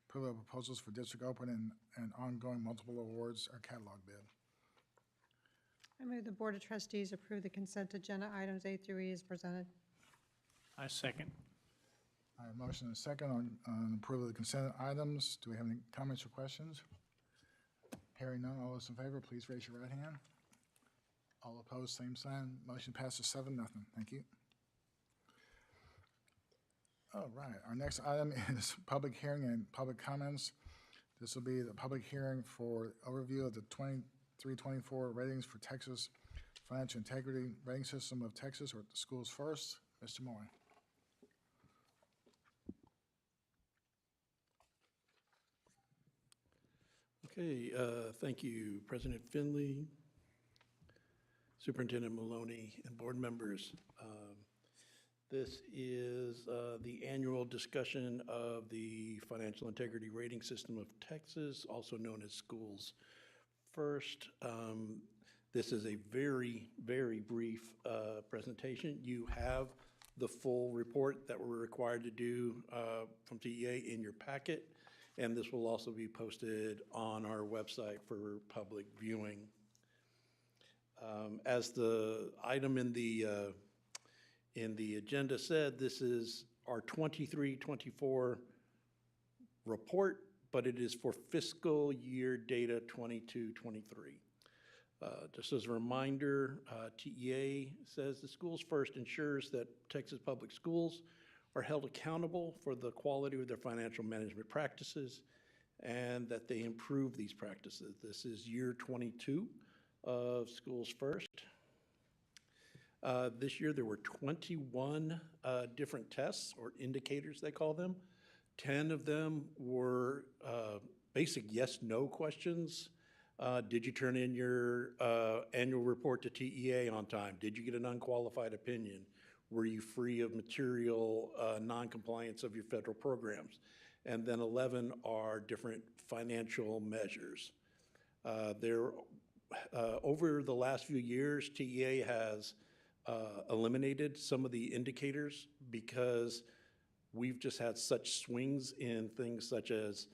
approval of proposals for district open and ongoing multiple awards or catalog bid. I move the Board of Trustees approve the consent agenda items A through E as presented. I second. I have a motion and a second on approval of the consent items. Do we have any comments or questions? Hearing none, all those in favor, please raise your right hand. All opposed, same sign. Motion passes 7-0. Thank you. All right, our next item is public hearing and public comments. This will be the public hearing for overview of the 23-24 ratings for Texas Financial Integrity Rating System of Texas, or the Schools First. Mr. Moore. Okay, thank you, President Finley, Superintendent Maloney, and board members. This is the annual discussion of the Financial Integrity Rating System of Texas, also known as Schools First. This is a very, very brief presentation. You have the full report that we're required to do from TEA in your packet, and this will also be posted on our website for public viewing. As the item in the agenda said, this is our 23-24 report but it is for fiscal year data 22-23. Just as a reminder, TEA says the Schools First ensures that Texas public schools are held accountable for the quality of their financial management practices and that they improve these practices. This is year 22 of Schools First. This year there were 21 different tests or indicators, they call them. 10 of them were basic yes/no questions. Did you turn in your annual report to TEA on time? Did you get an unqualified opinion? Were you free of material non-compliance of your federal programs? And then 11 are different financial measures. Over the last few years, TEA has eliminated some of the indicators because we've just had such swings in things such as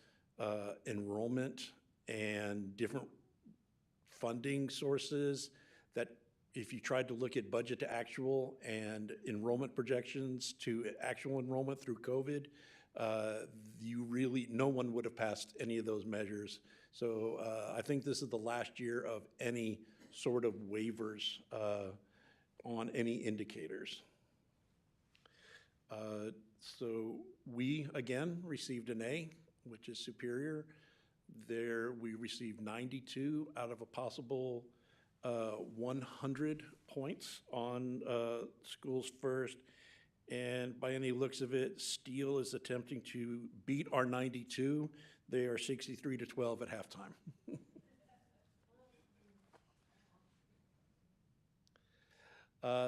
enrollment and different funding sources that if you tried to look at budget to actual and enrollment projections to actual enrollment through COVID, no one would have passed any of those measures. So I think this is the last year of any sort of waivers on any indicators. So we, again, received an A, which is superior. There, we received 92 out of a possible 100 points on Schools First. And by any looks of it, Steele is attempting to beat our 92. They are 63-12 at halftime.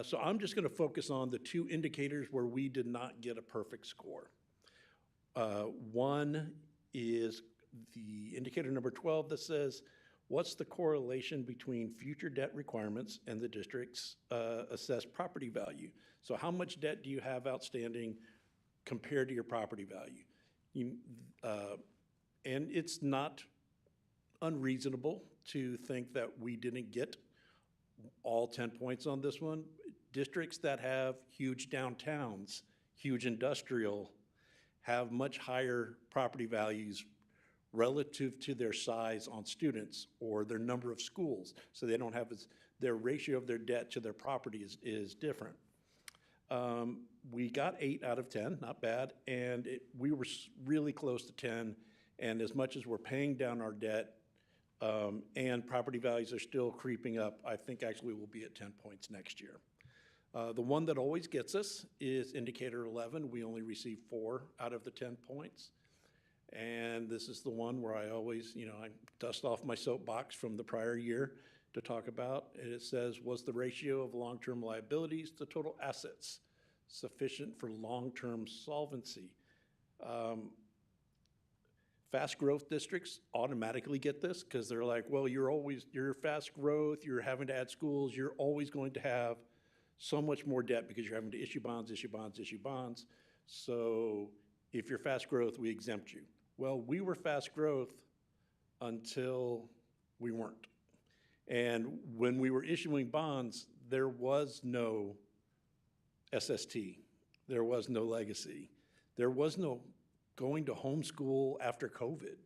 So I'm just going to focus on the two indicators where we did not get a perfect score. One is the indicator number 12 that says, what's the correlation between future debt requirements and the district's assessed property value? So how much debt do you have outstanding compared to your property value? And it's not unreasonable to think that we didn't get all 10 points on this one. Districts that have huge downtowns, huge industrial, have much higher property values relative to their size on students or their number of schools. So they don't have their ratio of their debt to their property is different. We got 8 out of 10, not bad, and we were really close to 10. And as much as we're paying down our debt and property values are still creeping up, I think actually we'll be at 10 points next year. The one that always gets us is indicator 11. We only received 4 out of the 10 points. And this is the one where I always, I dust off my soapbox from the prior year to talk about. And it says, was the ratio of long-term liabilities to total assets sufficient for long-term solvency? Fast growth districts automatically get this because they're like, well, you're fast growth, you're having to add schools, you're always going to have so much more debt because you're having to issue bonds, issue bonds, issue bonds. So if you're fast growth, we exempt you. Well, we were fast growth until we weren't. And when we were issuing bonds, there was no SST. There was no legacy. There was no going to homeschool after COVID.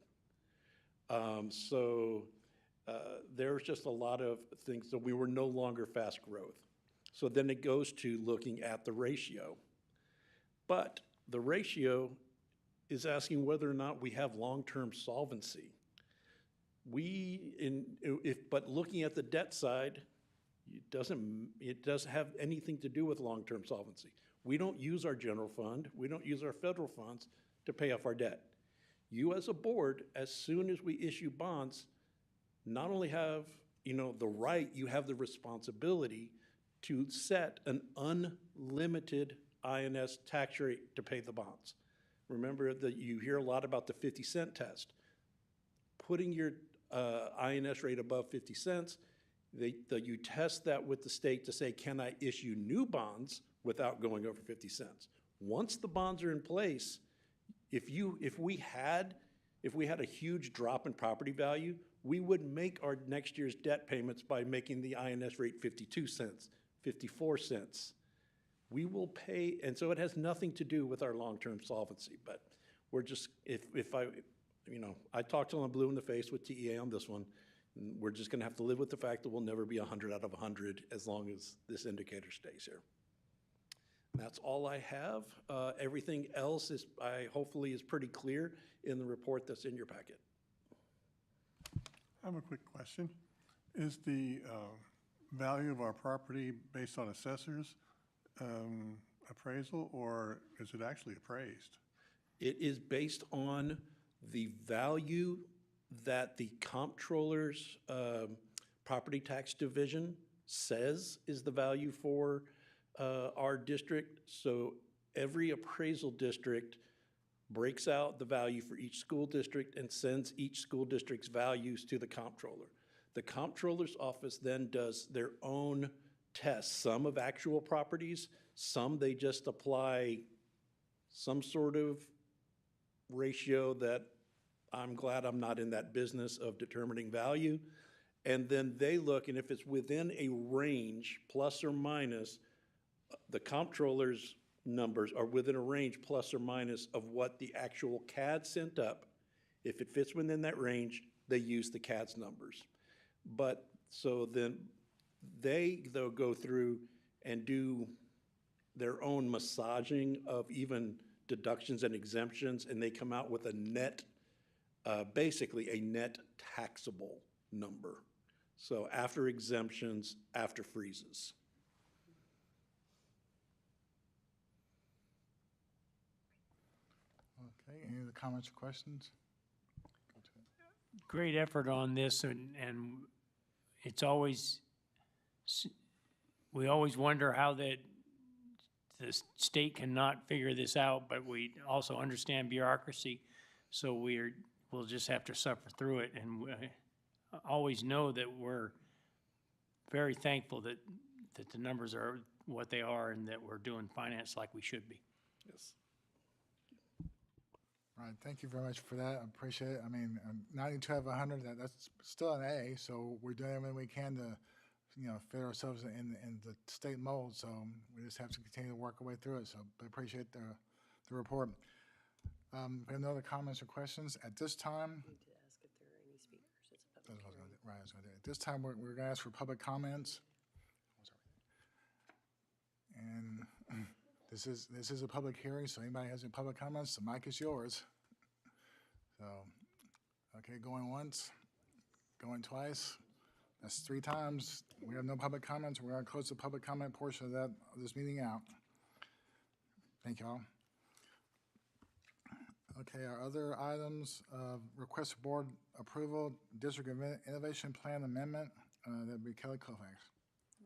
There was just a lot of things, so we were no longer fast growth. So then it goes to looking at the ratio. But the ratio is asking whether or not we have long-term solvency. But looking at the debt side, it doesn't have anything to do with long-term solvency. We don't use our general fund, we don't use our federal funds to pay off our debt. You as a board, as soon as we issue bonds, not only have the right, you have the responsibility to set an unlimited INS tax rate to pay the bonds. Remember that you hear a lot about the 50-cent test. Putting your INS rate above 50 cents, you test that with the state to say, can I issue new bonds without going over 50 cents? Once the bonds are in place, if we had a huge drop in property value, we would make our next year's debt payments by making the INS rate 52 cents, 54 cents. We will pay, and so it has nothing to do with our long-term solvency, but we're just, I talked till I'm blue in the face with TEA on this one. And we're just gonna have to live with the fact that we'll never be 100 out of 100 as long as this indicator stays here. That's all I have. Everything else is, hopefully is pretty clear in the report that's in your packet. I have a quick question. Is the value of our property based on assessors appraisal, or is it actually appraised? It is based on the value that the comptroller's property tax division says is the value for our district. So every appraisal district breaks out the value for each school district and sends each school district's values to the comptroller. The comptroller's office then does their own tests, some of actual properties, some they just apply some sort of ratio that I'm glad I'm not in that business of determining value. And then they look, and if it's within a range, plus or minus, the comptroller's numbers are within a range plus or minus of what the actual CAD sent up. If it fits within that range, they use the CAD's numbers. But so then they, though, go through and do their own massaging of even deductions and exemptions, and they come out with a net, basically a net taxable number. So after exemptions, after freezes. Okay, any other comments or questions? Great effort on this, and it's always, we always wonder how the state cannot figure this out, but we also understand bureaucracy, so we'll just have to suffer through it, and we always know that we're very thankful that the numbers are what they are and that we're doing finance like we should be. Yes. All right, thank you very much for that. I appreciate it. I mean, 92 out of 100, that's still an A, so we're doing everything we can to, fit ourselves in the state mold, so we just have to continue to work our way through it, so I appreciate the report. We have no other comments or questions. At this time, Need to ask if there are any speakers. It's a that's public what I was hearing. gonna do. Right, I was gonna do. At this time, we're going to ask for public comments. And this is a public hearing, so anybody has any public comments, the mic is yours. So, okay, going once, going twice. That's 3 times. We have no public comments. We're going to close the public comment portion of this meeting out. Thank you all. Okay, our other items, request for board approval, District Innovation Plan Amendment, that'd be Kelly Kovacs.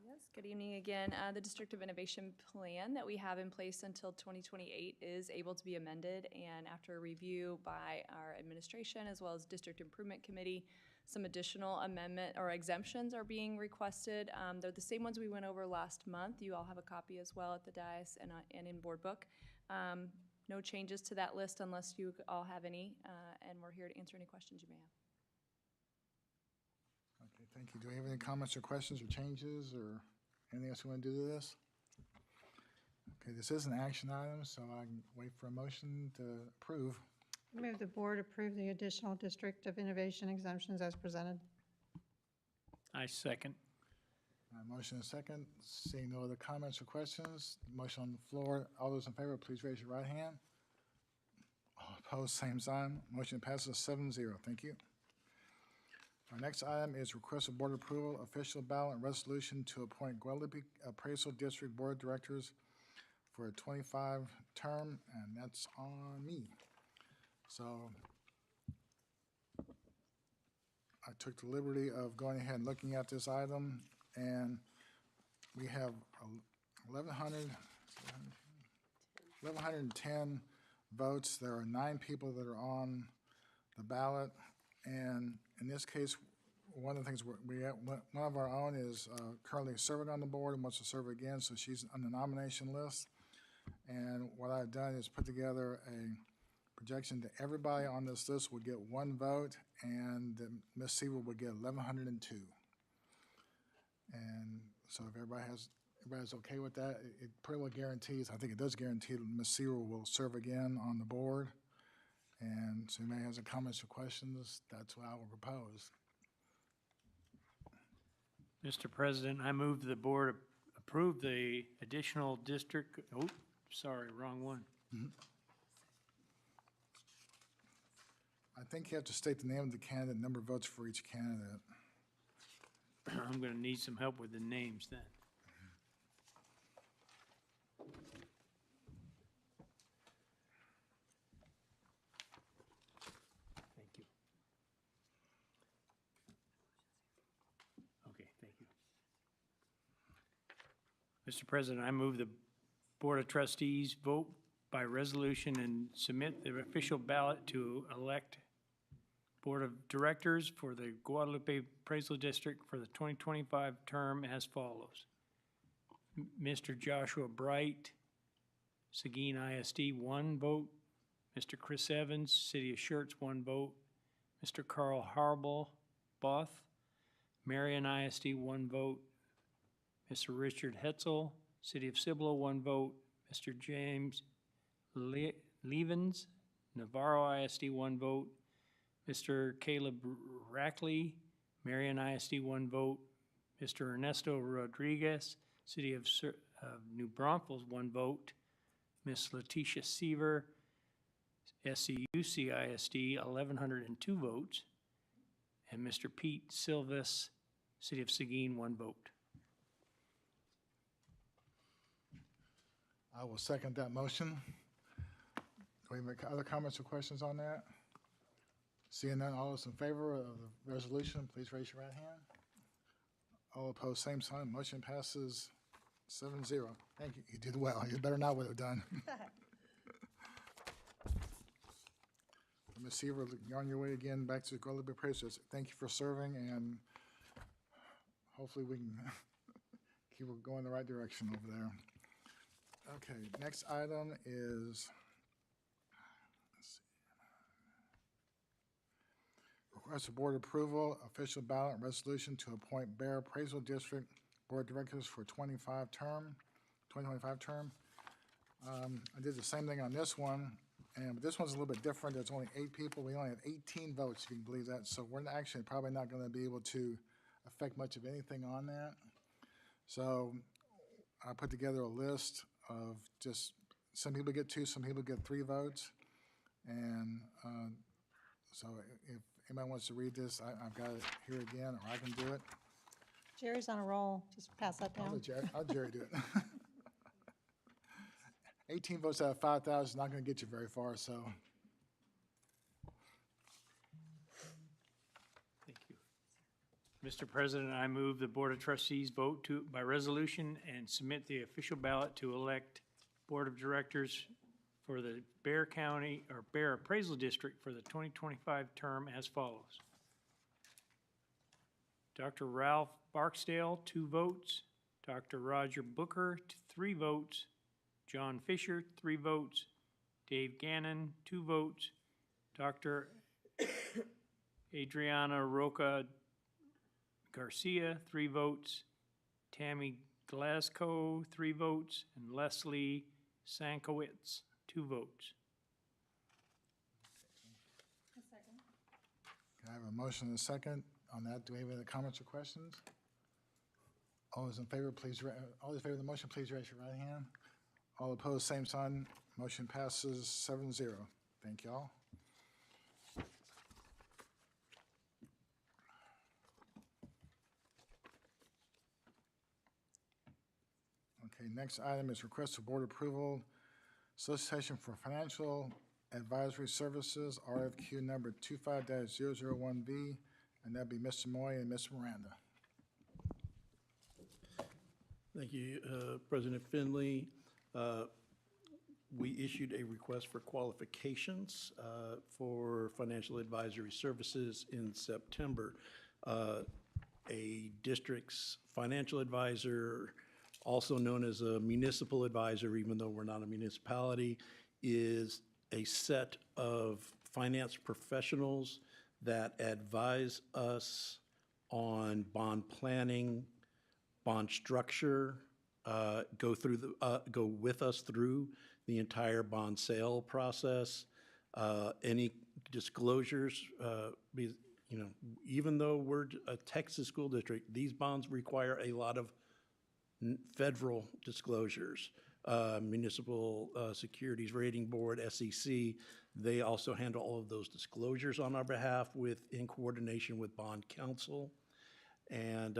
Yes, good evening again. The District of Innovation Plan that we have in place until 2028 is able to be amended, and after a review by our administration as well as District Improvement Committee, some additional amendment or exemptions are being requested. They're the same ones we went over last month. You all have a copy as well at the dais and in board book. No changes to that list unless you all have any, and we're here to answer any questions you may have. Okay, thank you. Do we have any comments or questions or changes or anything else you want to do to this? Okay, this is an action item, so I can wait for a motion to approve. I move the board approve the additional District of Innovation exemptions as presented. I second. Motion and second. Seeing no other comments or questions, motion on the floor. All those in favor, please raise your right hand. All opposed, same sign. Motion passes 7-0. Thank you. Our next item is request of board approval, official ballot and resolution to appoint Guadalupe Appraisal District Board of Directors for a 25 term, and that's on me. So I took the liberty of going ahead and looking at this item, and we have 1,110 votes. There are 9 people that are on the ballot, and in this case, one of the things we have, one of our own is currently serving on the board and wants to serve again, so she's on the nomination list. And what I've done is put together a projection that everybody on this list would get 1 vote, and Ms. Seaver would get 1,102. And so if everybody's okay with that, it pretty well guarantees, I think it does guarantee that Ms. Seaver will serve again on the board. And so anybody has any comments or questions, that's what I will propose. Mr. President, I move the board approve the additional district, oh, sorry, wrong one. I think you have to state the name of the candidate, number of votes for each candidate. I'm going to need some help with the names then. Thank you. Okay, thank you. Mr. President, I move the Board of Trustees vote by resolution and submit the official ballot to elect Board of Directors for the Guadalupe Appraisal District for the 2025 term as follows. Mr. Joshua Bright, Seguin ISD, 1 vote. Mr. Chris Evans, City of Schertz, 1 vote. Mr. Carl Harbaugh, Both, Marion ISD, 1 vote. Mr. Richard Hetzel, City of Cibolo, 1 vote. Mr. James Levens, Navarro ISD, 1 vote. Mr. Caleb Rackley, Marion ISD, 1 vote. Mr. Ernesto Rodriguez, City of New Braunfels, 1 vote. Ms. Letitia Seaver, SCUC ISD, 1,102 votes. And Mr. Pete Silvis, City of Seguin, 1 vote. I will second that motion. Do we make other comments or questions on that? Seeing none, all those in favor of the resolution, please raise your right hand. All opposed, same sign. Motion passes 7-0. Thank you. You did well. You better not would have done. Ms. Seaver, you're on your way again back to the Guadalupe Appraisal. Thank you for serving, and hopefully we can keep it going in the right direction over there. Okay, next item is, request of board approval, official ballot resolution to appoint Bear Appraisal District Board of Directors for 2025 term. I did the same thing on this one, and this one's a little bit different. There's only 8 people. We only had 18 votes, if you can believe that. So we're actually probably not going to be able to affect much of anything on that. So I put together a list of just, some people get 2, some people get 3 votes. And so if anybody wants to read this, I've got it here again, or I can do it. Jerry's on a roll. Just pass that down. I'll let Jerry do it. 18 votes out of 5,000 is not going to get you very far, so. Thank you. Mr. President, I move the Board of Trustees vote by resolution and submit the official ballot to elect Board of Directors for the Bear County, or Bear Appraisal District for the 2025 term as follows. Dr. Ralph Barksdale, 2 votes. Dr. Roger Booker, 3 votes. John Fisher, 3 votes. Dave Gannon, 2 votes. Dr. Adriana Roca Garcia, 3 votes. Tammy Glasgow, 3 votes. And Leslie Sankowitz, 2 votes. Can I have a motion and a second on that? Do we have any comments or questions? All those in favor, all those in favor of the motion, please raise your right hand. All opposed, same sign. Motion passes 7-0. Thank you all. Okay, next item is request for board approval, solicitation for financial advisory services, RFQ number 25-001B, and that'd be Mr. Moy and Ms. Miranda. Thank you, President Finley. We issued a request for qualifications for financial advisory services in September. A district's financial advisor, also known as a municipal advisor, even though we're not a municipality, is a set of finance professionals that advise us on bond planning, bond structure, go with us through the entire bond sale process, Any disclosures, even though we're a Texas school district, these bonds require a lot of federal disclosures. Municipal Securities Rating Board, SEC, they also handle all of those disclosures on our behalf in coordination with bond counsel. And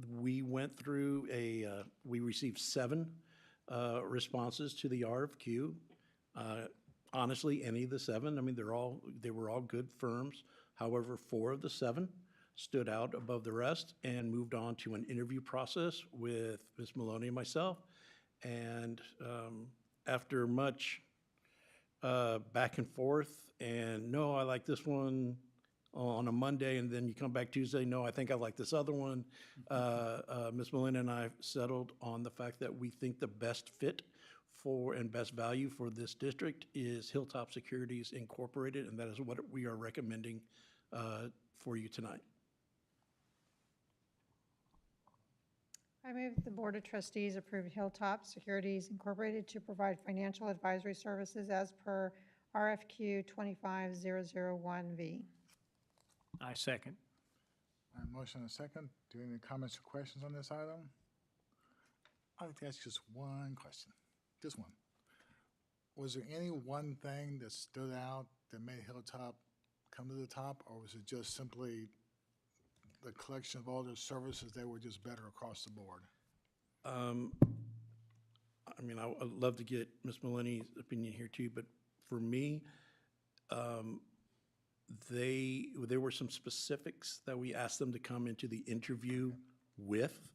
we went through we received 7 responses to the RFQ. Honestly, any of the 7, I mean, they were all good firms. However, 4 of the 7 stood out above the rest and moved on to an interview process with Ms. Maloney and myself. And after much back and forth, and no, I like this one on a Monday, and then you come back Tuesday, no, I think I like this other one. Ms. Maloney and I settled on the fact that we think the best fit and best value for this district is Hilltop Securities Incorporated, and that is what we are recommending for you tonight. I move that the Board of Trustees approve Hilltop Securities Incorporated to provide financial advisory services as per RFQ 25001V. I second. Motion and a second. Do you have any comments or questions on this item? I'd like to ask just one question, just one. Was there any one thing that stood out that made Hilltop come to the top, or was it just simply the collection of all their services, they were just better across the board? I mean, I'd love to get Ms. Maloney's opinion here too, but for me, there were some specifics that we asked them to come into the interview with,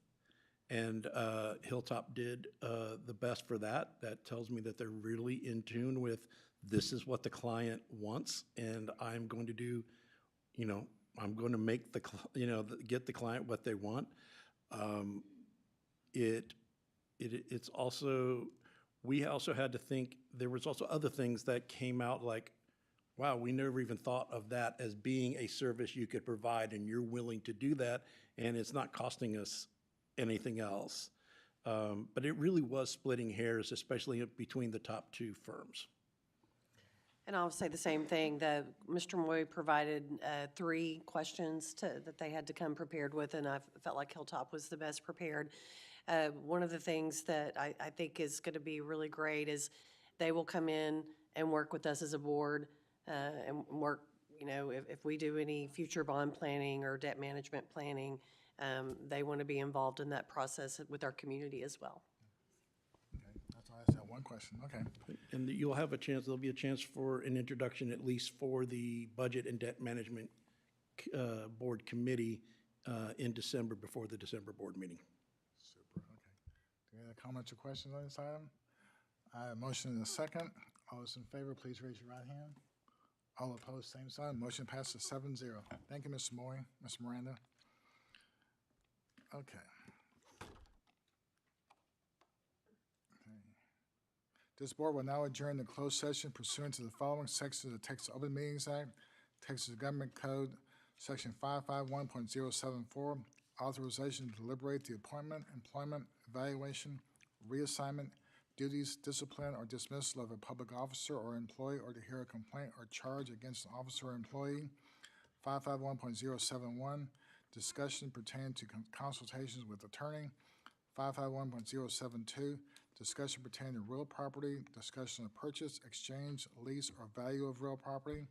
and Hilltop did the best for that. That tells me that they're really in tune with this is what the client wants, and I'm going to do, I'm going to make get the client what they want. It's also, we also had to think, there was also other things that came out like, wow, we never even thought of that as being a service you could provide, and you're willing to do that, and it's not costing us anything else. But it really was splitting hairs, especially between the top 2 firms. And I'll say the same thing. Mr. Moy provided 3 questions that they had to come prepared with, and I felt like Hilltop was the best prepared. One of the things that I think is going to be really great is they will come in and work with us as a board and work, if we do any future bond planning or debt management planning, they want to be involved in that process with our community as well. Okay, that's all I just have one question. Okay. And you'll have a chance, there'll be a chance for an introduction at least for the Budget and Debt Management Board Committee in December before the December board meeting. Super, okay. Do you have any comments or questions on this item? I have a motion and a second. All those in favor, please raise your right hand. All opposed, same sign. Motion passes 7-0. Thank you, Mr. Moy, Ms. Miranda. Okay. This board will now adjourn the closed session pursuant to the following sections of the Texas Open Meetings Act, Texas Government Code, Section 551.074, authorization to deliberate the appointment, employment, evaluation, reassignment, duties, discipline, or dismissal of a public officer or employee, or to hear a complaint or charge against an officer or employee. 551.071, discussion pertaining to consultations with attorney. 551.072, discussion pertaining to real property, discussion of purchase, exchange, lease, or value of real property.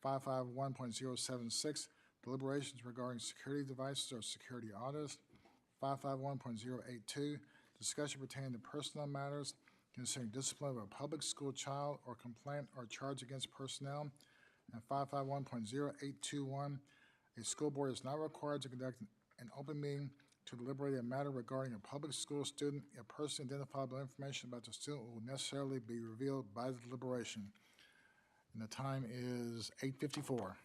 551.076, deliberations regarding security devices or security audits. 551.082, discussion pertaining to personnel matters concerning discipline of a public school child or complaint or charge against personnel. And 551.0821, a school board is not required to conduct an open meeting to deliberate a matter regarding a public school student. A person identifiable information about the student will necessarily be revealed by the deliberation. And the time is 8:54.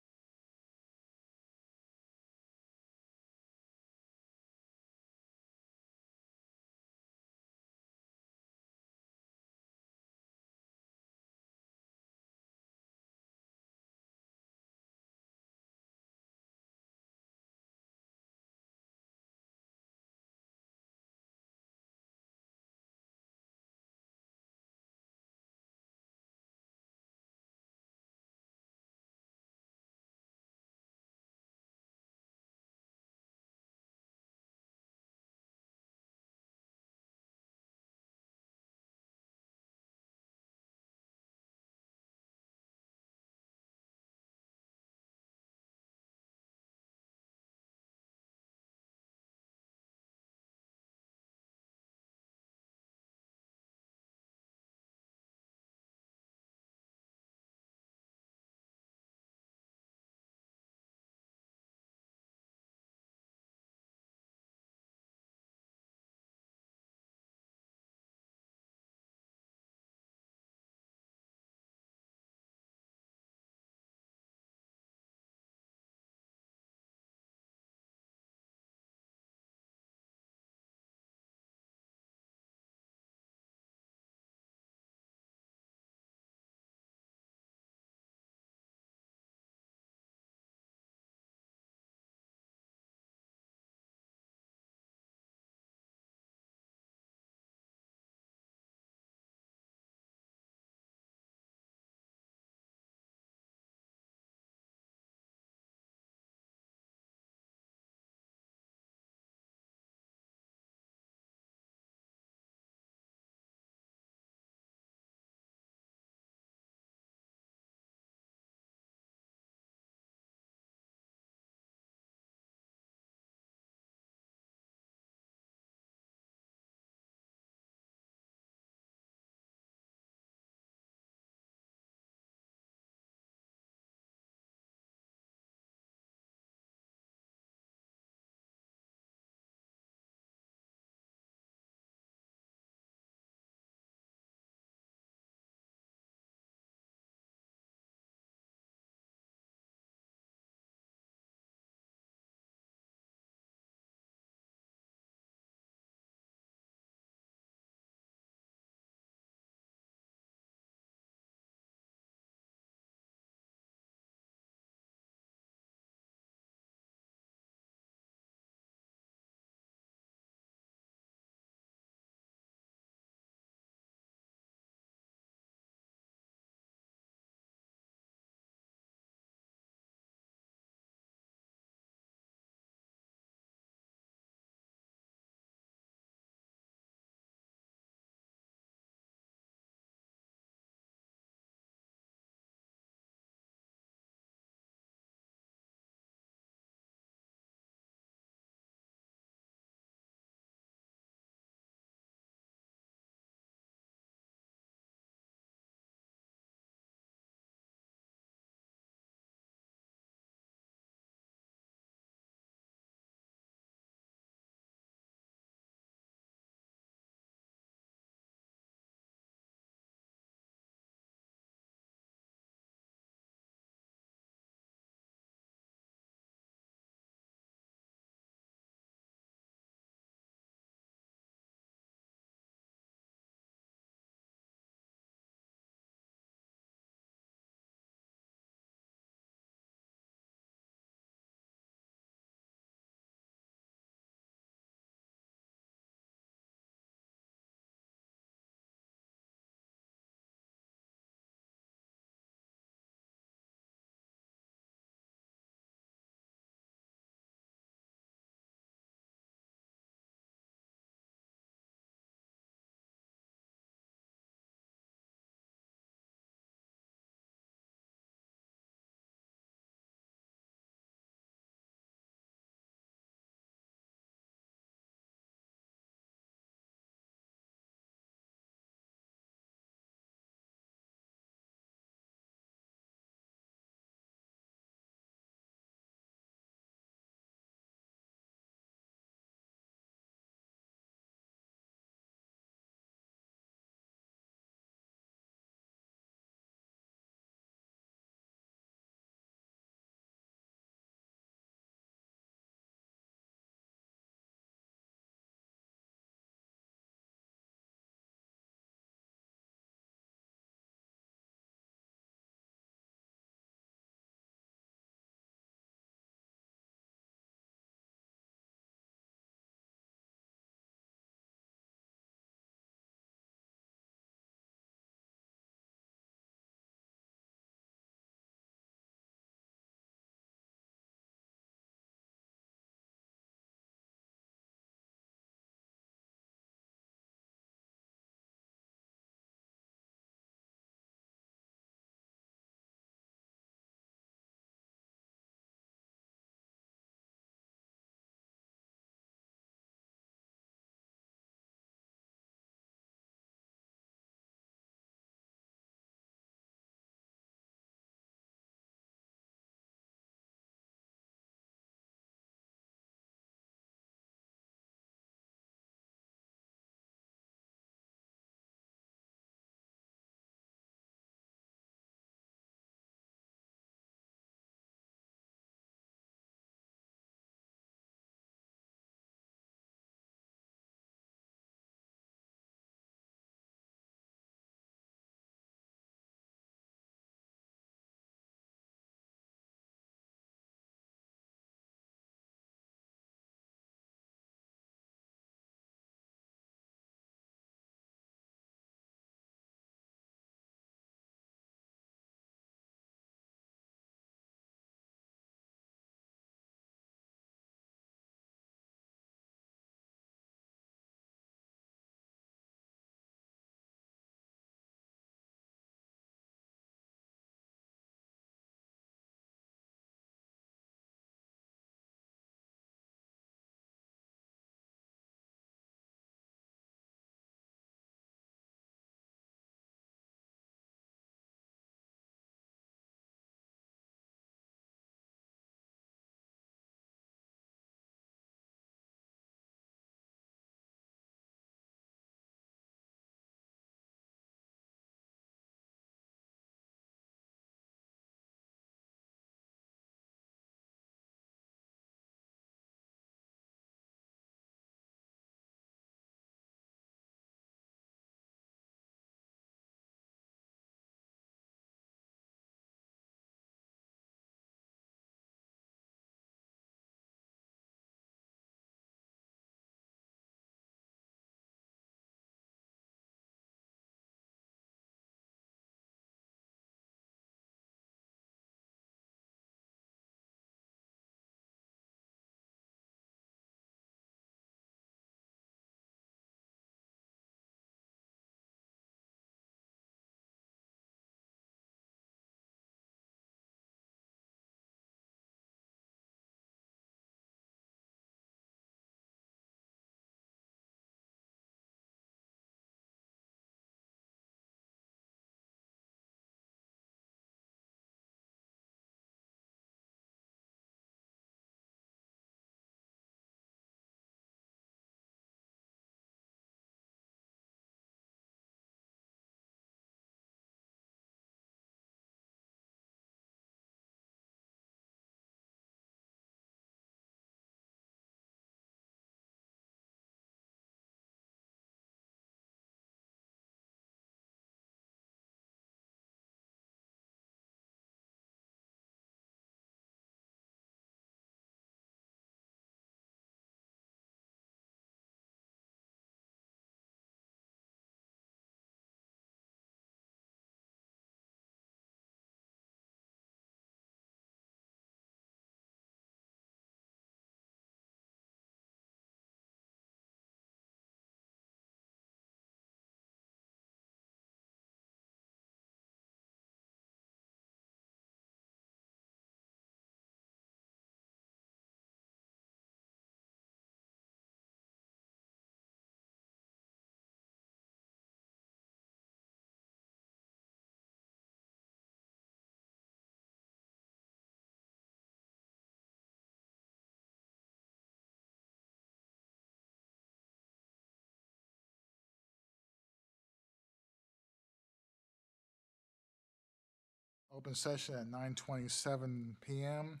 open session at 9:27 PM.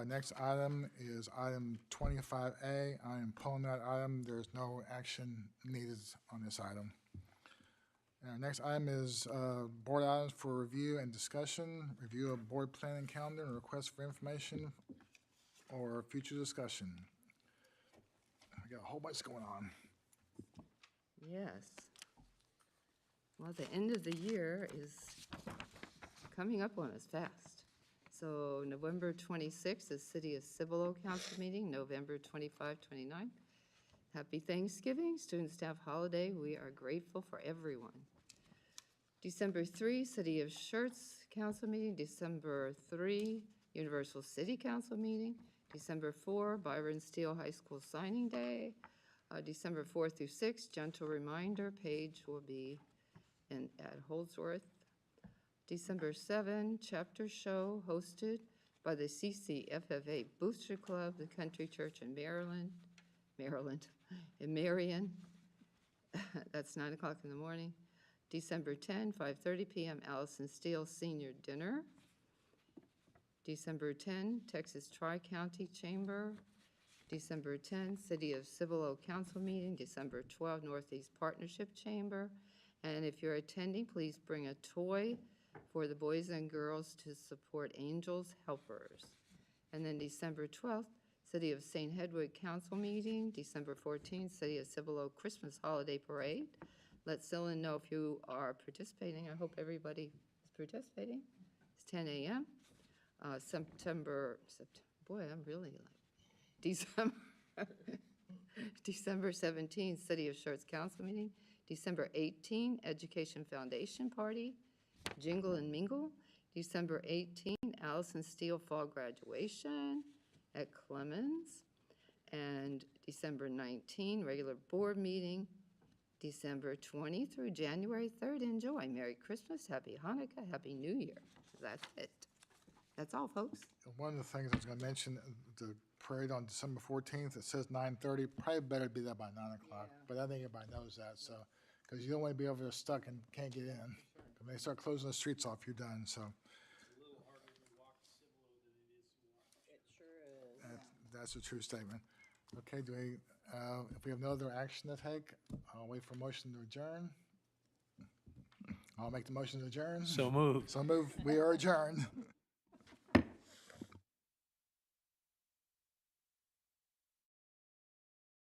Next item is item 25A. I am pulling that item. There's no action needed on this item. And our next item is board items for review and discussion. Review of board planning calendar and request for information or future discussion. We got a whole bunch going on. Yes. Well, the end of the year is coming up on us fast. So November 26th is City of Cibolo Council meeting, November 25, 29. Happy Thanksgiving, student staff holiday. We are grateful for everyone. December 3, City of Schertz Council meeting, December 3, Universal City Council meeting, December 4, Byron Steele High School signing day, December 4 through 6, gentle reminder, Paige will be at Holdsworth. December 7, chapter show hosted by the CCFFA Booster Club, the Country Church in Marion. That's 9 o'clock in the morning. December 10, 5:30 p.m., Allison Steele Senior Dinner. December 10, Texas Tri-County Chamber. December 10, City of Cibolo Council meeting. December 12, Northeast Partnership Chamber. And if you're attending, please bring a toy for the boys and girls to support Angels Helpers. And then December 12th, City of St. Hedwig Council meeting. December 14th, City of Cibolo Christmas Holiday Parade. Let Cylon know if you are participating. I hope everybody is participating. It's 10 a.m. Boy, I'm really like, December 17th, City of Schertz Council meeting. December 18, Education Foundation Party, Jingle and Mingle. December 18, Allison Steele Fall Graduation at Clemens. And December 19, regular board meeting. December 20 through January 3rd, enjoy. Merry Christmas, Happy Hanukkah, Happy New Year. That's it. That's all, folks. One of the things I was going to mention, the parade on December 14th, it says 9:30. Probably better be there by 9 o'clock, but I think everybody knows that, so, because you don't want to be over there stuck and can't get in. When they start closing the streets off, you're done, so. That's a true statement. Okay, do we, if we have no other action to take, I'll wait for a motion to adjourn. I'll make the motion to adjourn. So moved. So moved. We are adjourned.